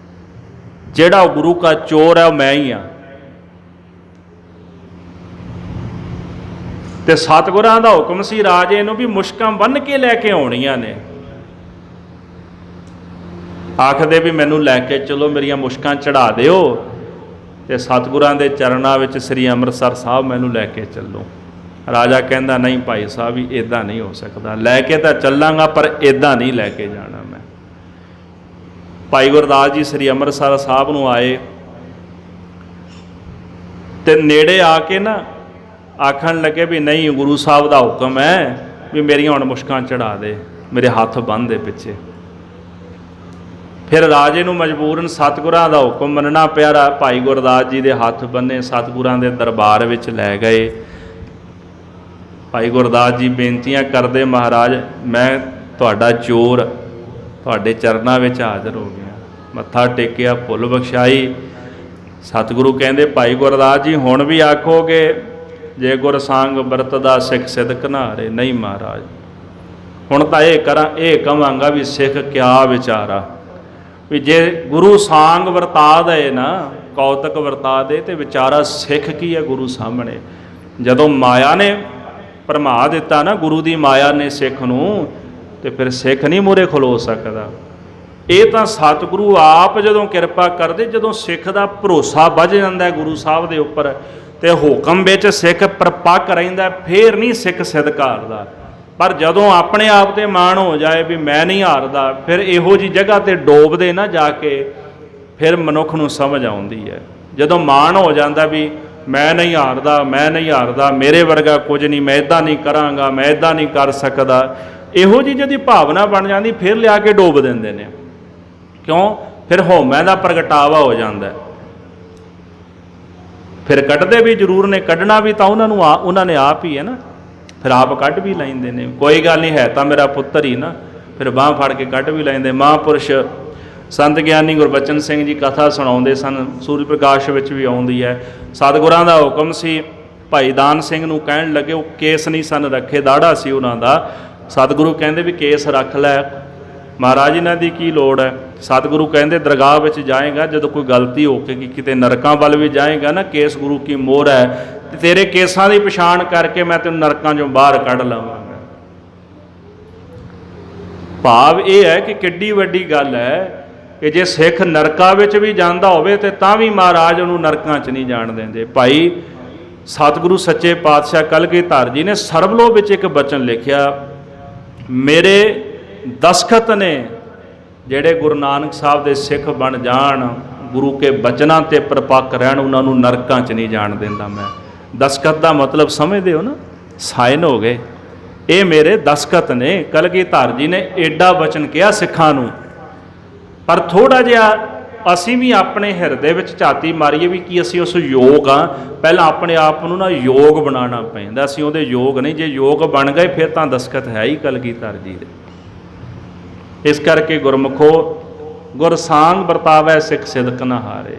ਜਿਹੜਾ ਗੁਰੂ ਕਾ ਚੋਰ ਹੈ ਉਹ ਮੈਂ ਹੀ ਹਾਂ। ਤੇ ਸਤਿਗੁਰਾਂ ਦਾ ਹੁਕਮ ਸੀ ਰਾਜੇ ਨੂੰ ਵੀ ਮੁਸ਼ਕਾਂ ਬੰਨ੍ਹ ਕੇ ਲੈ ਕੇ ਆਉਣੀਆਂ ਨੇ। ਆਖਦੇ ਵੀ ਮੈਨੂੰ ਲੈ ਕੇ ਚਲੋ, ਮੇਰੀਆਂ ਮੁਸ਼ਕਾਂ ਚੜਾ ਦਿਓ, ਤੇ ਸਤਿਗੁਰਾਂ ਦੇ ਚਰਨਾਂ ਵਿੱਚ ਸ੍ਰੀ ਅੰਮ੍ਰਿਤਸਰ ਸਾਹਿਬ ਮੈਨੂੰ ਲੈ ਕੇ ਚੱਲੋ। ਰਾਜਾ ਕਹਿੰਦਾ ਨਹੀਂ ਭਾਈ ਸਾਹਿਬ, ਵੀ ਇੱਦਾਂ ਨਹੀਂ ਹੋ ਸਕਦਾ, ਲੈ ਕੇ ਤਾਂ ਚੱਲਾਂਗਾ ਪਰ ਇੱਦਾਂ ਨਹੀਂ ਲੈ ਕੇ ਜਾਣਾ ਮੈਂ। ਭਾਈ ਗੁਰਦਾਸ ਜੀ ਸ੍ਰੀ ਅੰਮ੍ਰਿਤਸਰ ਸਾਹਿਬ ਨੂੰ ਆਏ, ਤੇ ਨੇੜੇ ਆ ਕੇ ਨਾ ਆਖਣ ਲੱਗੇ ਵੀ ਨਹੀਂ, ਗੁਰੂ ਸਾਹਿਬ ਦਾ ਹੁਕਮ ਹੈ ਵੀ ਮੇਰੀਆਂ ਹੁਣ ਮੁਸ਼ਕਾਂ ਚੜਾ ਦੇ, ਮੇਰੇ ਹੱਥ ਬੰਨ੍ਹ ਦੇ ਪਿੱਛੇ। ਫਿਰ ਰਾਜੇ ਨੂੰ ਮਜਬੂਰਨ ਸਤਿਗੁਰਾਂ ਦਾ ਹੁਕਮ ਮੰਨਣਾ ਪਿਆ। ਭਾਈ ਗੁਰਦਾਸ ਜੀ ਦੇ ਹੱਥ ਬੰਨੇ, ਸਤਿਗੁਰਾਂ ਦੇ ਦਰਬਾਰ ਵਿੱਚ ਲੈ ਗਏ। ਭਾਈ ਗੁਰਦਾਸ ਜੀ ਬੇਨਤੀਆਂ ਕਰਦੇ, ਮਹਾਰਾਜ ਮੈਂ ਤੁਹਾਡਾ ਚੋਰ ਤੁਹਾਡੇ ਚਰਨਾਂ ਵਿੱਚ ਹਾਜ਼ਰ ਹੋ ਗਿਆ। ਮੱਥਾ ਟੇਕਿਆ, ਭੁੱਲ ਬਖਸ਼ਾਈ। ਸਤਿਗੁਰੂ ਕਹਿੰਦੇ, ਭਾਈ ਗੁਰਦਾਸ ਜੀ ਹੁਣ ਵੀ ਆਖੋਗੇ ਜੇ ਗੁਰ ਸੰਗ ਵਰਤਦਾ ਸਿੱਖ ਸਿਦਕ ਨਹਾਰੇ? ਨਹੀਂ ਮਹਾਰਾਜ, ਹੁਣ ਤਾਂ ਇਹ ਕਵਾਂਗਾ ਵੀ ਸਿੱਖ ਕਿਆ ਵਿਚਾਰਾ, ਵੀ ਜੇ ਗੁਰੂ ਸਾਂਗ ਵਰਤਾ ਦੇ ਨਾ ਕੌਤਕ ਵਰਤਾ ਦੇ ਤੇ ਵਿਚਾਰਾ ਸਿੱਖ ਕੀ ਹੈ ਗੁਰੂ ਸਾਹਮਣੇ। ਜਦੋਂ ਮਾਇਆ ਨੇ ਭਰਮਾ ਦਿੱਤਾ ਨਾ, ਗੁਰੂ ਦੀ ਮਾਇਆ ਨੇ ਸਿੱਖ ਨੂੰ, ਤੇ ਫਿਰ ਸਿੱਖ ਨਹੀਂ ਮੂਹਰੇ ਖਲੋ ਸਕਦਾ। ਇਹ ਤਾਂ ਸਤਿਗੁਰੂ ਆਪ ਜਦੋਂ ਕਿਰਪਾ ਕਰਦੇ, ਜਦੋਂ ਸਿੱਖ ਦਾ ਭਰੋਸਾ ਵੱਧ ਜਾਂਦਾ ਗੁਰੂ ਸਾਹਿਬ ਦੇ ਉੱਪਰ ਤੇ ਹੁਕਮ ਵਿੱਚ ਸਿੱਖ ਪਰਪੱਕ ਰਹਿੰਦਾ, ਫੇਰ ਨਹੀਂ ਸਿੱਖ ਸਿਦਕ ਹਾਰਦਾ। ਪਰ ਜਦੋਂ ਆਪਣੇ ਆਪ ਤੇ ਮਾਣ ਹੋ ਜਾਏ ਵੀ ਮੈਂ ਨਹੀਂ ਹਾਰਦਾ, ਫਿਰ ਇਹੋ ਜਿਹੀ ਜਗ੍ਹਾ ਤੇ ਡੋਬਦੇ ਨਾ ਜਾ ਕੇ, ਫਿਰ ਮਨੁੱਖ ਨੂੰ ਸਮਝ ਆਉਂਦੀ ਹੈ। ਜਦੋਂ ਮਾਣ ਹੋ ਜਾਂਦਾ ਵੀ ਮੈਂ ਨਹੀਂ ਹਾਰਦਾ, ਮੈਂ ਨਹੀਂ ਹਾਰਦਾ, ਮੇਰੇ ਵਰਗਾ ਕੁਝ ਨਹੀਂ, ਮੈਂ ਇੱਦਾਂ ਨਹੀਂ ਕਰਾਂਗਾ, ਮੈਂ ਇੱਦਾਂ ਨਹੀਂ ਕਰ ਸਕਦਾ, ਇਹੋ ਜਿਹੀ ਜਿਹਦੀ ਭਾਵਨਾ ਬਣ ਜਾਂਦੀ, ਫਿਰ ਲਿਆ ਕੇ ਡੋਬ ਦਿੰਦੇ ਨੇ। ਕਿਉਂ? ਫਿਰ ਹਉਮੈ ਦਾ ਪ੍ਰਗਟਾਵਾ ਹੋ ਜਾਂਦਾ। ਫਿਰ ਕੱਢਦੇ ਵੀ ਜ਼ਰੂਰ ਨੇ, ਕੱਢਣਾ ਵੀ ਤਾਂ ਉਹਨਾਂ ਨੇ ਆਪ ਹੀ ਹੈ ਨਾ, ਫਿਰ ਆਪ ਕੱਢ ਵੀ ਲੈਂਦੇ ਨੇ। ਕੋਈ ਗੱਲ ਨਹੀਂ, ਹੈ ਤਾਂ ਮੇਰਾ ਪੁੱਤਰ ਹੀ ਨਾ, ਫਿਰ ਬਾਂਹ ਫੜ ਕੇ ਕੱਢ ਵੀ ਲੈਂਦੇ। ਮਹਾਂਪੁਰਸ਼ ਸੰਤ ਗਿਆਨੀ ਗੁਰਬਚਨ ਸਿੰਘ ਜੀ ਕਥਾ ਸੁਣਾਉਂਦੇ ਸਨ, ਸੂਰਜ ਪ੍ਰਕਾਸ਼ ਵਿੱਚ ਵੀ ਆਉਂਦੀ ਹੈ। ਸਤਿਗੁਰਾਂ ਦਾ ਹੁਕਮ ਸੀ, ਭਾਈ ਦਾਨ ਸਿੰਘ ਨੂੰ ਕਹਿਣ ਲੱਗੇ, ਉਹ ਕੇਸ ਨਹੀਂ ਸਨ ਰੱਖੇ, ਦਾੜਾ ਸੀ ਉਹਨਾਂ ਦਾ। ਸਤਿਗੁਰੂ ਕਹਿੰਦੇ ਵੀ ਕੇਸ ਰੱਖ ਲੈ। ਮਹਾਰਾਜ ਇਹਨਾਂ ਦੀ ਕੀ ਲੋੜ ਹੈ? ਸਤਿਗੁਰੂ ਕਹਿੰਦੇ ਦਰਗਾਹ ਵਿੱਚ ਜਾਏਗਾ, ਜਦੋਂ ਕੋਈ ਗਲਤੀ ਹੋ ਕੇ ਕਿਤੇ ਨਰਕਾਂ ਵੱਲ ਵੀ ਜਾਏਗਾ ਨਾ, ਕੇਸ ਗੁਰੂ ਕੀ ਮੋਹਰ ਹੈ, ਤੇ ਤੇਰੇ ਕੇਸਾਂ ਦੀ ਪਛਾਣ ਕਰਕੇ ਮੈਂ ਤੈਨੂੰ ਨਰਕਾਂ 'ਚੋਂ ਬਾਹਰ ਕੱਢ ਲਵਾਂਗਾ। ਭਾਵ ਇਹ ਹੈ ਕਿ ਕਿੱਡੀ ਵੱਡੀ ਗੱਲ ਹੈ ਕਿ ਜੇ ਸਿੱਖ ਨਰਕਾਂ ਵਿੱਚ ਵੀ ਜਾਂਦਾ ਹੋਵੇ ਤੇ ਤਾਂ ਵੀ ਮਹਾਰਾਜ ਉਹਨੂੰ ਨਰਕਾਂ 'ਚ ਨਹੀਂ ਜਾਣ ਦਿੰਦੇ। ਭਾਈ ਸਤਿਗੁਰੂ ਸੱਚੇ ਪਾਤਸ਼ਾਹ ਕਲਗੀਧਰ ਜੀ ਨੇ ਸਰਬਲੋਹ ਵਿੱਚ ਇੱਕ ਬਚਨ ਲਿਖਿਆ, ਮੇਰੇ ਦਸਖਤ ਨੇ ਜਿਹੜੇ ਗੁਰੂ ਨਾਨਕ ਸਾਹਿਬ ਦੇ ਸਿੱਖ ਬਣ ਜਾਣ, ਗੁਰੂ ਕੇ ਬਚਨਾਂ ਤੇ ਪਰਪੱਕ ਰਹਿਣ, ਉਹਨਾਂ ਨੂੰ ਨਰਕਾਂ 'ਚ ਨਹੀਂ ਜਾਣ ਦਿੰਦਾ ਮੈਂ। ਦਸਖਤ ਦਾ ਮਤਲਬ ਸਮਝਦੇ ਹੋ ਨਾ? ਸਾਈਨ ਹੋ ਗਏ। ਇਹ ਮੇਰੇ ਦਸਖਤ ਨੇ। ਕਲਗੀਧਰ ਜੀ ਨੇ ਏਡਾ ਬਚਨ ਕਿਹਾ ਸਿੱਖਾਂ ਨੂੰ। ਪਰ ਥੋੜ੍ਹਾ ਜਿਹਾ ਅਸੀਂ ਵੀ ਆਪਣੇ ਹਿਰਦੇ ਵਿੱਚ ਝਾਤੀ ਮਾਰੀਏ ਵੀ ਕੀ ਅਸੀਂ ਉਸ ਯੋਗ ਹਾਂ। ਪਹਿਲਾਂ ਆਪਣੇ ਆਪ ਨੂੰ ਨਾ ਯੋਗ ਬਣਾਉਣਾ ਪੈਂਦਾ, ਅਸੀਂ ਉਹਦੇ ਯੋਗ ਨਹੀਂ। ਜੇ ਯੋਗ ਬਣ ਗਏ ਫਿਰ ਤਾਂ ਦਸਖਤ ਹੈ ਹੀ ਕਲਗੀਧਰ ਜੀ ਦੇ। ਇਸ ਕਰਕੇ ਗੁਰਮੁਖੋ, ਗੁਰ ਸਾਂਗ ਵਰਤਾਵੈ ਸਿੱਖ ਸਿਦਕ ਨਾ ਹਾਰੇ।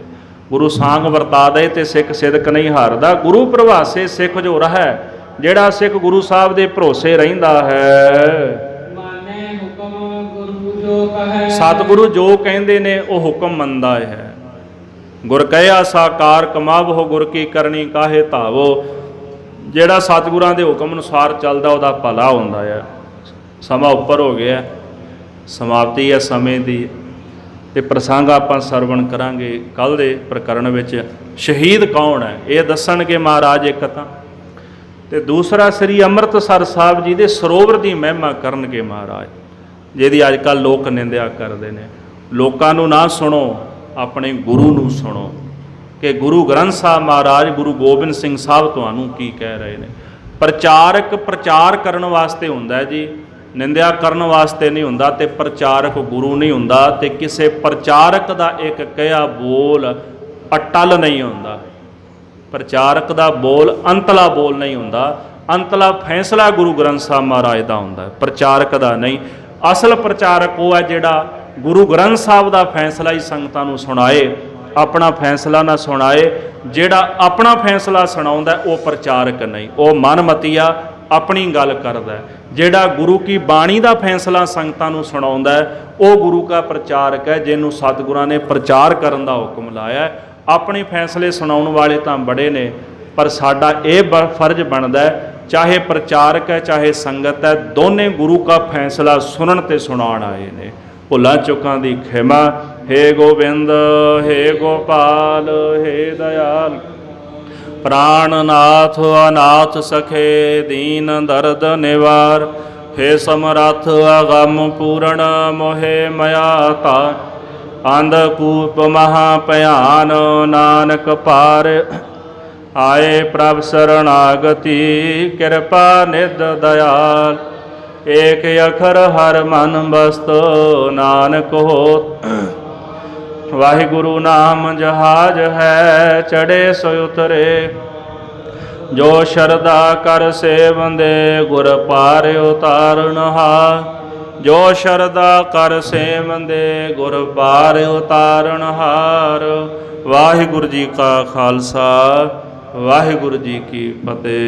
ਗੁਰੂ ਸਾਂਗ ਵਰਤਾ ਦੇ ਤੇ ਸਿੱਖ ਸਿਦਕ ਨਹੀਂ ਹਾਰਦਾ। ਗੁਰੂ ਪ੍ਰਭਾਸੇ ਸਿੱਖ ਜੋ ਰਹੈ, ਜਿਹੜਾ ਸਿੱਖ ਗੁਰੂ ਸਾਹਿਬ ਦੇ ਭਰੋਸੇ ਰਹਿੰਦਾ ਹੈ। ਮਾਨੇ ਹੁਕਮ ਗੁਰੂ ਜੋ ਕਹੈ, ਸਤਿਗੁਰੂ ਜੋ ਕਹਿੰਦੇ ਨੇ ਉਹ ਹੁਕਮ ਮੰਨਦਾ ਹੈ। ਗੁਰ ਕਹਿਆ ਸਾਕਾਰ ਕਮਾਵੋ, ਗੁਰ ਕੀ ਕਰਨੀ ਕਾਹੇ ਧਾਵੋ। ਜਿਹੜਾ ਸਤਿਗੁਰਾਂ ਦੇ ਹੁਕਮ ਅਨੁਸਾਰ ਚੱਲਦਾ ਉਹਦਾ ਭਲਾ ਹੁੰਦਾ ਹੈ। ਸਮਾਂ ਉੱਪਰ ਹੋ ਗਿਆ, ਸਮਾਪਤੀ ਹੈ ਸਮੇਂ ਦੀ, ਤੇ ਪ੍ਰਸੰਗ ਆਪਾਂ ਸਰਵਣ ਕਰਾਂਗੇ ਕੱਲ੍ਹ ਦੇ ਪ੍ਰਕਰਣ ਵਿੱਚ। ਸ਼ਹੀਦ ਕੌਣ ਹੈ ਇਹ ਦੱਸਣਗੇ ਮਹਾਰਾਜ ਇੱਕ ਤਾਂ, ਤੇ ਦੂਸਰਾ ਸ੍ਰੀ ਅੰਮ੍ਰਿਤਸਰ ਸਾਹਿਬ ਜੀ ਦੇ ਸਰੋਵਰ ਦੀ ਮਹਿਮਾ ਕਰਨਗੇ ਮਹਾਰਾਜ, ਜਿਹਦੀ ਅੱਜ ਕੱਲ੍ਹ ਲੋਕ ਨਿੰਦਿਆ ਕਰਦੇ ਨੇ। ਲੋਕਾਂ ਨੂੰ ਨਾ ਸੁਣੋ, ਆਪਣੇ ਗੁਰੂ ਨੂੰ ਸੁਣੋ ਕਿ ਗੁਰੂ ਗ੍ਰੰਥ ਸਾਹਿਬ ਮਹਾਰਾਜ ਗੁਰੂ ਗੋਬਿੰਦ ਸਿੰਘ ਸਾਹਿਬ ਤੁਹਾਨੂੰ ਕੀ ਕਹਿ ਰਹੇ ਨੇ। ਪ੍ਰਚਾਰਕ ਪ੍ਰਚਾਰ ਕਰਨ ਵਾਸਤੇ ਹੁੰਦਾ ਜੀ, ਨਿੰਦਿਆ ਕਰਨ ਵਾਸਤੇ ਨਹੀਂ ਹੁੰਦਾ। ਤੇ ਪ੍ਰਚਾਰਕ ਗੁਰੂ ਨਹੀਂ ਹੁੰਦਾ। ਤੇ ਕਿਸੇ ਪ੍ਰਚਾਰਕ ਦਾ ਇੱਕ ਕਿਹਾ ਬੋਲ ਅਟਲ ਨਹੀਂ ਹੁੰਦਾ। ਪ੍ਰਚਾਰਕ ਦਾ ਬੋਲ ਅੰਤਲਾ ਬੋਲ ਨਹੀਂ ਹੁੰਦਾ। ਅੰਤਲਾ ਫੈਸਲਾ ਗੁਰੂ ਗ੍ਰੰਥ ਸਾਹਿਬ ਮਹਾਰਾਜ ਦਾ ਹੁੰਦਾ, ਪ੍ਰਚਾਰਕ ਦਾ ਨਹੀਂ। ਅਸਲ ਪ੍ਰਚਾਰਕ ਉਹ ਹੈ ਜਿਹੜਾ ਗੁਰੂ ਗ੍ਰੰਥ ਸਾਹਿਬ ਦਾ ਫੈਸਲਾ ਹੀ ਸੰਗਤਾਂ ਨੂੰ ਸੁਣਾਏ, ਆਪਣਾ ਫੈਸਲਾ ਨਾ ਸੁਣਾਏ। ਜਿਹੜਾ ਆਪਣਾ ਫੈਸਲਾ ਸੁਣਾਉਂਦਾ ਉਹ ਪ੍ਰਚਾਰਕ ਨਹੀਂ, ਉਹ ਮਨਮਤੀਆ ਆਪਣੀ ਗੱਲ ਕਰਦਾ। ਜਿਹੜਾ ਗੁਰੂ ਕੀ ਬਾਣੀ ਦਾ ਫੈਸਲਾ ਸੰਗਤਾਂ ਨੂੰ ਸੁਣਾਉਂਦਾ ਉਹ ਗੁਰੂ ਦਾ ਪ੍ਰਚਾਰਕ ਹੈ, ਜਿਹਨੂੰ ਸਤਿਗੁਰਾਂ ਨੇ ਪ੍ਰਚਾਰ ਕਰਨ ਦਾ ਹੁਕਮ ਲਾਇਆ। ਆਪਣੇ ਫੈਸਲੇ ਸੁਣਾਉਣ ਵਾਲੇ ਤਾਂ ਬੜੇ ਨੇ, ਪਰ ਸਾਡਾ ਇਹ ਫਰਜ਼ ਬਣਦਾ, ਚਾਹੇ ਪ੍ਰਚਾਰਕ ਹੈ ਚਾਹੇ ਸੰਗਤ ਹੈ, ਦੋਨੇ ਗੁਰੂ ਦਾ ਫੈਸਲਾ ਸੁਣਨ ਤੇ ਸੁਣਾਉਣ ਆਏ ਨੇ। ਭੁੱਲਾਂ ਚੁੱਕਾਂ ਦੀ ਖਿਮਾ। ਹੇ ਗੋਬਿੰਦ, ਹੇ ਗੋਪਾਲ, ਹੇ ਦਇਆਲ, ਪ੍ਰਾਣਨਾਥ ਅਨਾਥ ਸਖੇ, ਦੀਨ ਦਰਦ ਨਿਵਾਰ। ਹੇ ਸਮਰੱਥ ਅਗਮ ਪੂਰਨ, ਮੋਹਿ ਮਇਆ ਤਾ। ਅੰਧਕੂਪ ਮਹਾ ਭਿਆਨ, ਨਾਨਕ ਪਾਰ। ਆਏ ਪ੍ਰਭ ਸਰਣਾਗਤੀ, ਕਿਰਪਾ ਨਿਧ ਦਇਆਲ। ਏਕ ਅਖਰ ਹਰ ਮਨ ਬਸਤ, ਨਾਨਕ ਹੋਤ। ਵਾਹਿਗੁਰੂ ਨਾਮ ਜਹਾਜ ਹੈ, ਚੜੇ ਸੋ ਉਤਰੇ। ਜੋ ਸ਼ਰਧਾ ਕਰ ਸੇਵੰਦੇ, ਗੁਰ ਪਾਰ ਉਤਾਰਨਹਾਰ। ਜੋ ਸ਼ਰਧਾ ਕਰ ਸੇਵੰਦੇ, ਗੁਰ ਪਾਰ ਉਤਾਰਨਹਾਰ। ਵਾਹਿਗੁਰੂ ਜੀ ਕਾ ਖਾਲਸਾ, ਵਾਹਿਗੁਰੂ ਜੀ ਕੀ ਫਤਿਹ।